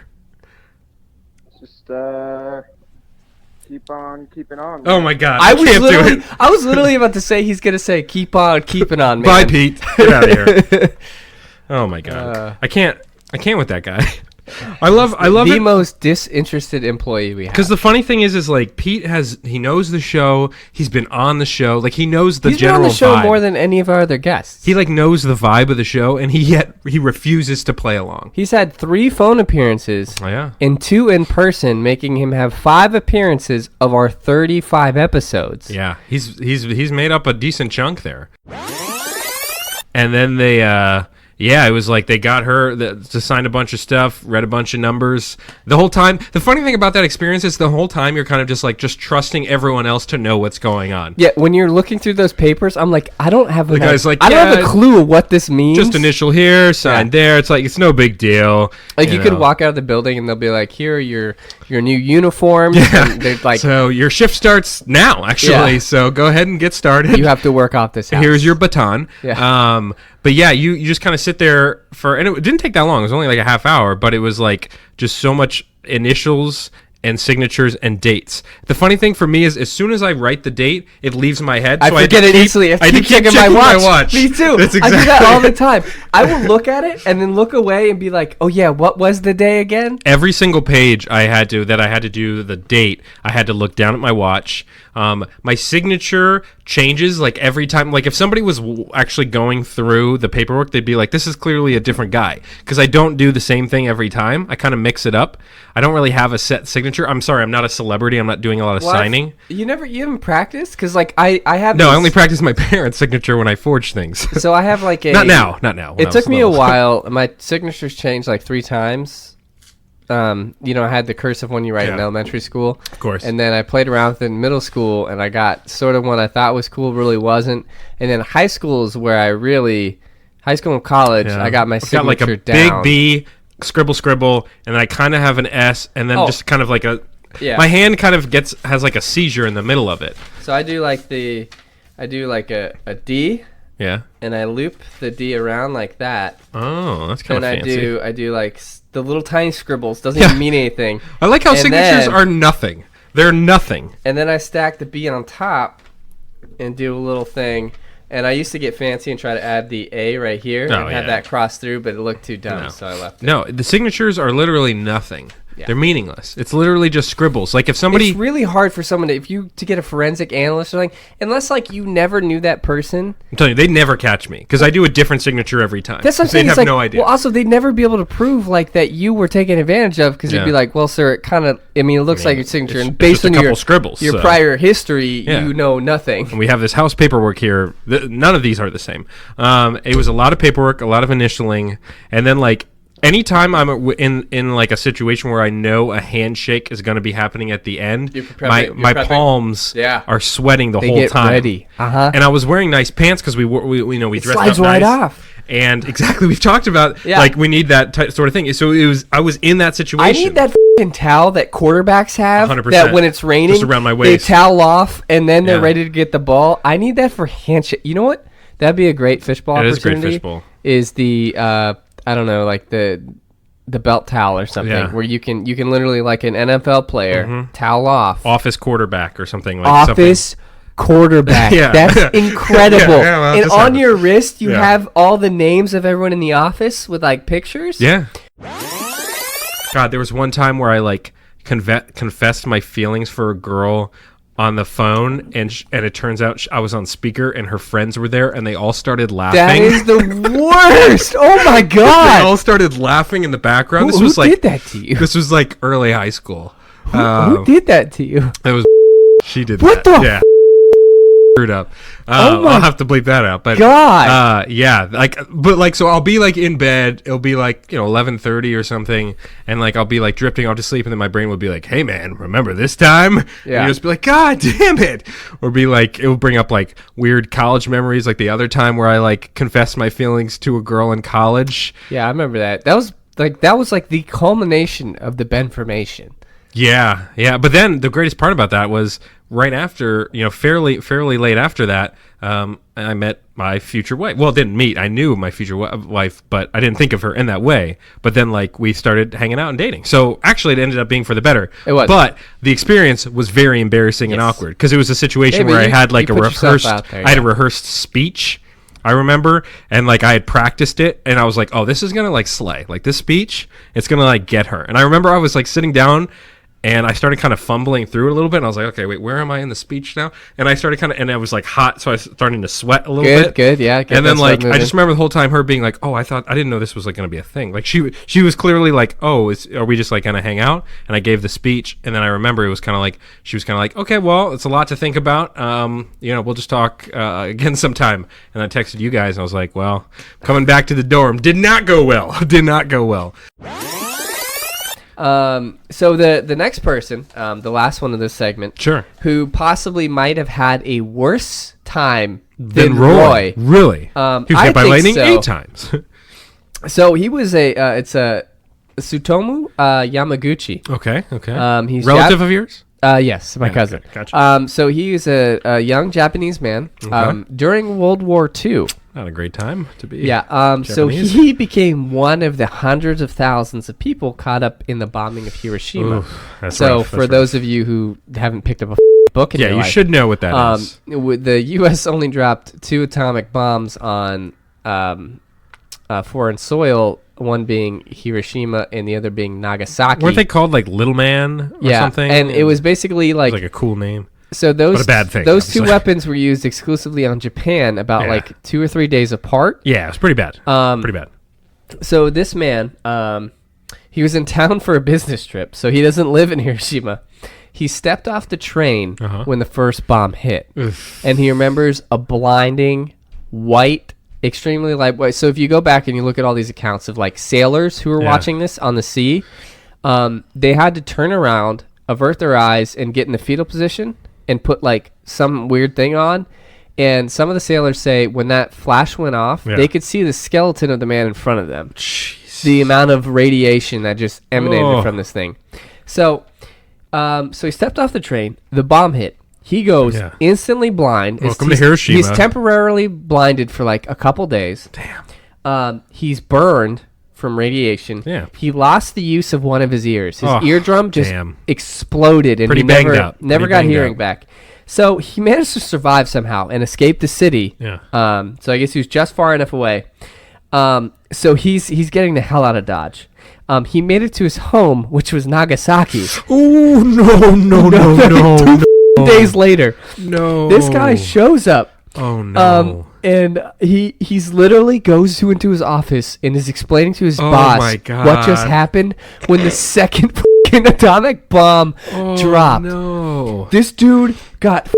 Just keep on keeping on. Oh my God! I can't was literally about to say he's gonna say keep on keeping on, man. Bye, Pete. Get out of here. Oh my God! I can't with that guy. I love the it. most disinterested employee we have. Because the funny thing is like Pete he knows the show. He's been on the show. Like he knows the He's been general on the show vibe. more than any of our other guests. He like knows the vibe of the show, and he refuses to play along. He's had 3 phone appearances Oh yeah. and 2 in person, making him have 5 appearances of our 35 episodes. Yeah, he's made up a decent chunk there. And then they, it was like they got her to sign a bunch of stuff, read a bunch of numbers. The whole time, the funny thing about that experience is the whole time you're kind of just trusting everyone else to know what's going on. Yeah, when you're looking through those papers, I'm like, I don't have The guy's like, I don't have "Yeah, a clue of what this means. Just initial here, sign there. It's like, it's no big deal. Like you could know. walk out of the building and they'll be like, "Here are your new uniforms." Yeah. And they're like, So your shift starts now, actually. Yeah. So go ahead and get started. "You have to work off this house." Here's your baton. Yeah. But yeah, you just kind of sit there and it didn't take that long. It was only like a half hour, but it was like just so much initials and signatures and dates. The funny thing for me is as soon as I write the date, it leaves my head. I so forget it instantly. I keep checking my watch. Me too. That's I exactly. do that all the time. I will look at it and then look away and be like, "Oh yeah, what was the day again?" Every single page I had to do the date, I had to look down at my watch. My signature changes like every time. Like if somebody was actually going through the paperwork, they'd be like, "This is clearly a different guy," because I don't do the same thing every time. I kind of mix it up. I don't really have a set signature. I'm sorry, I'm not a celebrity. I'm not doing a lot of signing. You haven't practiced? Because like I have. No, I only practice my parents' signature when I forge things. So I have like a. Not now. It took me a while. My signatures changed like 3 times. I had the cursive one you write in elementary school. Of course. And then I played around with it in middle school, and I got sort of one I thought was cool, really wasn't. And then high school is where high school and college, I got my signature got like a down. big B, scribble, and then I kind of have an S, and then just kind of like a. Yeah. My hand kind of has like a seizure in the middle of it. So I do like a D. Yeah. And I loop the D around like that. Oh, that's kind And of fancy. I do like the little tiny scribbles. Doesn't even mean anything. I like how And signatures then- are nothing. They're nothing. And then I stack the B on top and do a little thing. And I used to get fancy and try to add the A right here and have that cross through, but it looked too dumb, so I left it. No, the signatures are literally nothing. Yeah. They're meaningless. It's literally just scribbles. Like if somebody... It's really hard for someone to get a forensic analyst or something, unless like you never knew that person. I'm telling you, they'd never catch me because I do a different signature every time. That's what I'm saying. They'd have no idea. Well, also, they'd never be able to prove like that you were taken advantage of because they'd be like, well, sir, it kind of, it looks like your signature. And based on your scribbles, your prior history, you know nothing. And we have this house paperwork here. None of these are the same. It was a lot of paperwork, a lot of initialing, and then like anytime I'm in like a situation where I know a handshake is going to be happening at the end, my palms are sweating the whole time. Ready. And I was wearing nice pants because we dressed slides up right nice. Off. And exactly, we've talked about like we need that sort of thing. So I was in that situation. I need that towel that quarterbacks have 100%. that when it's raining, just around my waist. They towel off and then they're ready to get the ball. I need that for handshake. You know what? That'd be a great fishbowl opportunity. It is great fishbowl. Is the I don't know, like the belt towel or something where you can literally like an NFL player towel off. Office quarterback or something like Office quarterback. That's incredible. And on your wrist you have all the names of everyone in the office with like pictures. Yeah. God, there was one time where I like confessed my feelings for a girl on the phone, and it turns out I was on speaker, and her friends were there, and they all started laughing. That is the worst! Oh my god! They all started laughing in the background. Who did that to you? This was like early high school. Who did that to you? It was she did. What that. the? Yeah. Screwed up. I'll have to bleep that out. But God, so I'll be like in bed. It'll be like 11:30 or something, and like I'll be like drifting off to sleep, and then my brain will be like, "Hey man, remember this time?" Yeah. And you just be like, "God damn it!" Or be like, it will bring up like weird college memories, like the other time where I like confessed my feelings to a girl in college. Yeah, I remember that. That was like the culmination of the Benformation. Yeah. But then the greatest part about that was right after, fairly late after that, I met my future wife. Well, didn't meet. I knew my future wife, but I didn't think of her in that way. But then, like, we started hanging out and dating. So actually, it ended up being for the better. It was. But the experience was very embarrassing and awkward because it was a situation where I had like a rehearsed speech. I remember, and like I had practiced it, and I was like, "Oh, this is gonna like slay. Like this speech, it's gonna like get her." And I remember I was like sitting down, and I started kind of fumbling through it a little bit, and I was like, "Okay, wait, where am I in the speech now?" And I started and I was like hot, so I was starting to sweat a little bit. Good, yeah. And then like I just remember the whole time her being like, "Oh, I didn't know this was like gonna be a thing." Like she was clearly like, "Oh, are we just like gonna hang out?" And I gave the speech, and then I remember it was kind of like she was kind of like, "Okay, well, it's a lot to think about. We'll just talk again sometime." And I texted you guys, and I was like, "Well, coming back to the dorm did not go well. Did not go well." So the next person, the last one of this segment, sure, who possibly might have had a worse time than Roy. Really? He was hit by lightning 8 times. So he was it's a Tsutomu Yamaguchi. Okay. He's relative of yours? Yes, my cousin. Okay, gotcha. So he is a young Japanese man during World War II. Not a great time to be. Yeah. So he became one of the hundreds of thousands of people caught up in the bombing of Hiroshima. Oof, so for those of you who haven't picked up a book in your life, should know what that is. The U.S. only dropped 2 atomic bombs on foreign soil. One being Hiroshima and the other being Nagasaki. Weren't they called like Little Man or something? And it was basically like... It was like a cool name. So those, but a bad thing, those 2 weapons were used exclusively on Japan about like 2 or 3 days apart. Yeah, it was pretty bad. Pretty bad. So this man, he was in town for a business trip, so he doesn't live in Hiroshima. He stepped off the train when the first bomb hit. Oof. And he remembers a blinding, white, extremely light white. So if you go back and you look at all these accounts of like sailors who were watching this on the sea, they had to turn around, avert their eyes, and get in the fetal position and put like some weird thing on. And some of the sailors say when that flash went off, they could see the skeleton of the man in front of them. Jeez. The amount of radiation that just emanated from this thing. So he stepped off the train. The bomb hit. He goes instantly blind. Welcome to Hiroshima. He's temporarily blinded for like a couple days. Damn. He's burned from radiation. Yeah. He lost the use of one of his ears. His Oh, eardrum just damn. exploded, and Pretty he banged never, up. never Pretty got banged hearing up. back. So he managed to survive somehow and escape the city. Yeah. So I guess he was just far enough away. So he's getting the hell out of Dodge. He made it to his home, which was Nagasaki. Oh, no. Days later, No. this guy shows up. Oh, no. And he's literally goes into his office and is explaining to his boss my what just God. happened when the second fucking atomic bomb dropped. No. This dude got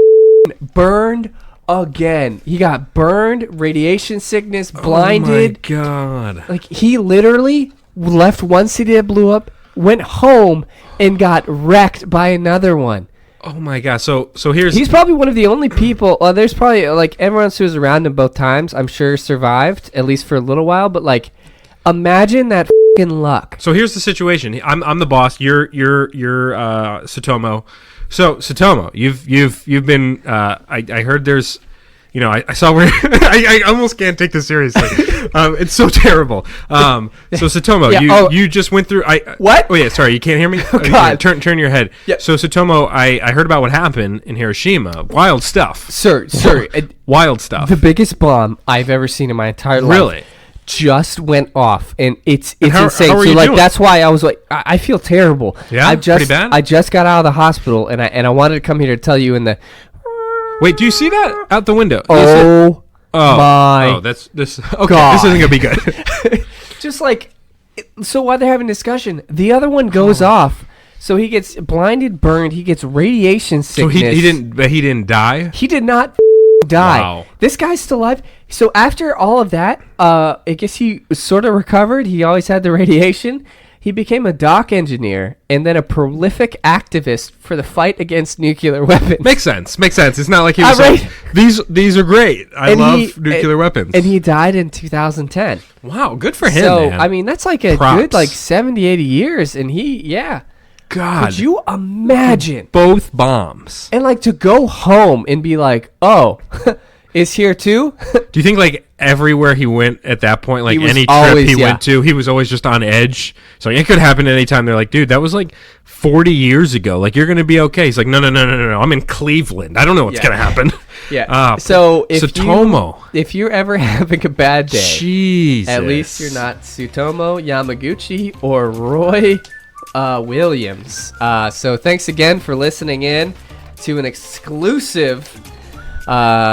burned again. He got burned, radiation sickness, blinded. Oh, my God. Like, he literally left one city that blew up, went home, and got wrecked by another one. Oh, my God. So here's... He's probably one of the only people. There's probably like everyone else who was around him both times. I'm sure survived at least for a little while. But like, imagine that fucking luck. So here's the situation. I'm the boss. You're Tsutomu. So Tsutomu, you've been. I heard there's. You know, I saw where I almost can't take this seriously. It's so terrible. So Tsutomu, Yeah, you just went through. What? Oh yeah, sorry, you can't hear me. Oh, God. Turn your head. Yeah. So Tsutomu, I heard about what happened in Hiroshima. Wild stuff. Sir, Wild stuff. the biggest bomb I've ever seen in my entire life. Really? Just went off, and it's how insane. are So you like doing? that's why I was like, I feel terrible. Yeah? I've just, Pretty bad? I just got out of the hospital, and I wanted to come here to tell you in the. Wait, do you see that out the window? Oh my! Oh, that's this. Okay, God. this isn't gonna be good. Just like, so while they're having discussion, the other one goes off. So he gets blinded, burned. He gets radiation So sickness. he didn't die. He did not die. Wow. This guy's still alive. So after all of that, I guess he sort of recovered. He always had the radiation. He became a dock engineer and then a prolific activist for the fight against nuclear weapons. Makes sense. It's not like he was Right. like, these are great. I And love nuclear weapons. And he died in 2010. Wow, good for him, So, man. I mean, that's like a Props. good, like 70, 80 years. And God, could you imagine? both bombs. And like to go home and be like, oh, is here too? Do you think like everywhere he went at that point, like He was any trip always- he yeah. went to, he was always just on edge? So it could happen at any time. They're like, dude, that was like 40 years ago. Like, you're going to be okay. He's like, no. I'm in Cleveland. I don't know what's going to happen. Yeah. So Tsutomu. if you're ever having a bad day, Jesus. at least you're not Tsutomu Yamaguchi or Roy Williams. So thanks again for listening in to an exclusive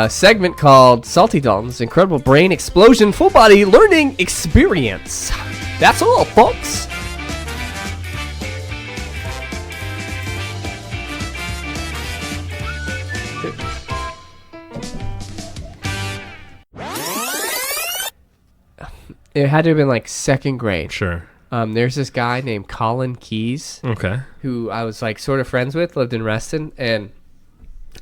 segment called Salty Dalton's Incredible Brain Explosion Full Body Learning Experience. That's all, folks. It had to have been like second grade. Sure. There's this guy named Colin Keys Okay. who I was like sort of friends with, lived in Reston, and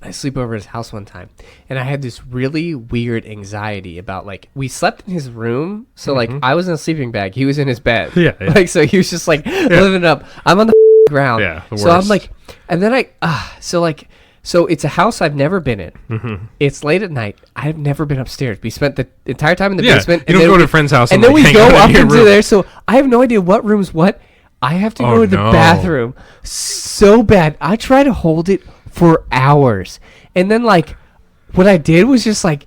I sleep over at his house one time, and I had this really weird anxiety about like we slept in his room, so like I was in a sleeping bag, he was in his bed, Yeah. like so he was just like living it up. I'm on the ground, Yeah, the so I'm worst. like, and then so it's a house I've never been in. Mm-hmm. It's late at night. I've never been upstairs. We spent the entire time in the Yeah, basement. you don't then go to we- a friend's house and and, then like, we hang go out in up your into room. there. So I have no idea what room's what. I have to Oh, go to the no. bathroom so bad. I try to hold it for hours, and then like what I did was just like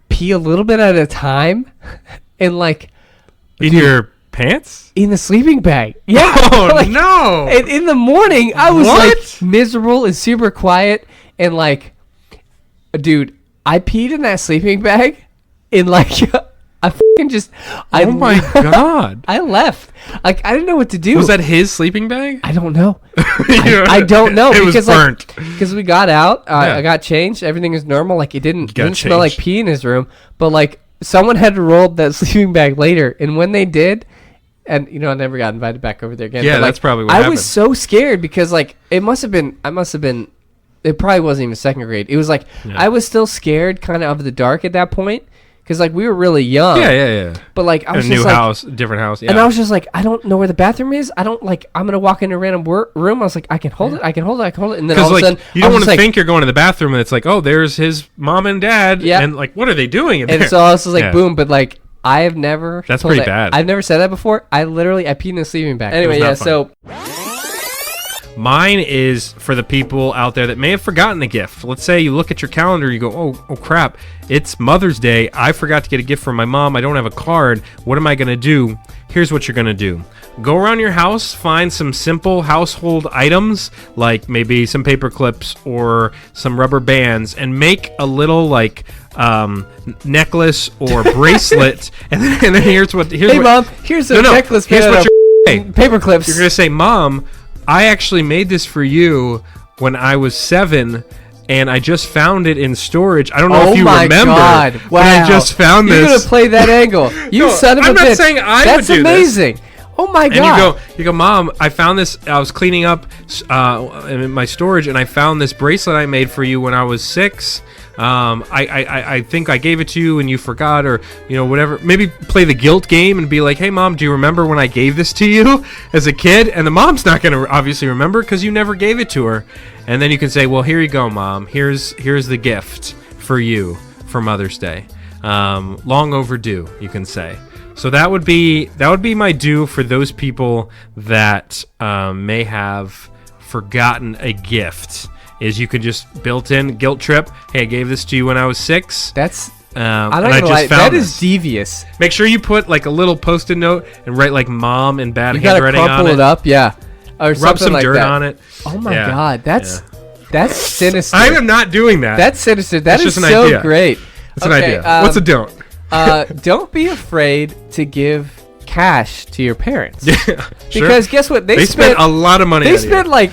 pee a little bit at a time, and like In your pants? in the sleeping bag. Yeah. Oh, like, no. And in the morning, I was What? like miserable and super quiet, and like, dude, I peed in that sleeping bag, and like, I fucking just, Oh, my God. I left. Like, I didn't know what to do. Was that his sleeping bag? I don't know. I don't know. It was because burnt. Because we got out, Yeah. I got changed. Everything was normal. Like, it didn't smell like changed. pee in his room. But like, someone had to roll up that sleeping bag later, and when they did, and you know, I never got invited back over there again. Yeah, but, like, that's probably what I happened. was so scared because like it must have been. It probably wasn't even second grade. It was like I was still scared, kind of the dark at that point, because like we were really young. Yeah. But like I A was new just like, house, different house. Yeah. and I was just like, I don't know where the bathroom is. I don't like. I'm gonna walk in a random room. I was like, I can hold it. I can hold it. And then all Because of a like sudden, you I don't was want to like, think you're going to the bathroom and it's like, oh, there's his mom and dad. Yeah. And like, what are they doing in there? And so I was just like, Yeah. boom. But like, I have never. That's told pretty that- bad. I've never said that before. I peed in a sleeping bag. Anyway, It was yeah. not So Mine is for the people out there that may have forgotten a gift. Let's say you look at your calendar, you go, oh crap, it's Mother's Day. I forgot to get a gift for my mom. I don't have a card. What am I going to do? Here's what you're going to do. Go around your house, find some simple household items, like maybe some paper clips or some rubber bands, and make a little necklace or bracelet. and then here's what. hey, Mom, here's a necklace. Here's what you're paper clips. You're going to say, Mom, I actually made this for you when I was 7, and I just found it in storage. I don't know if you remember. God. Wow. But I just found this. You're going to play that angle. You son of a bitch. I'm not saying I That's would do amazing. Oh my God. And you go, Mom, I found this. I was cleaning up in my storage, and I found this bracelet I made for you when I was 6. I think I gave it to you and you forgot, or whatever. Maybe play the guilt game and be like, hey Mom, do you remember when I gave this to you as a kid? And the mom's not going to obviously remember because you never gave it to her. And then you can say, well, here you go, Mom, here's the gift for you for Mother's Day. Long overdue, you can say. So that would be my due for those people that may have forgotten a gift. Is you could just built in guilt trip. Hey, I gave this to you when I was 6. That's I'm not gonna lie, that is devious. Make sure you put like a little post-it note and write like "mom" in bad You gotta handwriting on crumple it. it up, yeah, or Rub something some like dirt that. on it. Oh my Yeah. God, that's sinister. I am not doing that. That's sinister. That It's is just an so idea. great. That's an idea. What's a don't? Don't be afraid to give cash to your parents. Yeah, sure. Because guess what? They spent a lot of money. They on you. spent like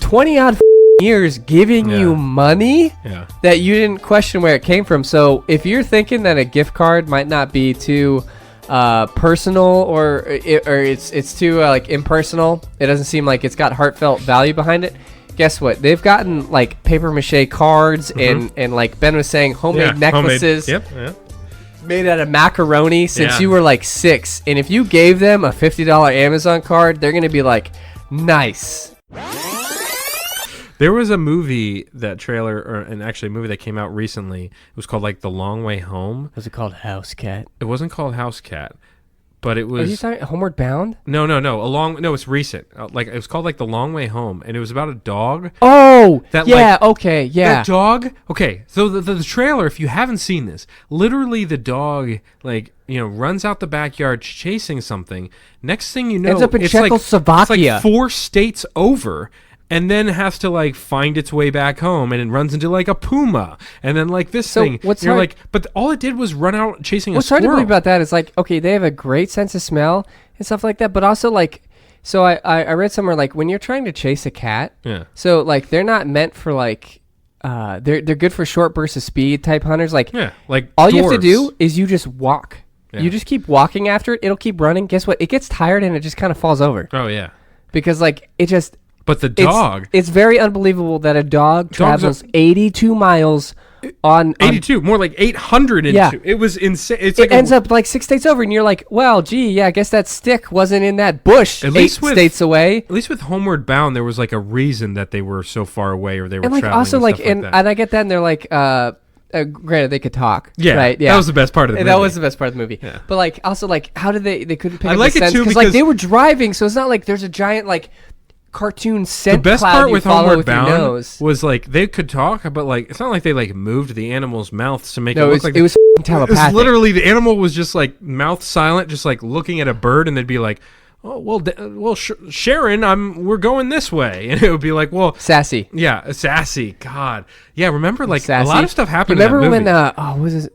20 odd years giving you money that you didn't question where it came from. So if you're thinking that a gift card might not be too personal or it's too like impersonal, it doesn't seem like it's got heartfelt value behind it. Guess what? They've gotten like paper mache cards and like Ben was saying, homemade necklaces. Homemade. Yep. Made out of macaroni since you were like 6. And if you gave them a $50 Amazon card, they're going to be like, nice. There was a movie, that trailer, and actually a movie that came out recently. It was called like The Long Way Home. Was it called House Cat? It wasn't called House Cat, but it was. Are you talking Homeward Bound? No. No, it's recent. Like it was called like The Long Way Home, and it was about a dog. Oh, That, yeah. like, Okay, yeah. That dog. Okay, so the trailer, if you haven't seen this, literally the dog runs out the backyard chasing something. Next thing you know, Ends up in it's Czechoslovakia. like 4 states over. And then has to like find its way back home, and it runs into like a puma, and then like this thing. What's you're hard- like, but all it did was run out chasing What's a squirrel. hard to believe about that is like, okay, they have a great sense of smell and stuff like that, but also like, so I read somewhere like when you're trying to chase a cat, so like they're not meant for like, they're good for short bursts of speed type hunters. Like, like all you have to dwarves. do is you just walk. Yeah. You just keep walking after it. It'll keep running. Guess what? It gets tired and it just kind of falls over Oh yeah, because like it just. but the dog. It's very unbelievable that a dog travels 82 miles on 82, more like 800. Yeah. It was insane. It's It like ends up like 6 states over, and you're like, well, gee, yeah, I guess that stick wasn't in that bush At 8 least with- states away. At least with Homeward Bound, there was like a reason that they were so far away, or they were And like traveling also and like, stuff and that. I get that, and they're like, granted, they could talk. Yeah, right. Yeah, that was the best part of the movie. That was the best part of the movie. Yeah. But like, also like, how did they couldn't pick I up like the it scent too like because- they were driving, so it's not like there's a giant like cartoon scent The best cloud part you with follow Homeward with your Bound nose. was like they could talk, but like it's not like they like moved the animals' mouths to make No, it look like it was it was telepathic. literally the animal was just like mouth silent, just like looking at a bird, and they'd be like, "Oh well, Sharon, we're going this way," and it would be like, "Well, Sassy. yeah, sassy." God, yeah. Remember, like Sassy. a lot of stuff happened. Remember in that when? movie.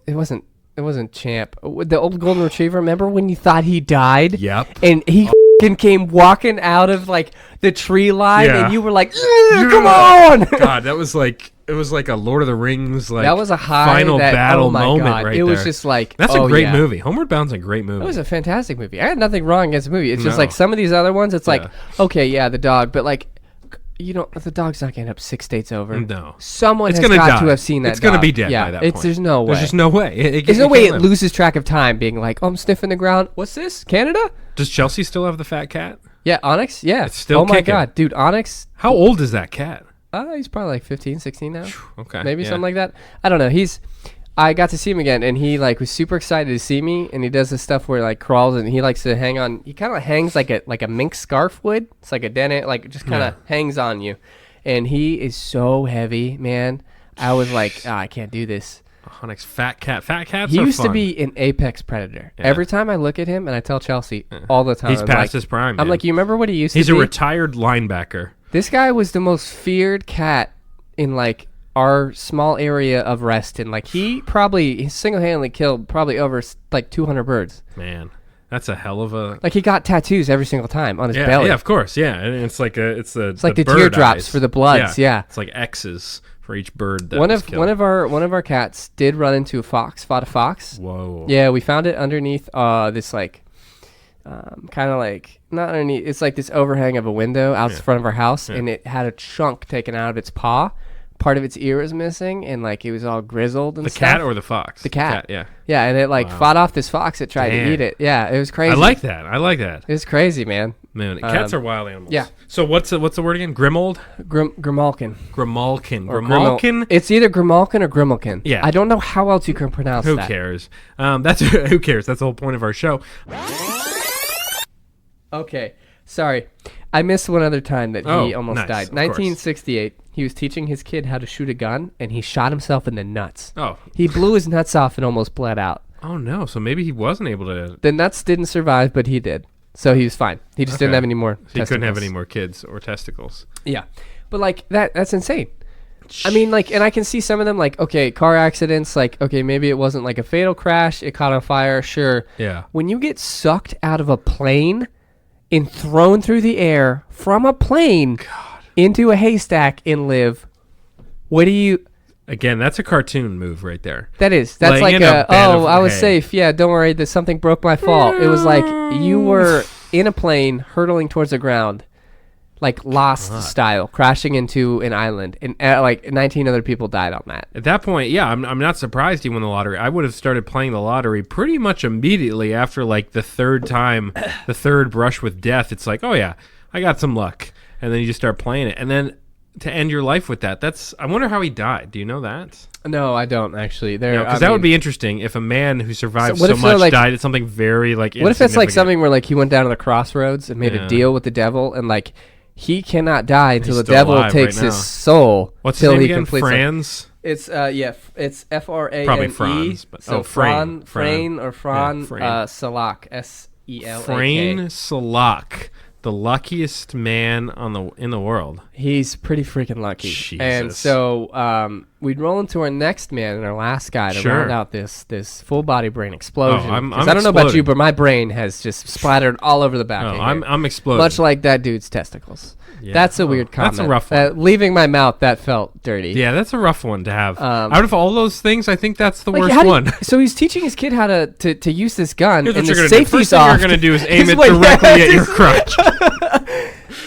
It wasn't Champ. The old golden retriever. Remember when you thought he died? Yep. And he came walking out of like the tree line, Yeah. and you were like, "Come on!" God, that was like it was like a Lord of the Rings like that was a high final battle oh my moment God. right It was there. just like That's oh, a great yeah. movie. Homeward Bound's a great movie. It was a fantastic movie. I had nothing wrong against the movie. It's just No. like some of these other ones. It's like Yeah. okay, yeah, the dog, but like. The dog's not going to end up 6 states over. No. Someone It's has gonna got die. to have seen that It's gonna dog. be dead yeah, by that point. There's no way. There's just no way. There's no way it can't live. loses track of time being like, oh, I'm sniffing the ground. What's this? Canada? Does Chelsea still have the fat cat? Yeah, Onyx? Yeah. It's still oh my kicking. God. Dude, Onyx, How old is that cat? he's probably like 15, 16 now. Okay. Maybe yeah. something like that. I don't know. I got to see him again, and he like was super excited to see me. And he does this stuff where he, like crawls, and he likes to hang on. He kind of hangs like a mink scarf would. It's like a denim, like just kind of hangs on you. And he is so heavy, man. I was like, I can't do this. Onyx, fat cat. Fat cats. He are used fun. to be an apex predator. Yeah. Every time I look at him, and I tell Chelsea all the time, He's I'm past like, his prime. I'm man. like, you remember what he used He's to a be? retired linebacker. This guy was the most feared cat in like our small area of Reston. Like he single-handedly killed probably over like 200 birds. Man, that's a hell of a. Like he got tattoos every single time on his belly. Yeah, of course, yeah. And it's like it's like the bird teardrops eyes. for the bloods. Yeah. It's like X's for each bird. That One was of killed. one of our cats did run into a fox. Fought a fox. Whoa. Yeah, we found it underneath this like kind of like not underneath. It's like this overhang of a window out front of our house, and it had a chunk taken out of its paw. Part of its ear was missing, and like it was all grizzled and The stuff. cat or the fox? The cat. Yeah. Yeah, and it like fought off this fox that tried Damn. to eat it. Yeah, it was crazy. I like that. It was crazy, man. Man, cats are wild animals. yeah. So what's the word again? Grimold? Grimalkin. Grimalkin. Or Grimalkin? It's either Grimalkin or Grimalkin. Yeah. I don't know how else you can pronounce Who that. cares? That's who cares? That's the whole point of our show. Okay, sorry. I missed one other time that he Oh, almost nice, died. of course. 1968, he was teaching his kid how to shoot a gun, and he shot himself in the nuts. Oh. He blew his nuts off and almost bled out. Oh no! So maybe he wasn't able to. The nuts didn't survive, but he did. So he was fine. He just didn't Okay. have any more He couldn't have testicles. any more kids or testicles. Yeah. But like that's insane. I mean, like, and I can see some of them, like, okay, car accidents, like, okay, maybe it wasn't like a fatal crash, it caught on fire, sure. Yeah. When you get sucked out of a plane and thrown through the air from a plane into a haystack and live, what do you... Again, that's a cartoon move right there. That's Laying like in a bed of I was hay. safe, yeah, don't worry, something broke my fall. It was like you were in a plane hurtling towards the ground, like Lost style, crashing into an island, and like 19 other people died on that. At that point, yeah, I'm not surprised he won the lottery. I would have started playing the lottery pretty much immediately after like the third time, the third brush with death. It's like, oh yeah, I got some luck, and then you just start playing it, and then to end your life with that. I wonder how he died. Do you know that? No, I don't actually. Because that would be interesting if a man who survived So what so if they're, much like- died at something very like. What if it's like insignificant. something where like he went down to the crossroads and made Yeah. a deal with the devil, and like he cannot die until the still devil alive takes right his now. soul. What's his till name he again? completes it. Franz. It's it's Frane. Probably Franz, but- So oh, Frane. Frane or Fran Yeah, Frane. Salak, SELAK. Frane Salak, the luckiest man in the world. He's pretty freaking lucky. Jesus. And so we'd roll into our next man and our last guy to Sure. round out this full body brain explosion. Oh, I'm 'Cause I don't know about you, exploding. but my brain has just splattered all over the back. Oh, of I'm here. I'm exploding. Much like that dude's testicles. Yeah. That's a Oh, weird comment. that's a rough one. Leaving my mouth, that felt dirty. Yeah, that's a rough one to have. Um, Out of all those things, I think that's the Like, worst how do you- one. so he's teaching his kid how to use this gun, Here's what and you're the gonna do. safety's First thing off. you're gonna do is aim He's it like, directly yeah, at your just- crotch.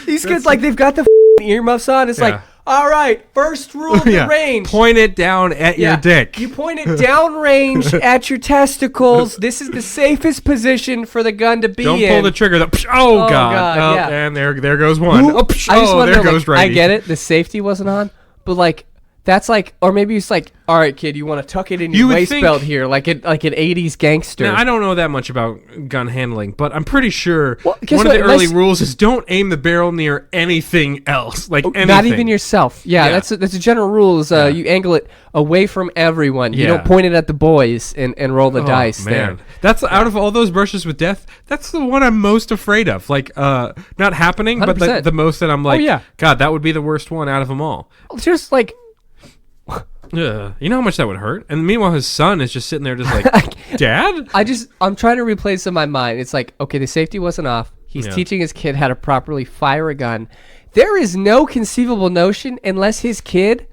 These kids, like, they've got the earmuffs on. It's like, all right, first rule of the Yeah. range. Point it down at your dick. You point it downrange at your testicles. This is the safest position for the gun to be Don't in. pull the trigger. Oh, God. Oh, yeah. and there goes one. Ooh, Oh, I just wonder, there like, goes righty. I get it. The safety wasn't on, but like that's like, or maybe it's like, all right, kid, you want to tuck it in You your would waist think- belt here, like an 80s gangster. Now, I don't know that much about gun handling, but I'm pretty sure Well, guess one of what? the early Unless- rules is don't aim the barrel near anything else. Like anything. Not even yourself. Yeah, Yeah. that's a general rule. Is you angle it away from everyone. You Yeah. don't point it at the boys and roll the Oh, dice man. there. That's out of all those brushes with death, that's the one I'm most afraid of. Like, not happening, but 100%. the most that I'm like, yeah. God, that would be the worst one out of them all. Just like Ugh. You know how much that would hurt? And meanwhile, his son is just sitting there just like, Dad? I'm trying to replay this in my mind. It's like, okay, the safety wasn't off. He's Yeah. teaching his kid how to properly fire a gun. There is no conceivable notion unless his kid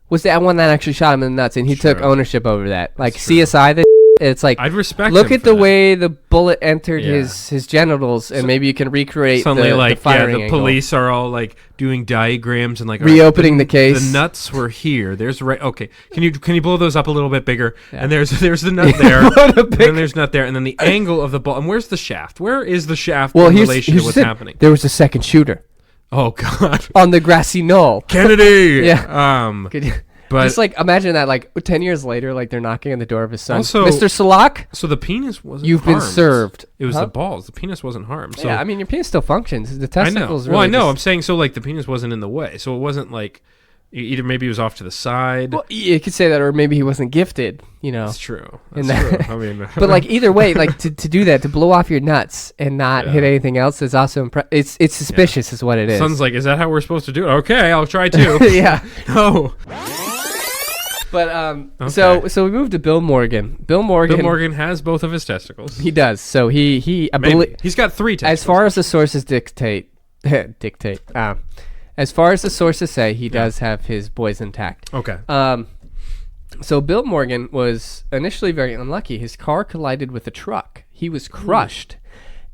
was the one that actually shot him in the nuts, and he took ownership over that. Like CSI, it's like, I'd respect look him at for the that. way the bullet entered Yeah. his genitals, and maybe you can recreate Suddenly, the like, firing the angle. police are all like doing diagrams and like all right, Reopening the case. The nuts were here. There's right. Okay, can you blow those up a little bit bigger? And there's the nut there. And then there's nut there, and then the angle of the ball. And where's the shaft? Where is the shaft in relation to what's happening? There was a second shooter Oh God, on the grassy knoll. Kennedy. Yeah. Um. Could you- But just like imagine that, like 10 years later, like they're knocking on the door of his son. Also- Mr. Salak, so the penis wasn't. you've been harmed. served. It was Huh? the balls. The penis wasn't harmed. So Yeah, I mean your penis still functions. The I know. testicles. Well, I really know. I'm just- saying so. Like the penis wasn't in the way, so it wasn't like either. Maybe it was off to the side. Well, you could say that, or maybe he wasn't gifted. You know. That's true. In That's that- true. I mean, But like either way, like to do that, to blow off your nuts and not Yeah. hit anything else is also it's suspicious, is what it is. son's like, is that how we're supposed to do it? Okay, I'll try too. yeah. No. But Okay. so we moved to Bill Morgan. Bill Morgan. Bill Morgan has both of his testicles. He does. So I Maybe. believe, He's got 3 testicles. as far as the sources dictate, as far as the sources say, he does have his boys intact. Okay. So Bill Morgan was initially very unlucky. His car collided with a truck. He was crushed,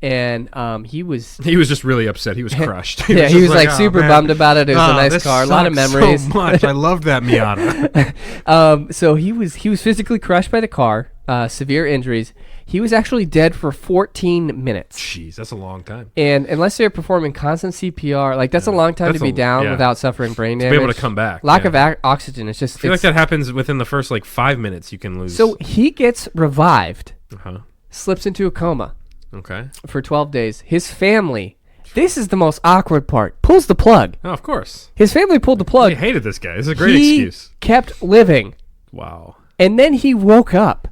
and he was. He was just really upset. He was crushed. Yeah, he just was like "Oh, super man. bummed about it. It was a nice this car, a lot of sucks memories. So much. I loved that Miata. So he was physically crushed by the car, severe injuries. He was actually dead for 14 minutes. Jeez, that's a long time. And unless they're performing constant CPR, like that's a long time That's to be a- down yeah. without suffering brain To damage. be able to come back. Lack yeah. of oxygen. It's just. I feel like that happens within the first like 5 minutes. You can lose. So he gets revived, Uh-huh. slips into a coma Okay. for 12 days. His family. This is the most awkward part. Pulls the plug. Oh, of course. His family pulled the plug. I hated this guy. This is a great he excuse. kept living, Wow. and then he woke up.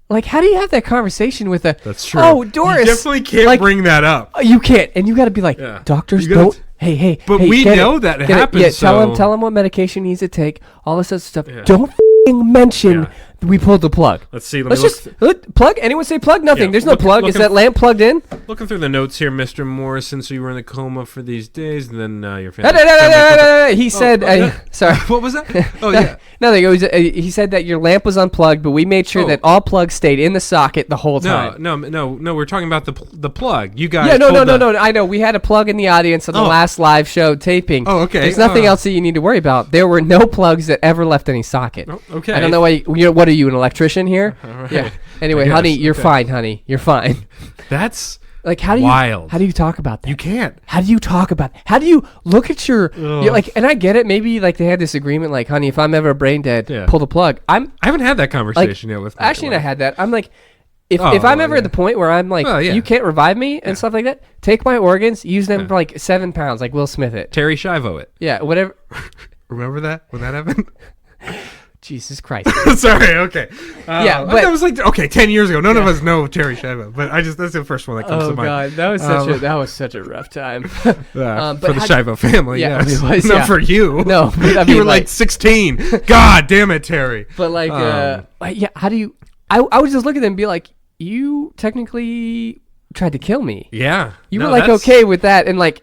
Like, how do you have that conversation with a? That's true. Oh, Doris. You definitely can't like, bring that up. You can't, and you got to be like, Yeah. doctors You gotta don't. Hey, But hey, we get know it, that it get happens, Yeah, tell so- him what medication he needs to take. All this other stuff. Yeah. Don't f***ing mention Yeah. we pulled the plug. Let's see. Let Let's me just plug. Anyone say plug? Nothing. Yeah, There's no plug. Is looking- that lamp plugged in? looking through the notes here, Mr. Morrison. So you were in a coma for these days, and then your No, family. no, no, no, no, no, no. He said. yeah. Sorry. What was that? Oh yeah. Nothing. It was, he said that your lamp was unplugged, but we made sure Oh. that all plugs stayed in the socket the whole time. No. We're talking about the plug. You guys. Yeah, no. pulled the- I know. We had a plug in the audience on the Oh. last live show taping. Oh, okay. There's nothing else that you need to worry about. There were no plugs that ever left any socket. Oh, okay. I don't know why. What are you, an electrician here? right. Yeah. Anyway, I guess. honey, you're Okay. fine, honey. You're fine. That's Like, how do you? Wild. How do you talk about that? you can't. How do you talk about? How do you look at your? You're like, and I get it. Maybe like they had this agreement, like, honey, if I'm ever brain dead, Yeah. pull the plug. I haven't had that conversation yet with. my Actually, I wife. had that. I'm like, if Oh, I'm ever yeah. at the point where I'm like, Well, yeah. you can't revive me and stuff like that, take my organs, use them for like 7 pounds, like Will Smith it. Terry Schiavo it. Yeah, whatever. Remember that when that happened? Jesus Christ. Sorry. Okay. Yeah, but- that was like 10 years ago. None of us know Terry Schiavo, but that's the first one that comes Oh to mind. God, that was such a rough time. Yeah, but for the how- Schiavo family, Yeah, yes. it was, Not yeah. for you. No, but I you mean, were like like- 16. God damn it, Terry. But like, yeah, how do you? I would just look at them and be like, you technically tried to kill me. Yeah. You were like okay with that, and like,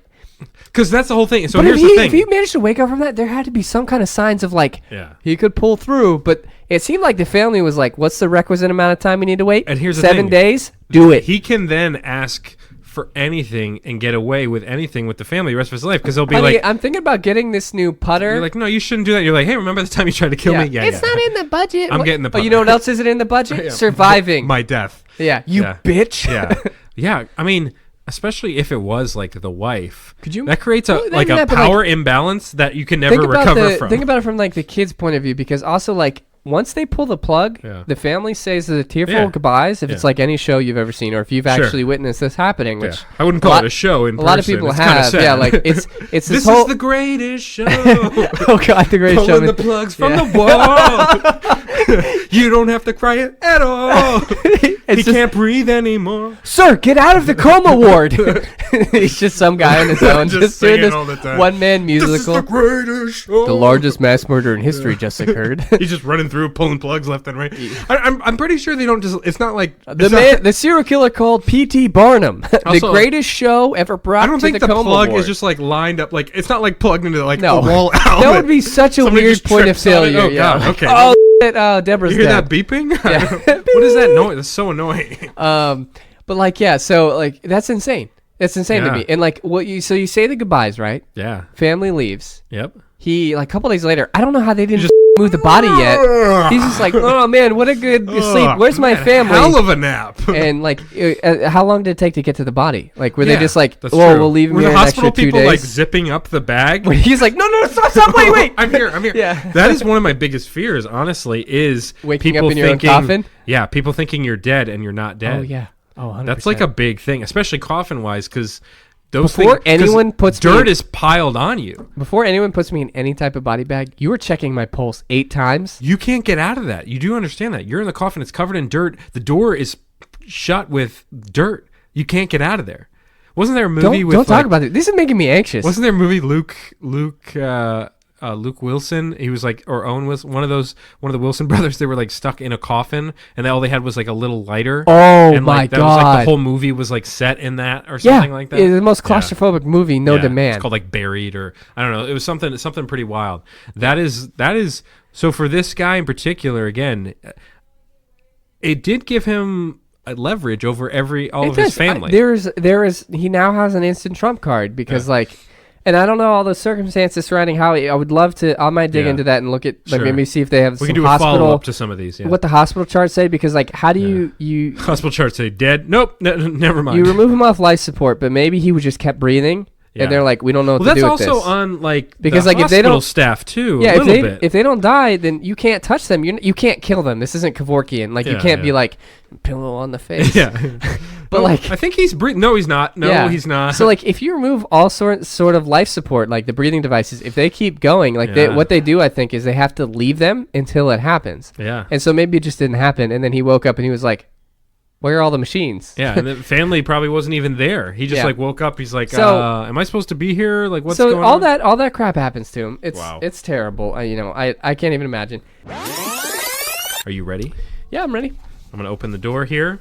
Because that's the whole thing. So but here's if the thing. if he managed to wake up from that, there had to be some kind of signs of like, Yeah. he could pull through. But it seemed like the family was like, what's the requisite amount of time we need to wait? And here's the 7 thing. days. Do it. He can then ask for anything and get away with anything with the family the rest of his life because they'll be Honey, like, I'm thinking about getting this new putter. you're like, no, you shouldn't do that. You're like, hey, remember the time you tried to kill me? Yeah, it's not in the budget. I'm getting the Oh, you know what else isn't in the budget? Yeah. Surviving. my death. Yeah, you Yeah. bitch. Yeah. Yeah. I mean, especially if it was like the wife. Could you? That creates Well, a not even that, but, power imbalance that you can never think about recover from. Think about it from like the kid's point of view, because also like once they pull the plug, Yeah. the family says the tearful Yeah. goodbyes. If it's Yeah. like any show you've ever seen, or if you've Sure. actually witnessed this happening, Yeah. which I wouldn't a call lot- it a show in a lot of person. people It's kinda have. sad. Yeah, like it's this this whole. is the greatest show. Oh God, the great show. Pulling the plugs from Yeah. the wall. You don't have to cry it at all. He It's just, can't breathe anymore. Sir, get out of the coma ward. He's just some guy on his own, Just just doing singing this all the time. one-man This is musical. the greatest show. The largest mass murder in history just occurred. He's just running through, pulling plugs left and right. I'm pretty sure they don't just. It's not like The serial killer called P.T. Barnum, the Also, greatest show ever brought I don't to think the the coma plug ward. is just like lined up. Like it's not like plugged into like No. a wall That outlet. would be such a Somebody weird just point of trips on it. failure. Oh, yeah. God, okay. Oh, shit, Deborah's You hear dead. that beeping? Yeah. What is that noise? It's so annoying. But like, yeah, so like that's insane. That's insane to Yeah. me. And like, so you say the goodbyes, right? Yeah. Family leaves. Yep. He like a couple days later. I don't know how they didn't just move the body yet. He's just like, oh man, what a good sleep. Where's my family? Hell of a nap. And like, how long did it take to get to the body? Like, were they just like, that's oh, true. we'll leave him Were here the an hospital extra 2 people days? like zipping up the bag? He's like, no, stop, wait. I'm here. Yeah. That is one of my biggest fears, honestly, is Waking people up in your own thinking, coffin? Yeah, people thinking you're dead and you're not dead. Oh yeah. Oh, 100%. That's like a big thing, especially coffin-wise, because those Before things, 'cause anyone puts me dirt in- is piled on you. Before anyone puts me in any type of body bag, you were checking my pulse 8 times. You can't get out of that. You do understand that. You're in the coffin. It's covered in dirt. The door is shut with dirt. You can't get out of there. Wasn't there a movie with Don't talk about it. This is making me anxious. Wasn't there a movie Luke Wilson? He was like, or Owen was one of the Wilson brothers. They were like stuck in a coffin, and all they had was like a little lighter. Oh and, my like, that was like God. the whole movie was like set in that or Yeah, something like that. it's the most claustrophobic movie, no Yeah, demand. It's called like Buried, or I don't know. It was something pretty wild. That is so for this guy in particular. Again, it did give him a leverage over all of his family. He now has an instant trump card because and I don't know all the circumstances surrounding how I would love to. I might dig into that and look at Sure. maybe see if they have We some can do a hospital follow up to some of these. Yeah. what the hospital charts say because how do you Hospital charts say dead. Nope, never mind. you remove him off life support, but maybe he would just kept breathing. Yeah. And they're like, we don't know what well, to that's do with also this. on like Because, the like, if they hospital don't- staff too. Yeah, a little bit. if they don't die, then you can't touch them. You can't kill them. This isn't Kevorkian. Like you Yeah, can't be yeah. like pillow on the face. yeah, But No, like I think he's breathing. No, he's not. No, yeah. he's not. So like if you remove all sort of life support, like the breathing devices, if they keep going, like Yeah. what they do, I think, is they have to leave them until it happens. yeah, And so maybe it just didn't happen, and then he woke up and he was like, "Where are all the machines?" yeah. And the family probably wasn't even there. He just Yeah. like woke up. He's like, So- "Am I supposed to be here? Like, what's so going all on?" all that crap happens to him. Wow. It's terrible. I can't even imagine. Are you ready? Yeah, I'm ready. I'm gonna open the door here.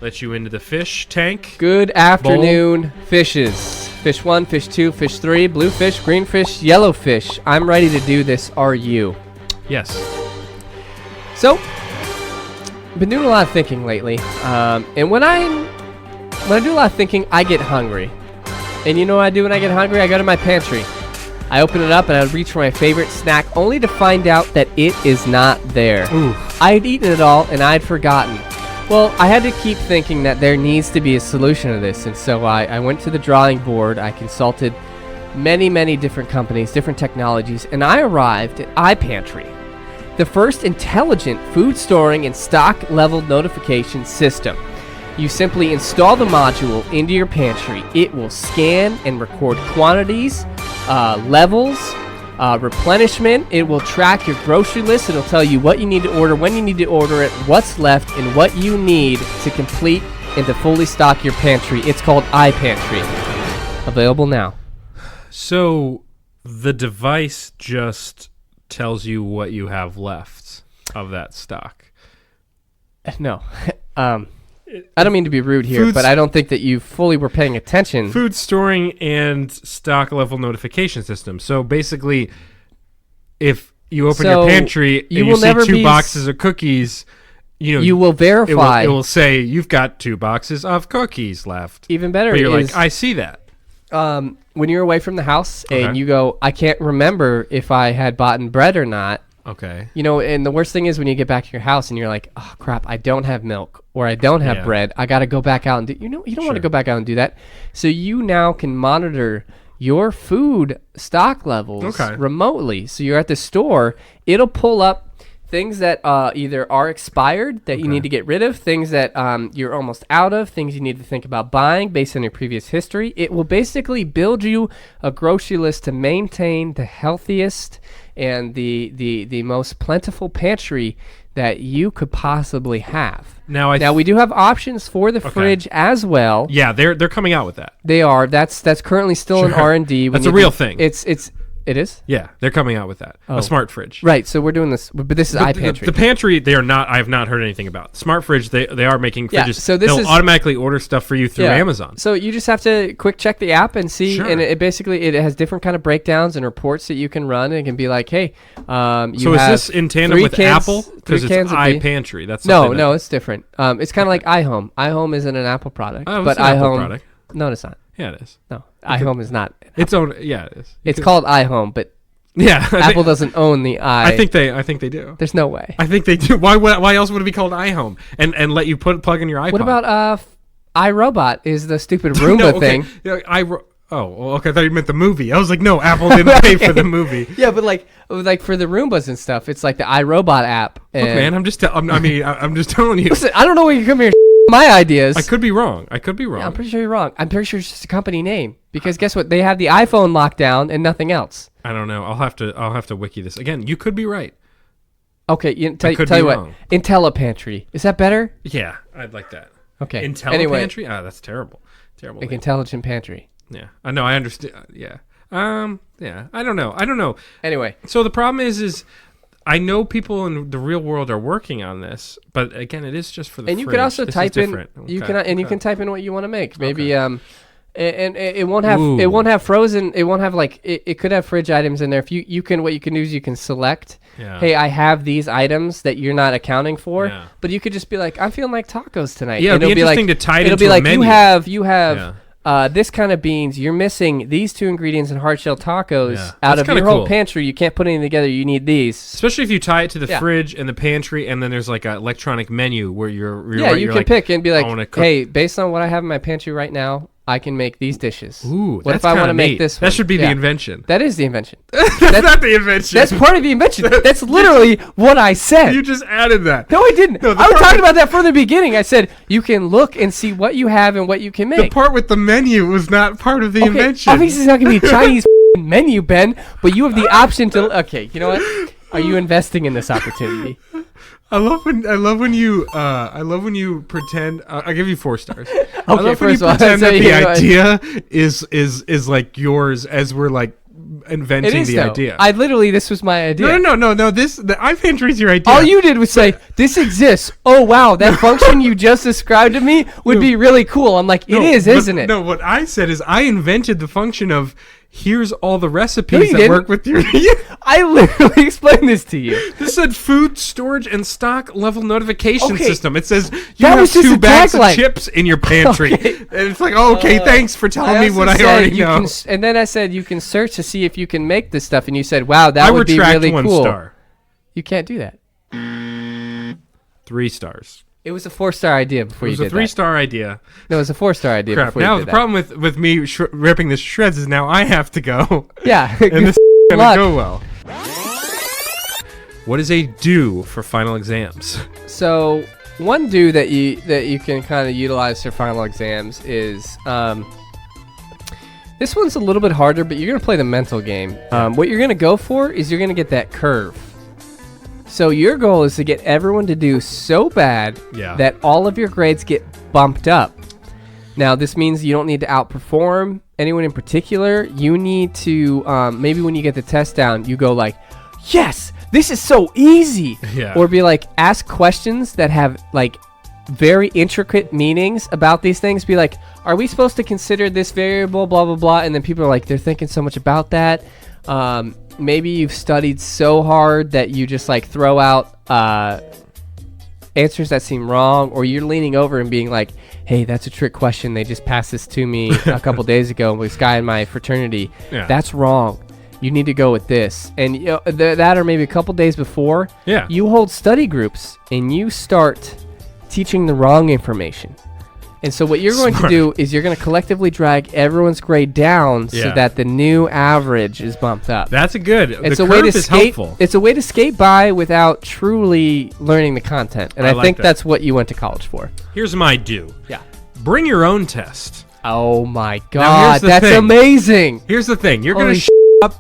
Let you into the fish tank. Good afternoon, fishes. Fish 1, fish 2, fish 3, blue fish, green fish, yellow fish. I'm ready to do this. Are you? Yes. So, I've been doing a lot of thinking lately, and when I do a lot of thinking, I get hungry. And you know what I do when I get hungry? I go to my pantry. I open it up and I reach for my favorite snack, only to find out that it is not there. Ooh. I'd eaten it all and I'd forgotten. Well, I had to keep thinking that there needs to be a solution to this, and so I went to the drawing board. I consulted many different companies, different technologies, and I arrived at iPantry, the first intelligent food storing and stock level notification system. You simply install the module into your pantry. It will scan and record quantities, levels, replenishment. It will track your grocery list. It'll tell you what you need to order, when you need to order it, what's left, and what you need to complete and to fully stock your pantry. It's called iPantry. Available now. So the device just tells you what you have left of that stock. No. I don't mean to be rude here, Foods- but I don't think that you fully were paying attention. Food storing and stock level notification system. So basically, if you open So your pantry and you you will see never 2 be boxes of cookies, You will verify. It will say you've got 2 boxes of cookies left. Even better But you're is like, I see that. when you're away from the house Okay. and you go, I can't remember if I had bought bread or not. Okay. And the worst thing is when you get back to your house and you're like, oh crap, I don't have milk or I don't have Yeah. bread. I got to go back out and do. You don't want to Sure. go back out and do that. So you now can monitor your food stock levels Okay. remotely. So you're at the store, it'll pull up things that either are expired that you need to get rid of, things that you're almost out of, things you need to think about buying based on your previous history. It will basically build you a grocery list to maintain the healthiest and the most plentiful pantry that you could possibly have. Now we do have options for the fridge as well. Yeah, they're coming out with that. They are. That's currently still in Sure. R&D. That's a real thing. It is? Yeah, they're coming out with that. Oh. A smart fridge. Right, so we're doing this, but this is iPantry. The pantry, they are not. I have not heard anything about smart fridge. They are making Yeah, fridges. so this they'll is- automatically order stuff for you through Yeah. Amazon. So you just have to quick check the app and see, Sure. and it basically it has different kind of breakdowns and reports that you can run. And it can be like, hey, you So is have this in tandem 3 with cans- Apple? 3 Because it's cans of beef. iPantry. That's No, something no, it's different. It's kind of like iHome. iHome isn't an Apple product, Oh, but it's an Apple iHome. product. No, it's not. Yeah, it is. No, iHome is not. Its own. Yeah, it is. It's called iHome, but Yeah. Apple doesn't own the I think they do. There's no way. I think they do. Why else would it be called iHome and let you plug in your iPod? What about iRobot is the stupid Roomba thing? Yeah, oh, well, okay. I thought you meant the movie. I was like, no, Apple didn't pay for the movie. Yeah, but like for the Roombas and stuff, it's like the iRobot app. Look, man, I'm just telling you. Listen, I don't know where you come here. My ideas. I could be wrong. Yeah, I'm pretty sure you're wrong. I'm pretty sure it's just a company name because guess what? They have the iPhone lockdown and nothing else. I don't know. I'll have to wiki this again. You could be right. Okay, tell you what. IntelliPantry. Is that better? Yeah, I'd like that. Okay. IntelliPantry? That's terrible. Terrible. Like intelligent pantry. Yeah. I know. I understand. Yeah. Yeah. I don't know. Anyway. So the problem is I know people in the real world are working on this, but again, it is just for the And you fridge. can also This type is in. different. You Okay. can you can type in what you want to make. Maybe and it won't have frozen. It won't have like it could have fridge items in there. If you can what you can do is you can select. Yeah. Hey, I have these items that you're not accounting for, Yeah. but you could just be like, I'm feeling like tacos tonight. Yeah, it'd be interesting to tie it into a menu. You have Yeah. this kind of beans. You're missing these two ingredients in hard shell tacos Yeah. out That's of your kinda whole cool. pantry. You can't put anything together. You need these. Especially if you tie it to the Yeah. fridge and the pantry, and then there's like an electronic menu where you're Yeah, you you're can like, pick and be I wanna like, cook. hey, based on what I have in my pantry right now, I can make these dishes. Ooh, what that's if I want to kinda make neat. this? That one? should be the Yeah. invention. That is the invention. That's not the invention. That's part of the invention. That's literally what I said. You just added that. No, I didn't. No, the I was part talking about that from the beginning. I said you can look and see what you have and what you can The make. part with the menu was not part of the invention. Obviously, it's not going to be a Chinese menu, Ben, but you have the option to. Okay, you know what? Are you investing in this opportunity? I love when you pretend. I'll give you 4 stars. I Okay, love when you first of all, pretend so that the you know, idea is like yours as we're like inventing It is the though. idea. This was my idea. No. The iPantry's your idea. All you did was say, this exists. Oh, wow, that function you just described to me would be really cool. I'm like, it is, isn't it? No, what I said is I invented the function of here's all the No, recipes you that didn't. work with your. I literally explained this to you. This said food storage and stock level notification Okay. system. It says you That have was just 2 a bags of tagline. chips in your pantry. Okay. And it's like, oh, okay, thanks for telling me also what I said already you know. and then I said you can search to see if you can make this stuff, and you said, wow, that I would be retract really 1 cool. star. You can't do that. 3 stars. It was a 4-star idea before It you was a did 3-star idea. that. No, it was a 4-star idea Crap. before Now you the did problem with me ripping this to shreds is now I have to go. that. Yeah. And this Good gonna luck. go well. What is a do for final exams? So one do that you can kind of utilize for final exams is this one's a little bit harder, but you're gonna play the mental game. What you're gonna go for is you're gonna get that curve. So your goal is to get everyone to do so bad that all of your grades get bumped up. Now this means you don't need to outperform anyone in particular. You need to maybe when you get the test down, you go like, yes, this is so easy. Yeah. Or be like, ask questions that have like very intricate meanings about these things. Be like, are we supposed to consider this variable, blah, blah, blah. And then people are like, they're thinking so much about that. Maybe you've studied so hard that you just like throw out answers that seem wrong, or you're leaning over and being like, hey, that's a trick question. They just passed this to me a couple days ago with this guy in my fraternity. Yeah. That's wrong. You need to go with this. And you know, that or maybe a couple days before, Yeah. you hold study groups and you start teaching the wrong information. And so what you're going to do is you're going to collectively drag everyone's grade down so Yeah. that the new average is bumped up. That's a good. It's the a way to curve is skate. helpful. It's a way to skate by without truly learning the content. And I I, like think that. that's what you went to college for. Here's my do. Yeah. Bring your own test. Oh my Now, God, here's the that's thing. amazing. Here's the thing. You're Holy going to up.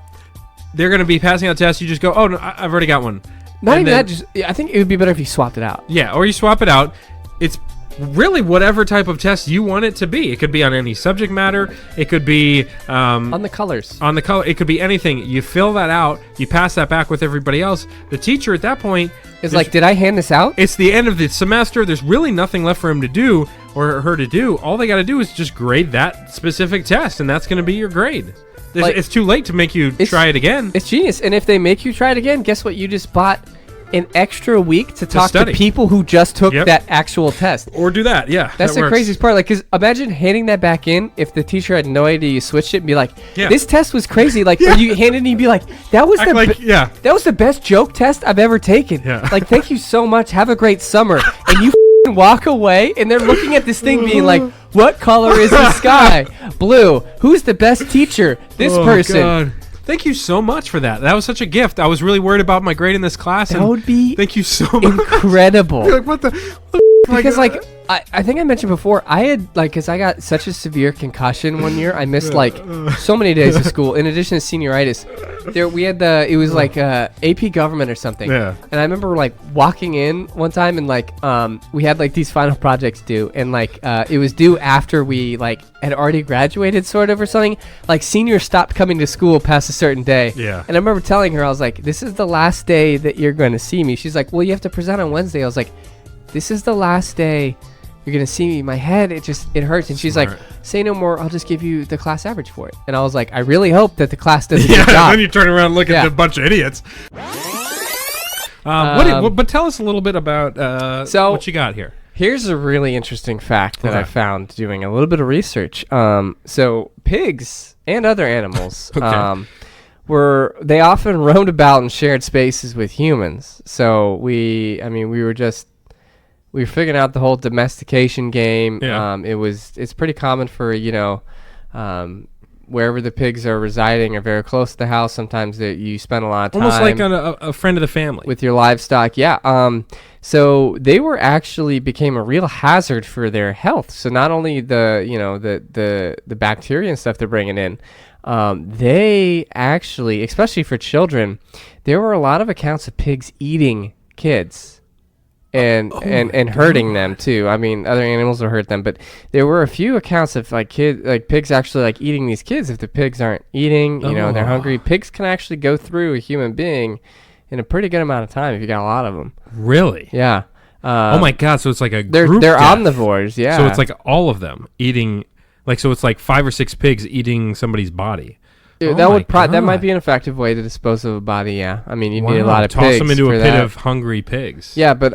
They're going to be passing out tests. You just go, oh, no, I've already got one. Not And even then- that. Just I think it would be better if you swapped it out. Yeah, or you swap it out. It's really whatever type of test you want it to be. It could be on any subject matter. It could be On the colors. on the color. It could be anything. You fill that out. You pass that back with everybody else. The teacher at that point It's like, did I hand this out? it's the end of the semester. There's really nothing left for him to do or her to do. All they got to do is just grade that specific test, and that's going to be your grade. Like- It's too late to make you It's- try it again. It's genius. And if they make you try it again, guess what? You just bought an extra week to talk to study. people who just took Yep. that actual test. Or do that, yeah. That's that the works. craziest part. Like, cause imagine handing that back in if the teacher had no idea you switched it and be like, Yeah. "This test was crazy." Like, or you hand it and you'd be like, "That was Act like, yeah. that was the best joke test I've ever taken." Yeah. Like, thank you so much. Have a great summer. And you walk away, and they're looking at this thing, being like, "What color is the sky? Blue. Who's the best teacher? This person." God. Thank you so much for that. That was such a gift. I was really worried about my grade in this class. That and would be thank you so much. incredible. Like, what the Because I think I mentioned before, I had because I got such a severe concussion one year. I missed so many days of school. In addition to senioritis, we had it was like AP government or something. Yeah. And I remember walking in one time and we had these final projects due, and it was due after we had already graduated sort of or something. Like seniors stopped coming to school past a certain day. Yeah. And I remember telling her, I was like, "This is the last day that you're going to see me." She's like, "Well, you have to present on Wednesday." I was like, "This is the last day you're gonna see me." My head, it hurts. And she's like, "Say no more. I'll just give you the class average for it." And I was like, "I really hope that the class does a good Yeah, job." then you turn around and look Yeah. at a bunch of idiots. But tell us a little bit about what you got here. Here's a really interesting fact that I found doing a little bit of research. So pigs and other animals, Okay. they often roamed about and shared spaces with humans. So we were figuring out the whole domestication game. Yeah. It's pretty common for wherever the pigs are residing or very close to the house. Sometimes that you spend a lot of time Almost like a friend of the family. with your livestock. Yeah. So they became a real hazard for their health. So not only the bacteria and stuff they're bringing in, they actually, especially for children, there were a lot of accounts of pigs eating kids. And hurting them too. I mean, other animals will hurt them, but there were a few accounts of pigs actually eating these kids. If the pigs aren't eating, they're hungry. Pigs can actually go through a human being in a pretty good amount of time if you got a lot of them. Really? Yeah. Oh my God! So it's like a They're group death. omnivores. Yeah. So it's like all of them eating. So it's like 5 or 6 pigs eating somebody's body. Yeah, that might be an effective way to dispose of a body. Yeah. I mean, you need a lot of Toss pigs them into for a pit that. of hungry pigs. Yeah, but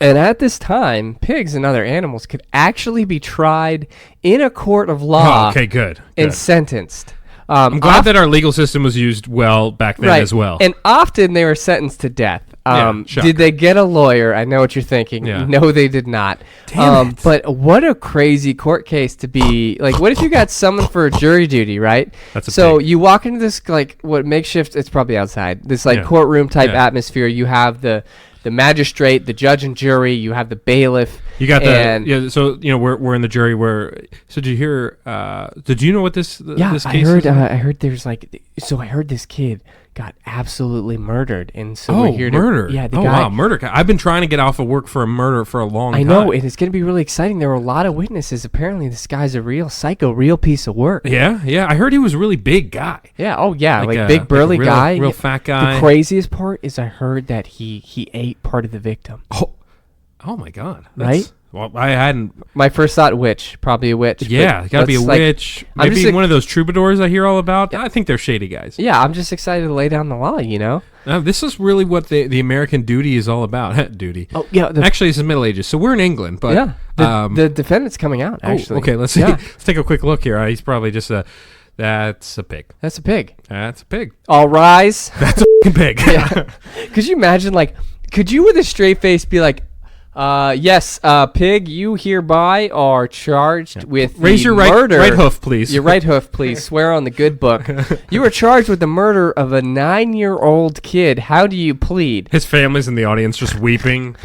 and at this time, pigs and other animals could actually be tried in a court of law. Oh, okay, good. And sentenced. I'm glad that our legal system was used well back then as well. And often they were sentenced to death. Shocker. Did they get a lawyer? I know what you're thinking. Yeah. No, they did not. Damn it. But what a crazy court case to be. What if you got summoned for jury duty, right? That's a so pig. you walk into this, what makeshift, it's probably outside, this courtroom type atmosphere. You have the magistrate, the judge and jury, you have the bailiff. You got so we're in the jury where. So did you hear? Did you know what this case is? I heard there's so I heard this kid got absolutely murdered, and so we're here murder. The oh guy, wow, murder. I've been trying to get off of work for a murder for a long time. I know, and it's gonna be really exciting. There were a lot of witnesses. Apparently, this guy's a real psycho, real piece of work. Yeah. I heard he was a really big guy. Yeah. Oh yeah, Like big burly guy, real fat guy. The craziest part is I heard that he ate part of the victim. Oh my God! Right? Well, I hadn't. My first thought, probably a witch. Yeah, got to be a witch. Maybe one of those troubadours I hear all about. I think they're shady guys. Yeah, I'm just excited to lay down the law. This is really what the American duty is all about. Duty. Oh yeah. Actually, it's the Middle Ages, so we're in England. But yeah, the defendant's coming out. Actually. Okay. Let's see. Let's take a quick look here. He's probably just That's a pig. That's a pig. That's a pig. All rise. That's a fucking pig. Yeah. Could you imagine? Could you with a straight face be like? Yes, pig, you hereby are charged with Raise your murder. right hoof, please. Your right hoof, please. Swear on the good book. You are charged with the murder of a 9-year-old kid. How do you plead? His family's in the audience just weeping.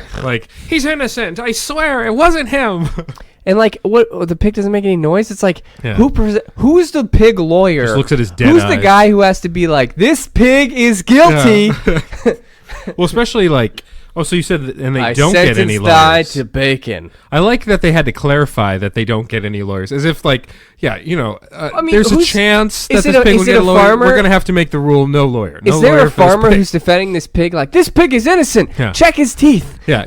He's innocent. I swear it wasn't him. And what the pig doesn't make any noise. It's Yeah. who's the pig lawyer? Just looks at his dead Who's eyes. the guy who has to be like, this pig is guilty? Yeah. Well, especially so you said that, and they I don't get any sentenced thy lawyers. to bacon. I like that they had to clarify that they don't get any lawyers, as if there's a chance that this pig will get a lawyer. Farmer? We're gonna have to make the rule no lawyer. No Is there lawyer a for this farmer pig. who's defending this pig? This pig is innocent. Yeah. Check his teeth. Yeah,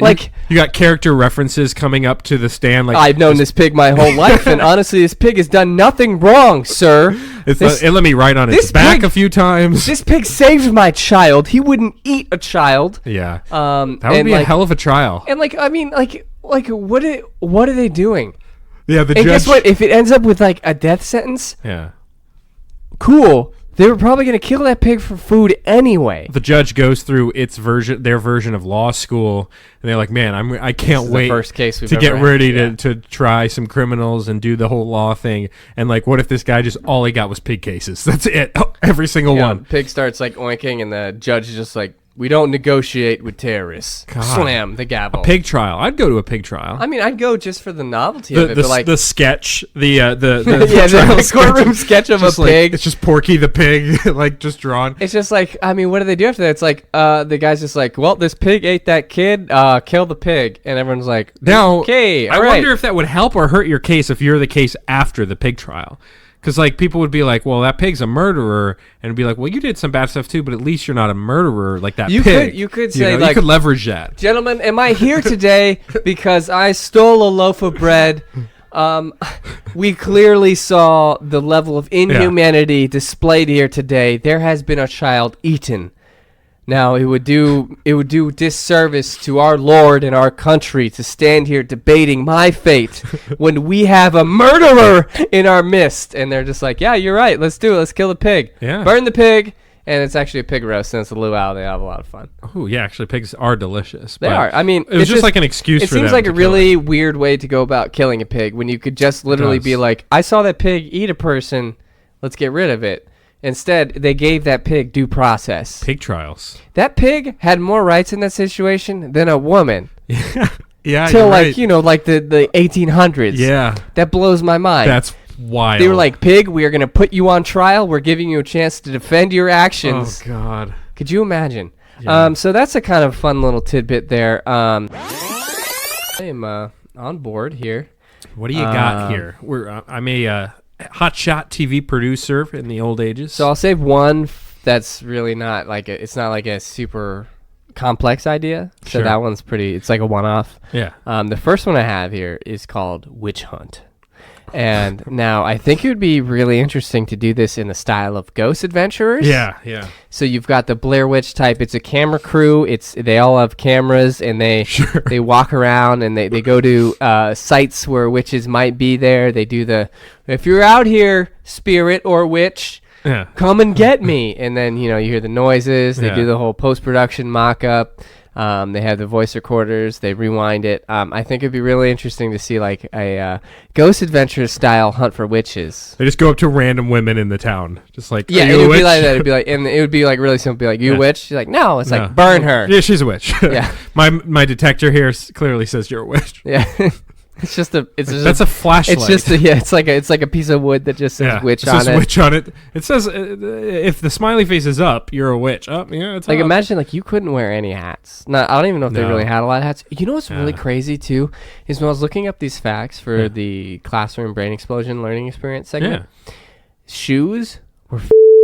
you got character references coming up to the stand. I've known this pig my whole life, and honestly, this pig has done nothing wrong, sir. It let me ride on its this back pig- a few times. This pig saved my child. He wouldn't eat a child. Yeah. That That would be a hell of a trial. And I mean, what are they doing? Yeah, the And judge. guess what? If it ends up with like a death sentence, Yeah. cool. They were probably gonna kill that pig for food anyway. The judge goes through their version of law school, and they're like, "Man, I can't is the wait first case we've to get ever had." ready Yeah. to try some criminals and do the whole law thing." And like, what if this guy just all he got was pig cases? That's it, every single Yeah, one. pig starts like oinking, and the judge is just like, "We don't negotiate with terrorists." God. Slam the gavel. Pig trial. I'd go to a pig trial. I mean, I'd go just for the novelty of it, but like the sketch, the yeah, trial the courtroom sketch of a just like- pig. it's just Porky the pig, like just drawn. It's just like, I mean, what do they do after that? It's like, the guy's just like, well, this pig ate that kid, kill the pig. And everyone's like, Now, okay, I all right. wonder if that would help or hurt your case if you're the case after the pig trial. Because, like, people would be like, well, that pig's a murderer. And it'd be like, well, you did some bad stuff, too, but at least you're not a murderer like that You pig. could- you could say, you like- could leverage that. Gentlemen, am I here today because I stole a loaf of bread? We clearly saw the level of inhumanity displayed here today. There has been a child eaten. Now it would do disservice to our Lord and our country to stand here debating my fate when we have a murderer in our midst. And they're just like, yeah, you're right. Let's do it. Let's kill the pig. Yeah. Burn the pig. And it's actually a pig roast, and it's a luau. They have a lot of fun. Oh, yeah, actually, pigs are delicious. They but are. I mean, it was it's just like an excuse It for seems them like to a kill really it. weird way to go about killing a pig when you could just literally be does. like, I saw that pig eat a person. Let's get rid of it. Instead, they gave that pig due process. Pig trials. That pig had more rights in that situation than a woman. Yeah, Till you're like, right. you know, like the 1800s. Yeah, That blows my mind. that's wild. They were like, pig, we are going to put you on trial. We're giving you a chance to defend your actions. oh, God. Could you imagine? Yeah. So that's a kind of fun little tidbit there. I am on board here. What do you got here? I'm a hotshot TV producer in the old ages. So I'll save one that's really not like it's not like a super complex idea. So Sure. that one's pretty. It's like a one-off. yeah. The first one I have here is called Witch Hunt. And now I think it would be really interesting to do this in the style of Ghost Adventurers. Yeah. So you've got the Blair Witch type. It's a camera crew. They all have cameras, and they they walk around and they go to sites where witches might be there. They do if you're out here, spirit or witch, Yeah. come and get me. And then you hear the noises. They Yeah. do the whole post-production mock-up. They have the voice recorders. They rewind it. I think it'd be really interesting to see like a Ghost Adventure style hunt for witches. They just go up to random women in the town, just like, Yeah, are you it a would witch? be like that. It'd be like, and it would be like really simple. Be like, you a witch? She's like, no. It's No. like, burn her. Yeah, she's a witch. Yeah. my detector here clearly says you're a witch. Yeah. It's just That's a flashlight. It's just it's like a piece of wood that just says witch it on says it. witch on it. It says if the smiley face is up, you're a witch. Up, yeah, it's Like up. imagine like you couldn't wear any hats. No, I don't even know if they No. really had a lot of hats. You know what's really Yeah. crazy too is when I was looking up these facts for the classroom brain explosion learning experience segment. Shoes were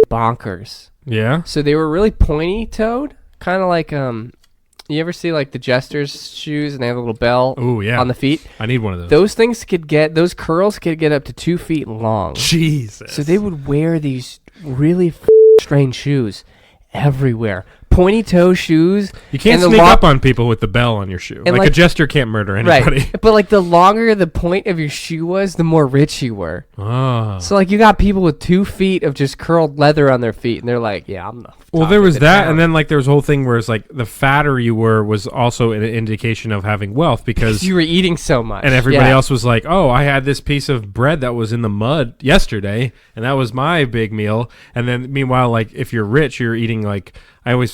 bonkers. Yeah. So they were really pointy toed, kind of like you ever see like the jester's shoes and they have a little bell Ooh, yeah. on the feet? I need one of those. Those curls could get up to 2 feet long. Jesus. So they would wear these really strange shoes everywhere. Pointy toe shoes. You can't and the sneak lo- up on people with the bell on your shoe. And Like a like- jester can't murder anybody. Right. But like the longer the point of your shoe was, the more rich you were. Oh. So like you got people with 2 feet of just curled leather on their feet and they're like, yeah, I'm the Well, top there of was the that, town. and then like there was a whole thing where it's like the fatter you were was also an indication of having wealth because you were eating so much. and everybody Yeah. else was like, "Oh, I had this piece of bread that was in the mud yesterday, and that was my big meal." And then meanwhile, like if you're rich, you're eating like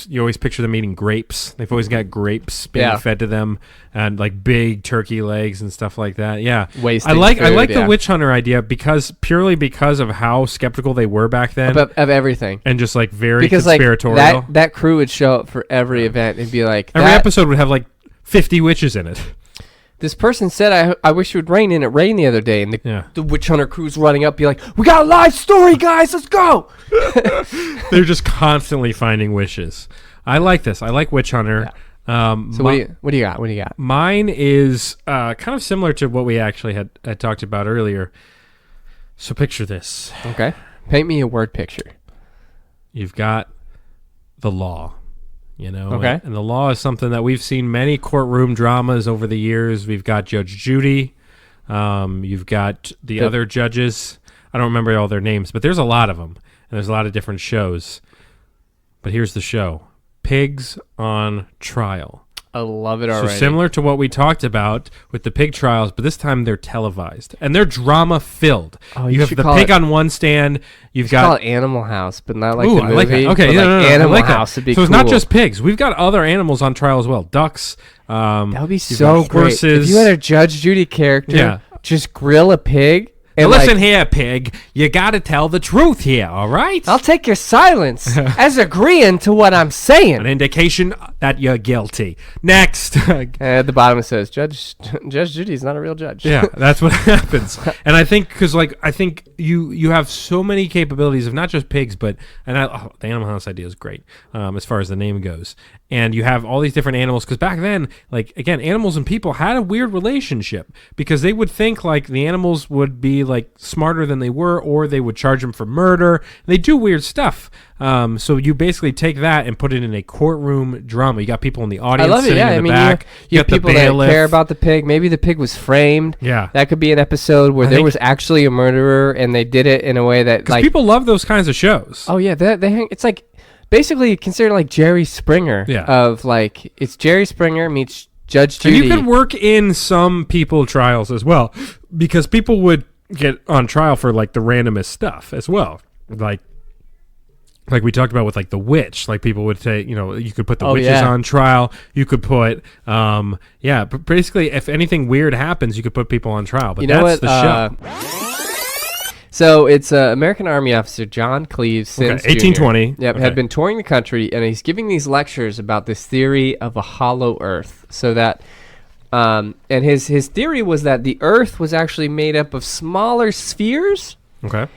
you always picture them eating grapes. They've always got grapes being Yeah. fed to them, and like big turkey legs and stuff like that. Yeah, Wasting I like food, the yeah. witch hunter idea because of how skeptical they were back then, of everything. and just like very Because like conspiratorial. that crew would show up for every event and be like, Every episode would have like 50 witches in it. this person said, I wish it would rain, and it rained the other day. And Yeah. the witch hunter crew's running up, be like, we got a live story, guys, let's go. They're just constantly finding wishes. I like this. I like Witch Hunter. So what do you got? What do you got? Mine is kind of similar to what we actually had talked about earlier. So picture this. Okay. Paint me a word picture. You've got the law, Okay. and the law is something that we've seen many courtroom dramas over the years. We've got Judge Judy. You've got the other judges. I don't remember all their names, but there's a lot of them, and there's a lot of different shows. But here's the show. Pigs on Trial. I love it already. So similar to what we talked about with the pig trials, but this time they're televised and they're drama filled. Oh, you have the pig on one stand. You've got call it Animal House, but not like Ooh, the movie. I like that. Okay, but no, Animal I like House that. would be so cool. it's not just pigs. We've got other animals on trial as well. Ducks. That would be you've so got great. horses. If you had a Judge Judy character, Yeah. just grill a pig. Now And listen here, pig. You got to tell the truth here, all right? I'll take your silence as agreeing to what I'm saying. An indication that you're guilty. Next. At the bottom it says, Judge Judy's not a real judge. Yeah, that's what happens. And I think because I think you have so many capabilities of not just pigs, but the Animal House idea is great as far as the name goes. And you have all these different animals because back then, like again, animals and people had a weird relationship because they would think like the animals would be like smarter than they were, or they would charge them for murder. They do weird stuff. So you basically take that and put it in a courtroom drama. You got people in the audience. I love it. Sitting Yeah, in the I mean, back. you have got the people that bailiff. care about the pig. Maybe the pig was framed. Yeah. That could be an episode where there was actually a murderer, and they did it in a way that like people love those kinds of shows. Oh yeah, they hang. It's like basically considered like Jerry Springer. Yeah. Of like it's Jerry Springer meets Judge And Judy. you could work in some people trials as well, because people would get on trial for like the randomest stuff as well. Like we talked about with like the witch, like people would say, you could put the witches on trial. You could put, but basically if anything weird happens, you could put people on trial. But that's the show. So it's American Army officer John Cleves, since 1820. Jr. Yep, had been touring the country, and he's giving these lectures about this theory of a hollow Earth. So that, and his theory was that the Earth was actually made up of smaller spheres. Okay.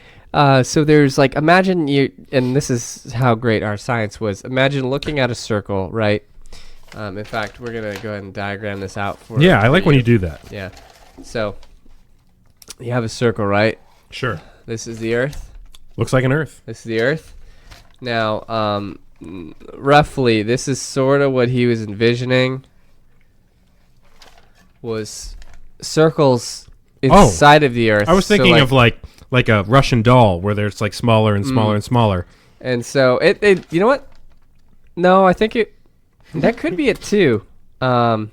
So there's like, imagine you, and this is how great our science was. Imagine looking at a circle, right? In fact, we're gonna go ahead and diagram this out for. Yeah, I like when you do that. Yeah. So you have a circle, right? Sure. This is the Earth. Looks like an Earth. This is the Earth. Now, roughly, this is sort of what he was envisioning. Was circles inside of the Earth. I was thinking of like a Russian doll where there's like smaller and smaller and smaller. And so it you know what? No, I think that could be it too. I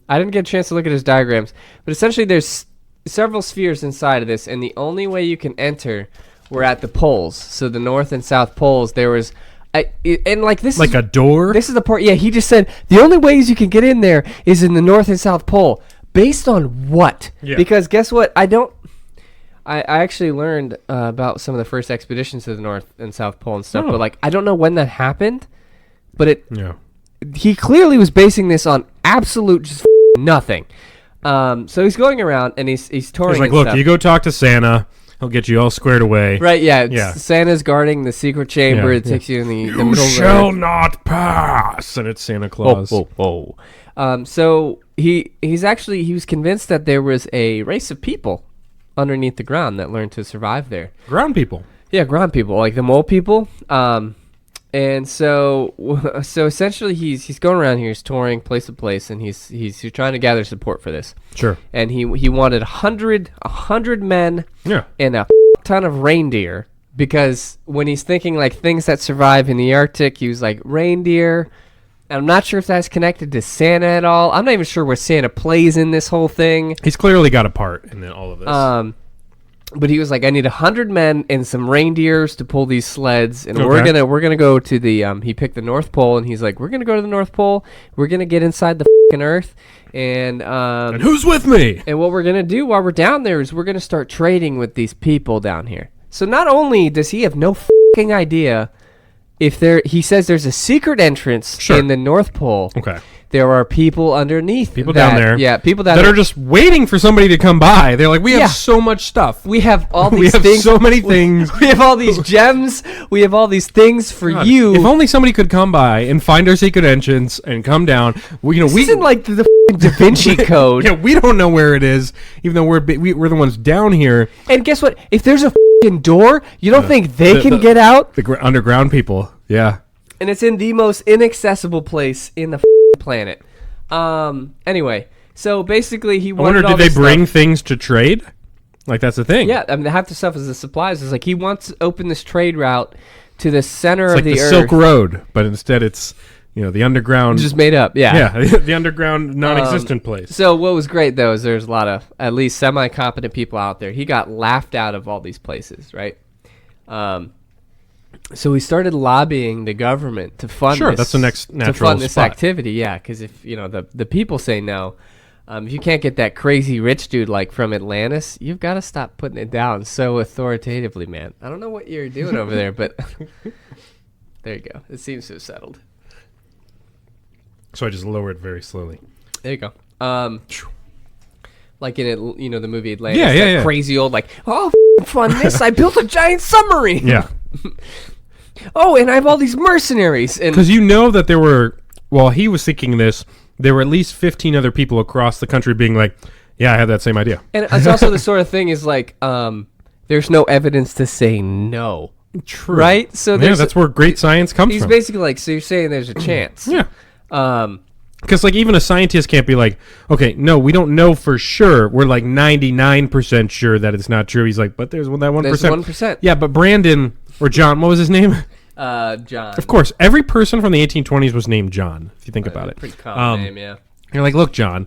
didn't get a chance to look at his diagrams, but essentially there's several spheres inside of this, and the only way you can enter were at the poles. So the North and South poles, there was and like this like is, a door. This is the part. Yeah, he just said the only ways you can get in there is in the North and South Pole. Based on what? Yeah. Because guess what? I actually learned about some of the first expeditions to the North and South Pole and stuff, but like I don't know when that happened. But he clearly was basing this on absolute just nothing. So he's going around and he's touring. He's like, and look, stuff. you go talk to Santa. He'll get you all squared away. Right? Yeah. Santa's guarding the secret chamber that takes you in the middle. You of the shall not pass, and it's Santa Claus. So he was convinced that there was a race of people underneath the ground that learned to survive there. Ground people. Yeah, ground people, like the mole people. And so essentially he's going around here, he's touring place to place, and he's trying to gather support for this. Sure. And he wanted 100 men and a ton of reindeer, because when he's thinking like things that survive in the Arctic, he was like reindeer. And I'm not sure if that's connected to Santa at all. I'm not even sure where Santa plays in this whole thing. He's clearly got a part in all of this. But he was like, I need 100 men and some reindeers to pull these sleds, and Okay. we're gonna go to the. He picked the North Pole, and he's like, we're gonna go to the North Pole. We're gonna get inside the fucking Earth, and who's with me? And what we're gonna do while we're down there is we're gonna start trading with these people down here. So not only does he have no fucking idea if he says there's a secret entrance in the North Pole. Okay. There are people underneath. People down there. Yeah, people down that there. are just waiting for somebody to come by. They're like, we have so much stuff. We have all We these have things. so many things. We have all these gems. We have all these things for God, you. If only somebody could come by and find our secret entrance and come down. This isn't like the Da Vinci Code. Yeah, we don't know where it is, even though we're the ones down here. And guess what? If there's a door, you don't think they can get out? The underground people. Yeah. And it's in the most inaccessible place in the planet. Anyway, so basically he I wanted wonder, all did they this bring stuff. things to trade? Like, that's the thing. Yeah, I mean, half the stuff is the supplies. It's like he wants to open this trade route to the center It's of like the the earth. Silk Road, but instead it's, the underground. Just made up, yeah. Yeah, the underground non-existent place. So what was great, though, is there's a lot of at least semi-competent people out there. He got laughed out of all these places, right? So we started lobbying the government to fund Sure, this, that's the next natural to fund this spot. activity, yeah, because if the people say no, if you can't get that crazy rich dude like from Atlantis, you've got to stop putting it down so authoritatively, man. I don't know what you're doing over there, but there you go. It seems so settled. So I just lower it very slowly. There you go. Like in it, the movie Atlantis. Yeah, yeah, that yeah. Crazy old fun this. I built a giant submarine. Yeah. Oh, and I have all these mercenaries. And Because that there were, while he was thinking this, there were at least 15 other people across the country being like, yeah, I had that same idea. and it's also the sort of thing is like, there's no evidence to say no. True. Right? So Yeah, that's where great science comes he's from. basically like, so you're saying there's a chance. Yeah. Um, Because, even a scientist can't be like, okay, no, we don't know for sure. We're, 99% sure that it's not true. He's like, but there's that 1%. There's 1%. Yeah, but Brandon, or John, what was his name? John. Of course, every person from the 1820s was named John, if you think about it. Pretty common name, yeah. You're like, look, John,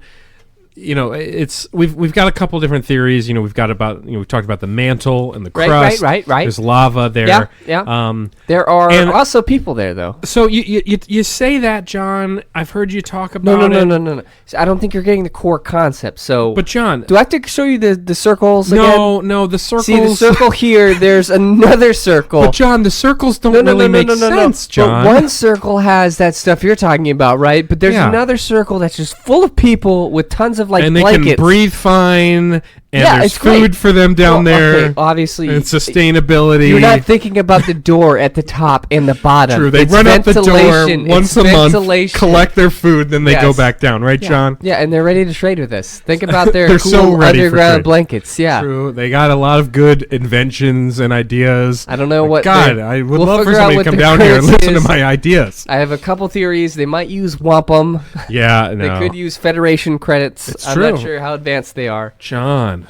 it's we've got a couple different theories. We've got we've talked about the mantle and the crust. Right. There's lava there. Yeah. There are and- also people there, though. So you say that, John. I've heard you talk about No. So I don't think you're getting the core concept. So, But John, do I have to show you the circles again? no, the circles. See the circle here. There's another circle. But John, the circles don't really make sense, John. But one circle has that stuff you're talking about, right? But there's Yeah. another circle that's just full of people with tons of and they blankets. can breathe fine, and Yeah, there's it's great. food for them down there. Okay, obviously, and sustainability. you're not thinking about the door at the top and the bottom. True, they It's run out the door ventilation. once It's a month, ventilation. collect their food, then they go Yes. back down, right, John? Yeah, and they're ready to trade with us. Think about their They're cool so ready for underground trade. blankets. Yeah. True. They got a lot of good inventions and ideas. I don't know what. God, they're- I would we'll love for figure out somebody to what come their down here and currency listen is. to my ideas. I have a couple theories. They might use wampum. Yeah, no. They could use Federation credits. It's I'm true. not sure how advanced they are. John,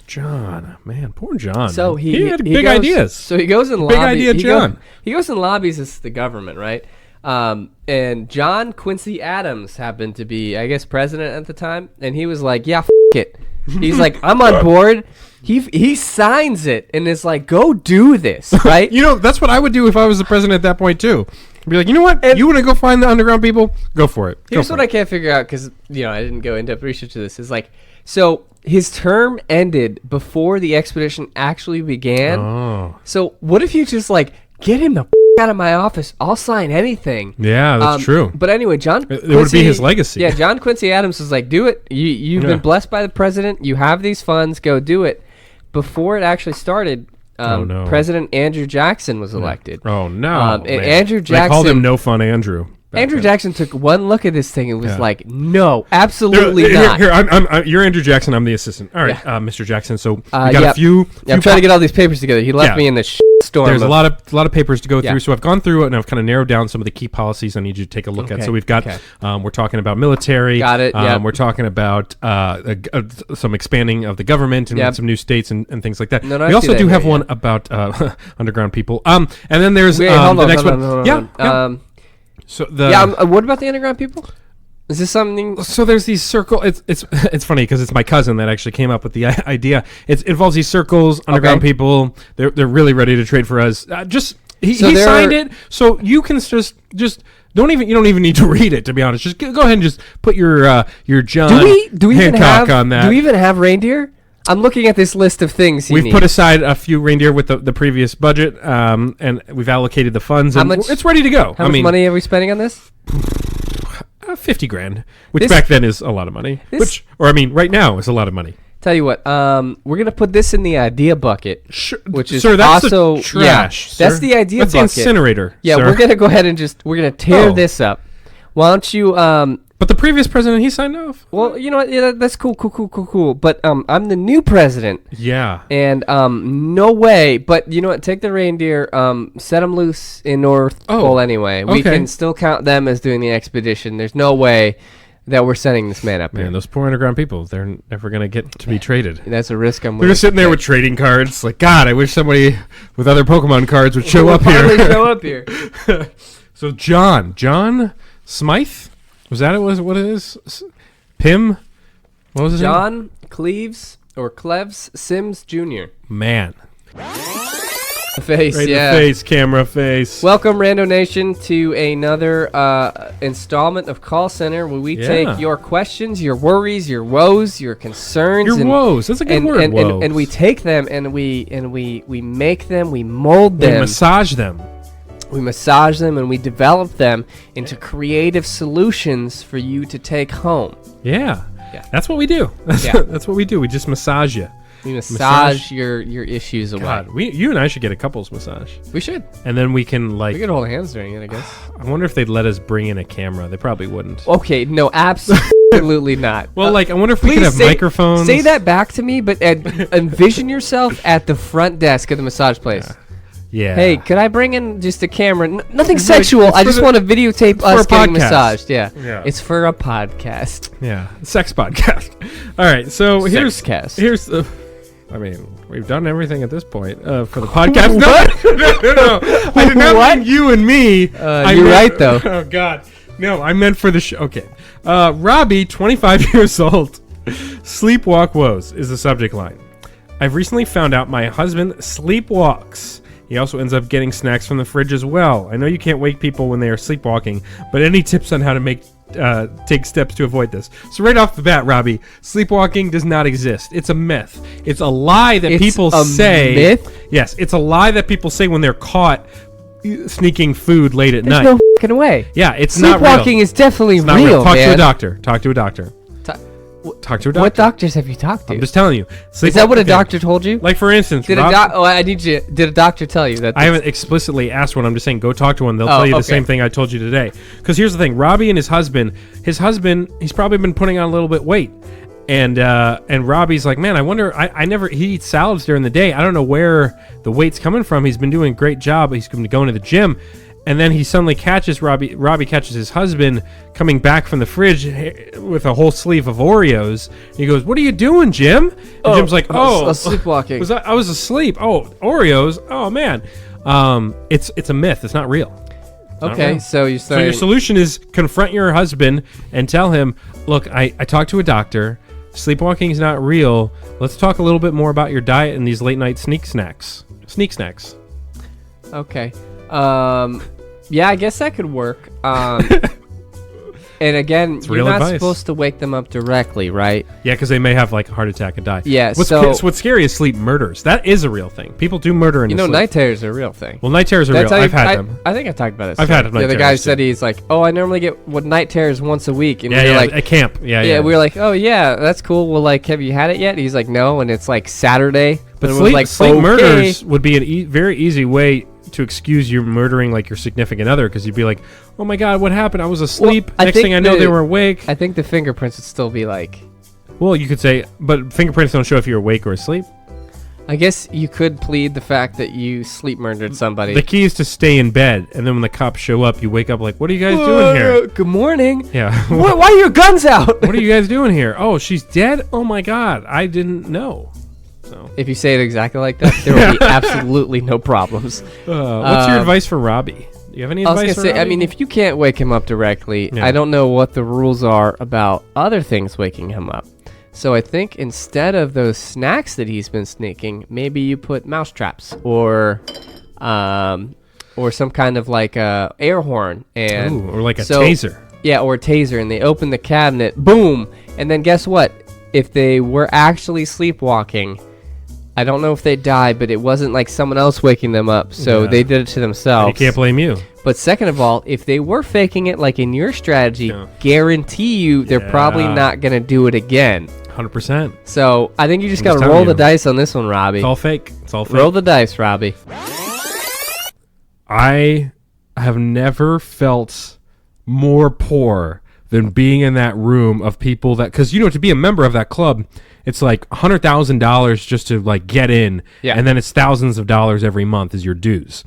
man, poor John. So man. he had he big goes- ideas. So he goes and Big lobbies. idea, John. He goes and lobbies this the government, right? And John Quincy Adams happened to be, I guess, president at the time, and he was like, "Yeah, it." He's like, "I'm on board." He signs it and is like, "Go do this," right? That's what I would do if I was the president at that point too. I'd be like, you know what? You want to go find the underground people? Go for it. Here's what I can't figure out because I didn't go into research of this. Is like, so his term ended before the expedition actually began. Oh, So what if you just get him the out of my office? I'll sign anything. yeah, that's true. But anyway, John It would be his legacy. Yeah, John Quincy Adams was like, "Do it. You've Yeah. been blessed by the president. You have these funds. Go do it." Before it actually started, no. President Andrew Jackson was elected. Oh no! And man. Andrew They called him Jackson- No Fun Andrew. back Andrew then. Jackson took one look at this thing and was Yeah. like, "No, absolutely Here, not." Here, you're Andrew Jackson. I'm the assistant. All right, Mr. Jackson. So we got yeah. a few. I'm trying to get all these papers together. He left Yeah. me in the storm. There's a lot of papers to go Yeah. through. So I've gone through it and I've kind of narrowed down some of the key policies I need you to take a look at. Okay, So we've got okay. we're talking about military. Got it, yeah. We're talking about some expanding of the government and Yep. some new states and things like that. No, I we see also that do here, have yeah. one about underground people. And then there's Wait, hold the on, next hold one. on, hold yeah. on. yeah. So the What about the underground people? Is this something? So there's these circle. It's funny because it's my cousin that actually came up with the idea. It involves these circles, underground Okay. people. They're really ready to trade for us. He So there signed are- it, so you can just you don't even need to read it, to be honest. Just go ahead and just put your John Do we even Hancock have? on that. Do we even have reindeer? I'm looking at this list of things. We've put aside a few reindeer with the previous budget, and we've allocated the funds. How And much- it's ready to go. How much money are we spending on this? 50 grand, which This- back then is a lot of money. Right now is a lot of money. Tell you what, we're gonna put this in the idea bucket, which is Sir, that's also the trash. Yeah, that's sir. the idea That's bucket. the incinerator. Yeah, sir. we're gonna go ahead and we're gonna tear Oh. this up. Why don't you But the previous president, he signed off. Well, you know what? Yeah, that's cool. But I'm the new president, Yeah. and no way. But you know what? Take the reindeer, set them loose in North Pole anyway. We okay. can still count them as doing the expedition. There's no way that we're sending this man up Man, here. those poor underground people, they're never going to get to be traded. That's a risk I'm They're willing just sitting to there take. with trading cards. Like, God, I wish somebody with other Pokemon cards would show We'll up finally here. show up here. So John Smythe? Was that what it is? Pim? What was his name? John Cleves or Cleves Sims Jr. Man. Face, Right yeah. in the face, camera face. Welcome, Rando Nation, to another installment of Call Center, where we Yeah. take your questions, your worries, your woes, your concerns, Your woes. That's a good word, woes. and we take them and we make them, we mold We them, massage them. we massage them, and we develop them into creative solutions for you to take home. Yeah. Yeah. That's what we do. Yeah. That's what we do. We just massage you. We Massage. massage your issues away. God, you and I should get a couples massage. We should. And then we can, like, We could hold hands during it, I guess. I wonder if they'd let us bring in a camera. They probably wouldn't. Okay, no, absolutely not. Well, like, I wonder if we could Please have microphones. Say that back to me, but envision yourself at the front desk of the massage place. Yeah. Hey, could I bring in just a camera? Nothing sexual. it's I for just the- want to videotape for us a getting podcast. massaged. Yeah. Yeah. It's for a podcast. Yeah. Sex podcast. All right. So Sexcast. here's the. I mean, we've done everything at this point for the podcast. No. I did not What? mean you and me. You're right, though. Oh God. No, I meant for the show. Okay. Robbie, 25 years old. Sleepwalk woes is the subject line. I've recently found out my husband sleepwalks. He also ends up getting snacks from the fridge as well. I know you can't wake people when they are sleepwalking, but any tips on how to take steps to avoid this? So right off the bat, Robbie, sleepwalking does not exist. It's a myth. It's a lie that It's people a say. myth? Yes, it's a lie that people say when they're caught sneaking food late at There's night. no fucking way. Yeah, it's not real. Sleepwalking is definitely It's not real, Talk man. to a doctor. Talk to a doctor. Talk to a doctor. What doctors have you talked to? I'm just telling you. Is that what a Okay. doctor told you? Like, for instance, Did Rob- Did a doctor tell you that? I haven't explicitly asked one. I'm just saying go talk to one. They'll tell you the okay. same thing I told you today. Because here's the thing. Robbie and his husband, he's probably been putting on a little bit weight. And Robbie's like, man, I wonder, he eats salads during the day. I don't know where the weight's coming from. He's been doing a great job. He's been going to the gym. And then he suddenly catches Robbie catches his husband coming back from the fridge with a whole sleeve of Oreos. And he goes, "What are you doing, Jim?" And Jim's like, "Oh, sleepwalking." I was asleep. Oh, Oreos. Oh man, it's a myth. It's not real. Not Okay, real. so you're So saying your solution is confront your husband and tell him, "Look, I talked to a doctor. Sleepwalking is not real. Let's talk a little bit more about your diet and these late night sneak snacks." Okay. Yeah, I guess that could work. And again, you're real not advice. supposed to wake them up directly, right? Yeah, because they may have like a heart attack and die. Yeah, What's scary is sleep murders. That is a real thing. People do murder in You their know, sleep. night terrors are a real thing. Well, night terrors are That's real. how I've had them. I think I talked about it. I've had Yeah, night the guy terrors, said too. he's like, "Oh, I normally get night terrors once a week," and Yeah, we were yeah, like, at camp. Yeah, "Yeah." We were like, "Oh yeah, that's cool." Well, like, have you had it yet? And he's like, "No," and it's like Saturday. But and sleep, we're like, sleep "Okay." murders would be a very easy way to excuse you murdering like your significant other, because you'd be like, "Oh my God, what happened? I was asleep. I Next think thing I know, they were awake." I think the fingerprints would still be like. Well, you could say, but fingerprints don't show if you're awake or asleep. I guess you could plead the fact that you sleep murdered somebody. The key is to stay in bed, and then when the cops show up, you wake up like, "What are you guys doing here?" Good morning. Yeah. Why are your guns out? What are you guys doing here? Oh, she's dead? Oh my God, I didn't know. So, If you say it exactly like that, there will be absolutely no problems. what's your advice for Robbie? Do you have any I was advice gonna for say, I Robbie? mean, if you can't wake him up directly, Yeah. I don't know what the rules are about other things waking him up. So I think instead of those snacks that he's been sneaking, maybe you put mouse traps or some kind of like a air horn and Ooh, or like a so- taser. Yeah, or a taser, and they open the cabinet, boom, and then guess what? If they were actually sleepwalking, I don't know if they died, but it wasn't like someone else waking them up, so Yeah. they did it to themselves. You can't blame you. But second of all, if they were faking it like in your strategy, guarantee you they're probably not going to do it again. 100%. So I think you just got to roll the dice on this one, Robbie. It's all fake. Roll the dice, Robbie. I have never felt more poor than being in that room of people that, because to be a member of that club, it's like $100,000 just to like get in, and then it's thousands of dollars every month is your dues.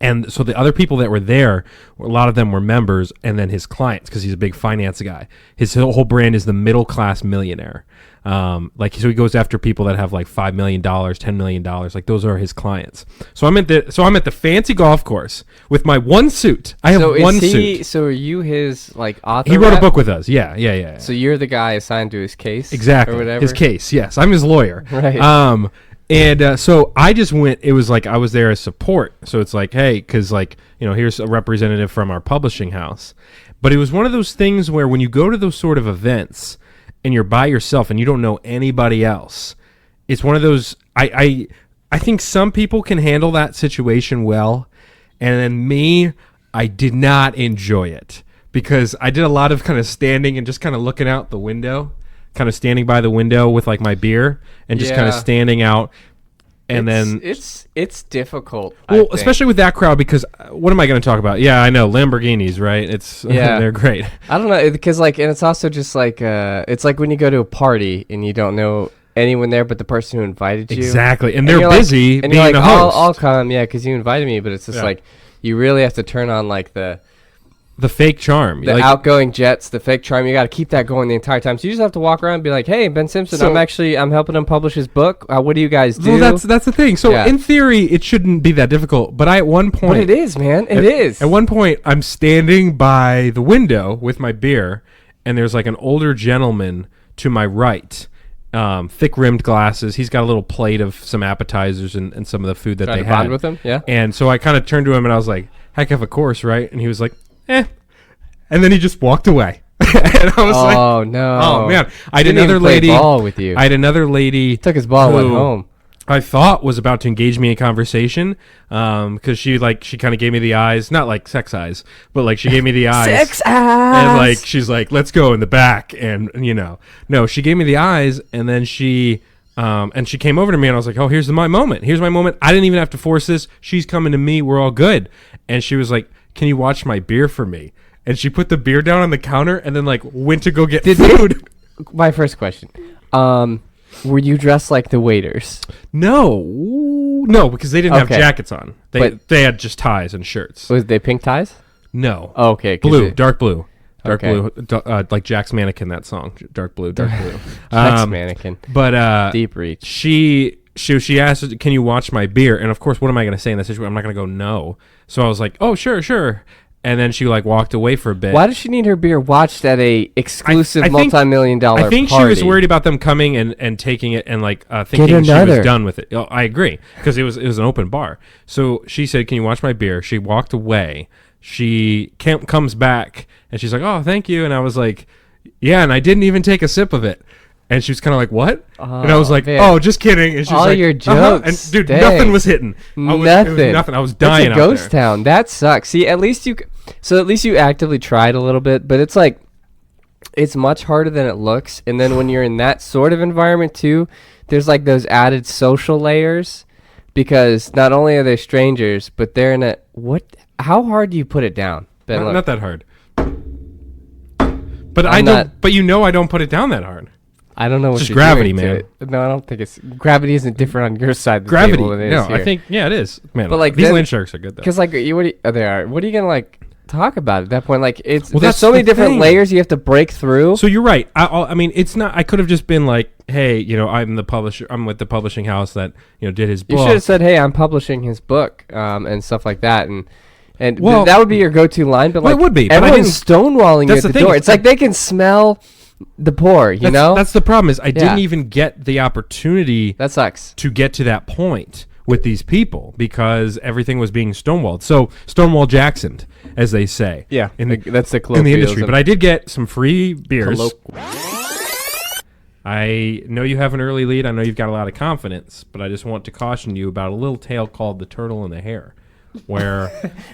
And so the other people that were there, a lot of them were members, and then his clients, because he's a big finance guy. His whole brand is the middle class millionaire. So he goes after people that have like $5 million, $10 million. Like those are his clients. So I'm at the fancy golf course with my one suit. I have one suit. So are you his like author? He wrote a book with us. Yeah. So you're the guy assigned to his case, exactly, or whatever. His case. Yes, I'm his lawyer. Right. And so I just went, it was like I was there as support. So it's like, hey, because like, here's a representative from our publishing house. But it was one of those things where when you go to those sort of events and you're by yourself and you don't know anybody else, it's one of those, I think some people can handle that situation well. And then me, I did not enjoy it because I did a lot of kind of standing and just kind of looking out the window. Kind of standing by the window with like my beer and just kind of standing out, and it's difficult. Well, especially with that crowd, because what am I going to talk about? Yeah, I know Lamborghinis, right? They're great. I don't know, because like, and it's also just like it's like when you go to a party and you don't know anyone there but the person who invited you. Exactly, and they're busy and being you're like, the host. I'll come, because you invited me, but it's just like you really have to turn on like the fake charm, the outgoing jets, the fake charm. You got to keep that going the entire time. So you just have to walk around and be like, "Hey, Ben Simpson, I'm helping him publish his book. What do you guys do?" Well, that's the thing. So in theory, it shouldn't be that difficult. But at one point, but it is, man. It is. At one point, I'm standing by the window with my beer, and there's like an older gentleman to my right, thick rimmed glasses. He's got a little plate of some appetizers and some of the food that they had. Bond with him, yeah. And so I kind of turned to him and I was like, "Heck of a course, right?" And he was like, "Eh." And then he just walked away. And I was like, "Oh no! Oh man!" I had another lady. Ball with you. I had another lady. Took his ball and went home. I thought was about to engage me in conversation, because she kind of gave me the eyes, not like sex eyes, but like she gave me the eyes. Sex eyes. And like she's like, "Let's go in the back," and no, she gave me the eyes, and then she came over to me, and I was like, "Oh, here's my moment. Here's my moment. I didn't even have to force this. She's coming to me. We're all good." And she was like, "Can you watch my beer for me?" And she put the beer down on the counter and then like went to go get food. My first question. Were you dressed like the waiters? No, because they didn't have jackets on. They had just ties and shirts. Was they pink ties? No. Oh, okay. Dark blue, like Jack's Mannequin. That song, dark blue. Jack's Mannequin. But deep reach. She asked, "Can you watch my beer?" And of course, what am I going to say in that situation? I'm not going to go no. So I was like, "Oh, sure." And then she like walked away for a bit. Why does she need her beer watched at a exclusive multi-million-dollar I think party? she was worried about them coming and taking it and like thinking she was done with it. Oh, I agree, because it was an open bar. So she said, "Can you watch my beer?" She walked away. She comes back and she's like, "Oh, thank you." And I was like, "Yeah," and I didn't even take a sip of it. And she was kind of like, "What?" And I was like, man. "Oh, just kidding." And she's all like, your jokes, and dude, nothing was hitting. Nothing. It was nothing. I was dying. It's a ghost town. That sucks. See, at least you actively tried a little bit, but it's like it's much harder than it looks. And then when you're in that sort of environment too, there's like those added social layers, because not only are they strangers, but they're in a how hard do you put it down? Ben, not that hard. But I don't put it down that hard. I don't know what just you're gravity, doing man. No, I don't think it's gravity. Isn't different on your side of the gravity. table than it is here. I think it is, man. But like these land sharks are good though. Because like they are. What are you gonna like talk about at that point? Like there's that's so many the different thing. layers you have to break through. So you're right. I mean, it's not. I could have just been like, "Hey, I'm the publisher. I'm with the publishing house that did his book." You should have said, "Hey, I'm publishing his book," and stuff like that, and well, that would be your go-to line. But like, it would be. Everyone's stonewalling you at the door. It's like they can smell the pour, you know? That's the problem, is I didn't even get the opportunity that sucks to get to that point with these people because everything was being stonewalled. So Stonewall Jacksoned, as they say. Yeah, that's the in the industry. But I did get some free beers. I know you have an early lead. I know you've got a lot of confidence, but I just want to caution you about a little tale called The Turtle and the Hare. where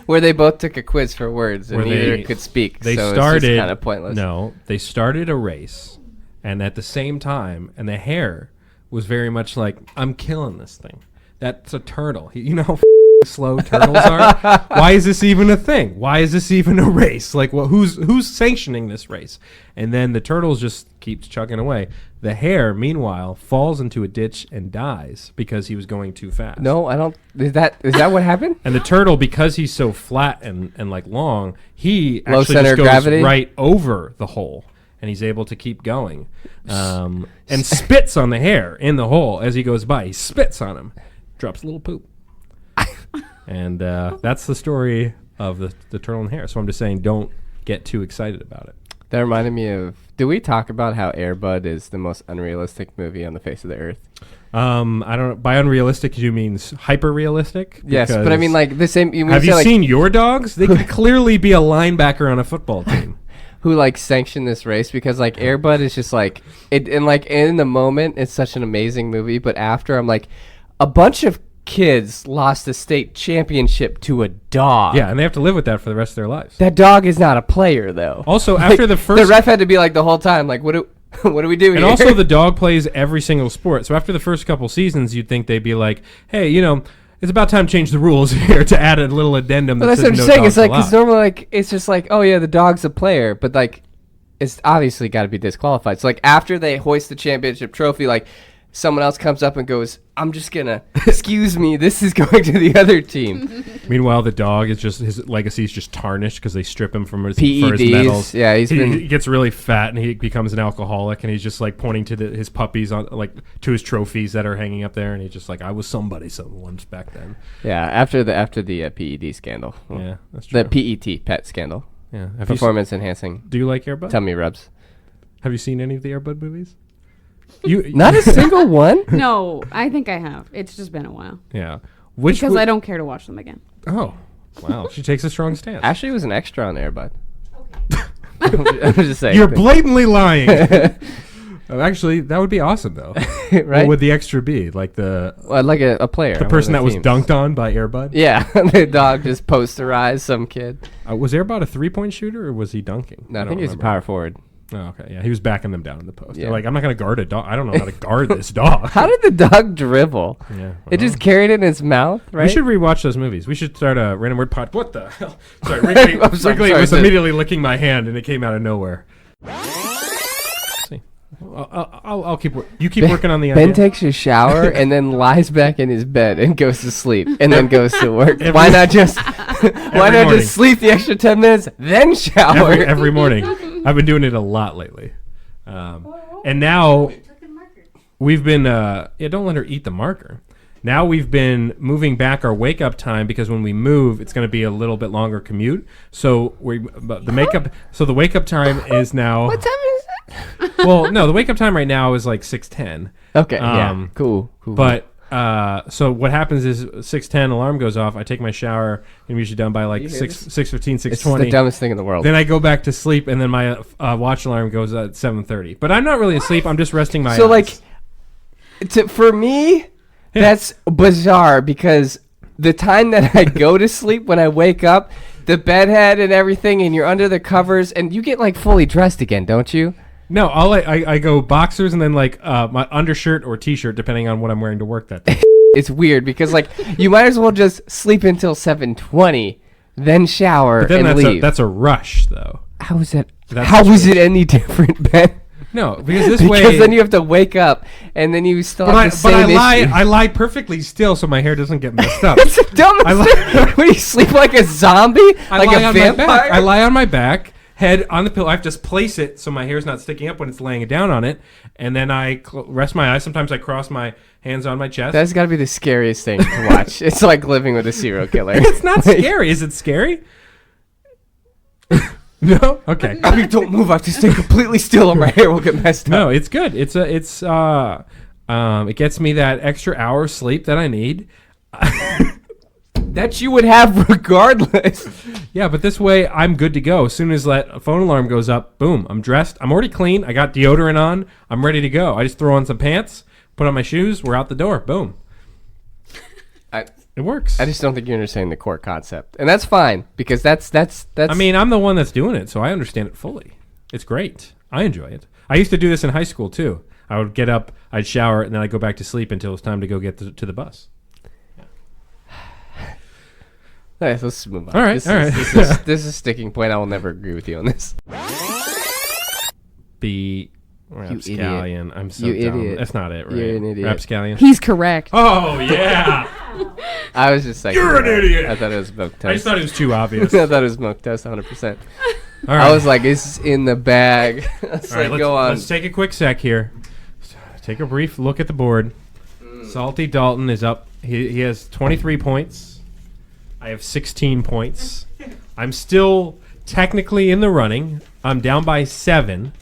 they both took a quiz for words and Where neither they- could speak. they so started it's kind of pointless. No, they started a race, and at the same time, and the hare was very much like, I'm killing this thing. That's a turtle. You know how slow turtles are? Why is this even a thing? Why is this even a race? Like, well, who's sanctioning this race? And then the turtles just keeps chugging away. The hare, meanwhile, falls into a ditch and dies because he was going too fast. No, I don't. Is that what happened? And the turtle, because he's so flat and like long, he Low actually center just of goes gravity? right over the hole, and he's able to keep going, and spits on the hare in the hole as he goes by. He spits on him, drops a little poop, and that's the story of the turtle and hare. So I'm just saying, don't get too excited about it. That reminded me of. Did we talk about how Air Bud is the most unrealistic movie on the face of the earth? I don't. By unrealistic, you mean hyper realistic? Yes, but I mean like the same. Have you seen your dogs? They could clearly be a linebacker on a football team. Who like sanctioned this race because like Air Bud is just like it, and like in the moment it's such an amazing movie, but after I'm like a bunch of kids lost the state championship to a dog. Yeah, and they have to live with that for the rest of their lives. That dog is not a player though. Also, Like, after the first, the ref had to be like the whole time like what do we do and here? also the dog plays every single sport. So after the first couple seasons, you'd think they'd be like, "Hey, it's about time to change the rules here to add a little addendum." Well, that that's what I'm says saying. no It's like dogs it's allowed. normally like it's just like oh yeah the dog's a player, but like it's obviously got to be disqualified. So like after they hoist the championship trophy, like someone else comes up and goes, "I'm just gonna excuse me, this is going to the other team." Meanwhile, the dog is just his legacy is just tarnished because they strip him from his, PEDs. for his medals. Yeah, he gets really fat and he becomes an alcoholic, and he's just like pointing to his puppies on like to his trophies that are hanging up there, and he's just like, "I was somebody once back then." Yeah, after the PED scandal. Yeah, that's true. The pet scandal. Yeah, have Performance enhancing do you like Air Bud? tummy rubs. Have you seen any of the Air Bud movies? You Not a single one. No, I think I have. It's just been a while. Yeah. Which Because I don't care to watch them again. Oh, wow. She takes a strong stance. Ashley was an extra on Air Bud. I'm just saying. You're blatantly lying. Actually, that would be awesome, though. right? What would the extra be? Like like a player. the on person one that of was the teams. dunked on by Air Bud? Yeah, the dog just posterized some kid. Was Air Bud a 3-point shooter, or was he dunking? No, I don't think he was a remember. power forward. Oh, okay. Yeah, he was backing them down in the post. Yeah. They're like, I'm not going to guard a dog. I don't know how to guard this dog. How did the dog dribble? Yeah. It just carried it in its mouth, right? We should rewatch those movies. We should start a random word pod. What the hell? Sorry, Ricky, I'm sorry, Ricky sorry, was sorry. immediately licking my hand, and it came out of nowhere. See, I'll keep. You keep working on the Ben idea. takes a shower and then lies back in his bed and goes to sleep and then goes to work. Why not just morning. sleep the extra 10 minutes then shower? every morning. I've been doing it a lot lately, and now we've been. Don't let her eat the marker. Now we've been moving back our wake up time because when we move, it's going to be a little bit longer commute. So the wake up time is now. What time is it? Well, no, the wake up time right now is like 6:10. Okay, yeah, cool. But so what happens is 6:10 alarm goes off. I take my shower. I'm usually done by like 6:15, It's the 6:20. dumbest thing in the world. Then I go back to sleep, and then my watch alarm goes at 7:30. But I'm not really asleep. I'm just resting my So eyes. for me, that's bizarre because the time that I go to sleep when I wake up, the bed head and everything, and you're under the covers, and you get like fully dressed again, don't you? No, I go boxers and then like my undershirt or t-shirt depending on what I'm wearing to work that day. It's weird because like you might as well just sleep until 7:20, then shower But then and leave. that's a rush though. How is that? That's How the is it any different, Ben? No, because this Because way then you have to wake up and then you still have the but same I issue. lie perfectly still so my hair doesn't get messed up. It's the dumbest I lie- thing. What do you sleep like a zombie? I Like lie a on my vampire? back. I lie on my back, head on the pillow. I have to just place it so my hair's not sticking up when it's laying down on it, and then I rest my eyes. Sometimes I cross my hands on my chest. That's got to be the scariest thing to watch. It's like living with a serial killer. It's not scary. Is it scary? No. Okay. I mean, don't move. I have to stay completely still, or my hair will get messed up. No, it's good. It gets me that extra hour of sleep that I need. That you would have regardless. Yeah, but this way I'm good to go. As soon as that phone alarm goes up, boom, I'm dressed. I'm already clean. I got deodorant on. I'm ready to go. I just throw on some pants, put on my shoes. We're out the door. Boom. It works. I just don't think you're understanding the core concept, and that's fine because that's. I mean, I'm the one that's doing it, so I understand it fully. It's great. I enjoy it. I used to do this in high school too. I would get up, I'd shower, and then I'd go back to sleep until it was time to go get to the bus. All right, let's move on. All right, This is a sticking point. I will never agree with you on this. The rapscallion. I'm so You dumb. idiot. That's not it, right? You're an idiot. Rapscallion. He's correct. Oh yeah. I was just like, You're an idiot. I thought it was milk toast. I just thought it was too obvious. I thought it was milk toast, 100%. All right. I was like, it's in the bag. Let's All right, go on. Let's take a quick sec here. Take a brief look at the board. Salty Dalton is up. He has 23 points. I have 16 points. I'm still technically in the running. I'm down by 7.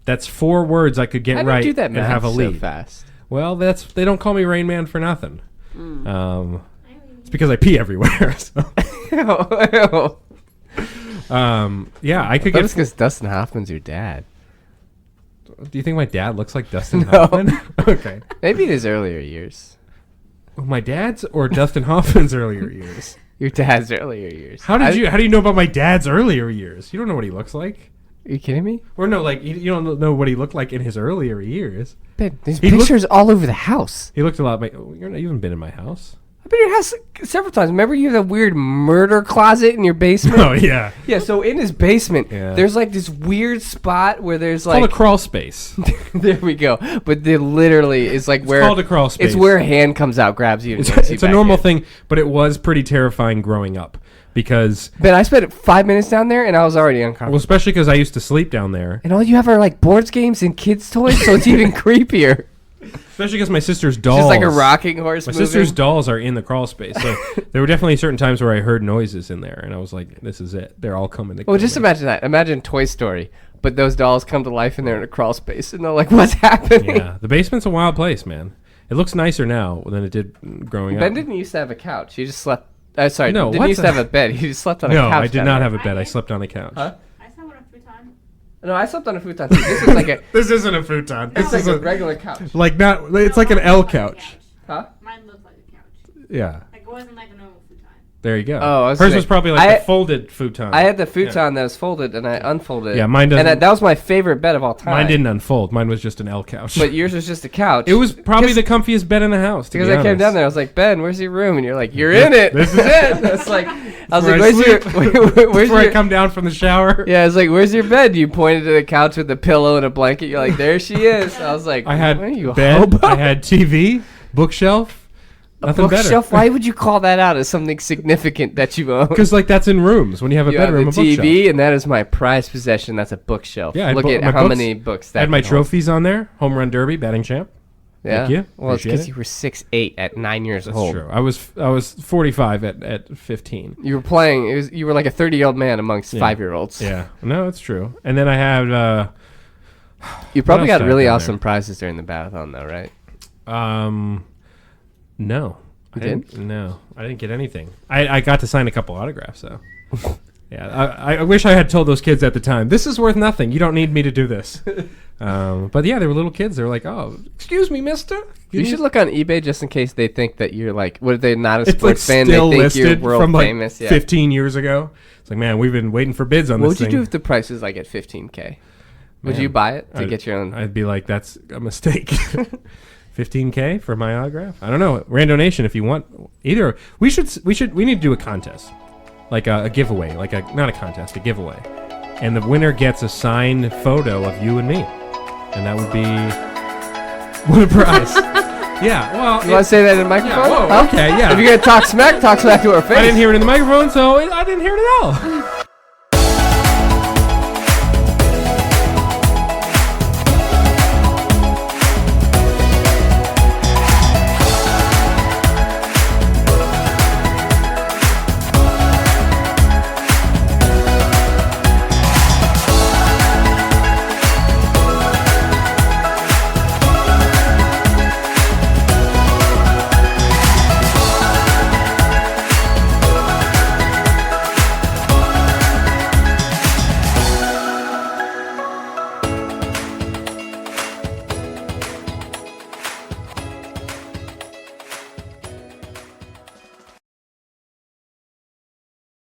That's 4 words I could get How do right you do that and math have a so lead. fast? Well, they don't call me Rain Man for nothing. It's because I pee everywhere. So. Yeah, I could get. That's because Dustin Hoffman's your dad. Do you think my dad looks like Dustin Hoffman? Okay. Maybe in his earlier years. My dad's or Dustin Hoffman's earlier years? Your dad's earlier years. How do you know about my dad's earlier years? You don't know what he looks like? Are you kidding me? Or no, like you don't know what he looked like in his earlier years. Ben, there's He pictures all over the house. He looked a lot like you haven't been in my house. I've been in your house several times. Remember you have that weird murder closet in your basement? Oh yeah. Yeah, so in his basement, Yeah. there's like this weird spot where there's It's called like a crawl space. there we go. But there literally is like where called a crawl space. It's where a hand comes out, grabs you, and yanks you It's a back normal in. thing, but it was pretty terrifying growing up because Ben, I spent 5 minutes down there and I was already well, uncomfortable. especially because I used to sleep down there. And all you have are like boards games and kids' toys, so it's even creepier. Especially because my sister's It's dolls. just like a rocking horse. My moving. sister's dolls are in the crawl space, so there were definitely certain times where I heard noises in there, and I was like, "This is it. They're all coming to." Well, kill just me." imagine that. Imagine Toy Story, but those dolls come to life and they're in a crawl space, and they're like, "What's happening?" Yeah, the basement's a wild place, man. It looks nicer now than it did growing Ben up. didn't used to have a couch. He just slept. Sorry, No, didn't what used the- to have a bed. He just slept on a No, couch. I did down not there. have a bed. I slept on a couch. Huh? I slept on a futon. No, I slept on a futon too. This is like a. This isn't a futon. It's like a regular couch. like not. It's like an L couch. Huh? Mine looked like a couch. Yeah. Like it wasn't like a normal futon. There you go. Oh, I was hers gonna- was probably like I- a folded futon. I had the futon that was folded, and I unfolded. Yeah, it. mine doesn't- And that was my favorite bed of all time. Mine didn't unfold. Mine was just an L couch. But yours was just a couch. it was probably the comfiest bed in the house. To because be I came honest. down there. I was like, Ben, where's your room? And you're like, you're in it. This is it. That's like, I was Where like, I where's your, where's Before I your? come down from the shower. Yeah, I was like, where's your bed? You pointed to the couch with a pillow and a blanket. You're like, there she is. I was like, I had what are you, a bed. hobo? I had TV, bookshelf. Nothing Bookshelf? better. Why would you call that out as something significant that you own? Because like that's in rooms when you have a You have bedroom. the a bookshelf. TV, and that is my prized possession. That's a bookshelf. Yeah, I Look had at my how books. many books that I had my can hold. trophies on there. Home run derby, batting champ. Yeah. Thank you. Well, it's Appreciate because it. you were 6'8" at 9 years That's old. true. I was 45 at 15. You were playing. You were like a 30-year-old man amongst Yeah. 5-year-olds. Yeah. No, it's true. And then I had You probably else got did I really have down awesome there? prizes during the marathon, though, right? no. I You didn't? didn't. No, I didn't get anything. I got to sign a couple autographs though. Yeah, I wish I had told those kids at the time. This is worth nothing. You don't need me to do this. But yeah, they were little kids. They were like, "Oh, excuse me, Mister." You should look on eBay just in case they think that you're like, what if they're not a It's like sports fan? They still think listed you're world from like famous. Yeah. 15 years ago. It's like, man, we've been waiting for bids on What this would you thing. do if the price is like at 15K? Would Man, you buy it to I'd- get your own? I'd be like, that's a mistake. 15K for my autograph? I don't know. Rando Nation, if you want either, we need to do a contest, like a giveaway, like not a contest, a giveaway, and the winner gets a signed photo of you and me, and that would be what a prize. Yeah. Well, You want to say that in the microphone? whoa, Huh? okay, yeah. If you're gonna talk smack to our face. I didn't hear it in the microphone, so I didn't hear it at all.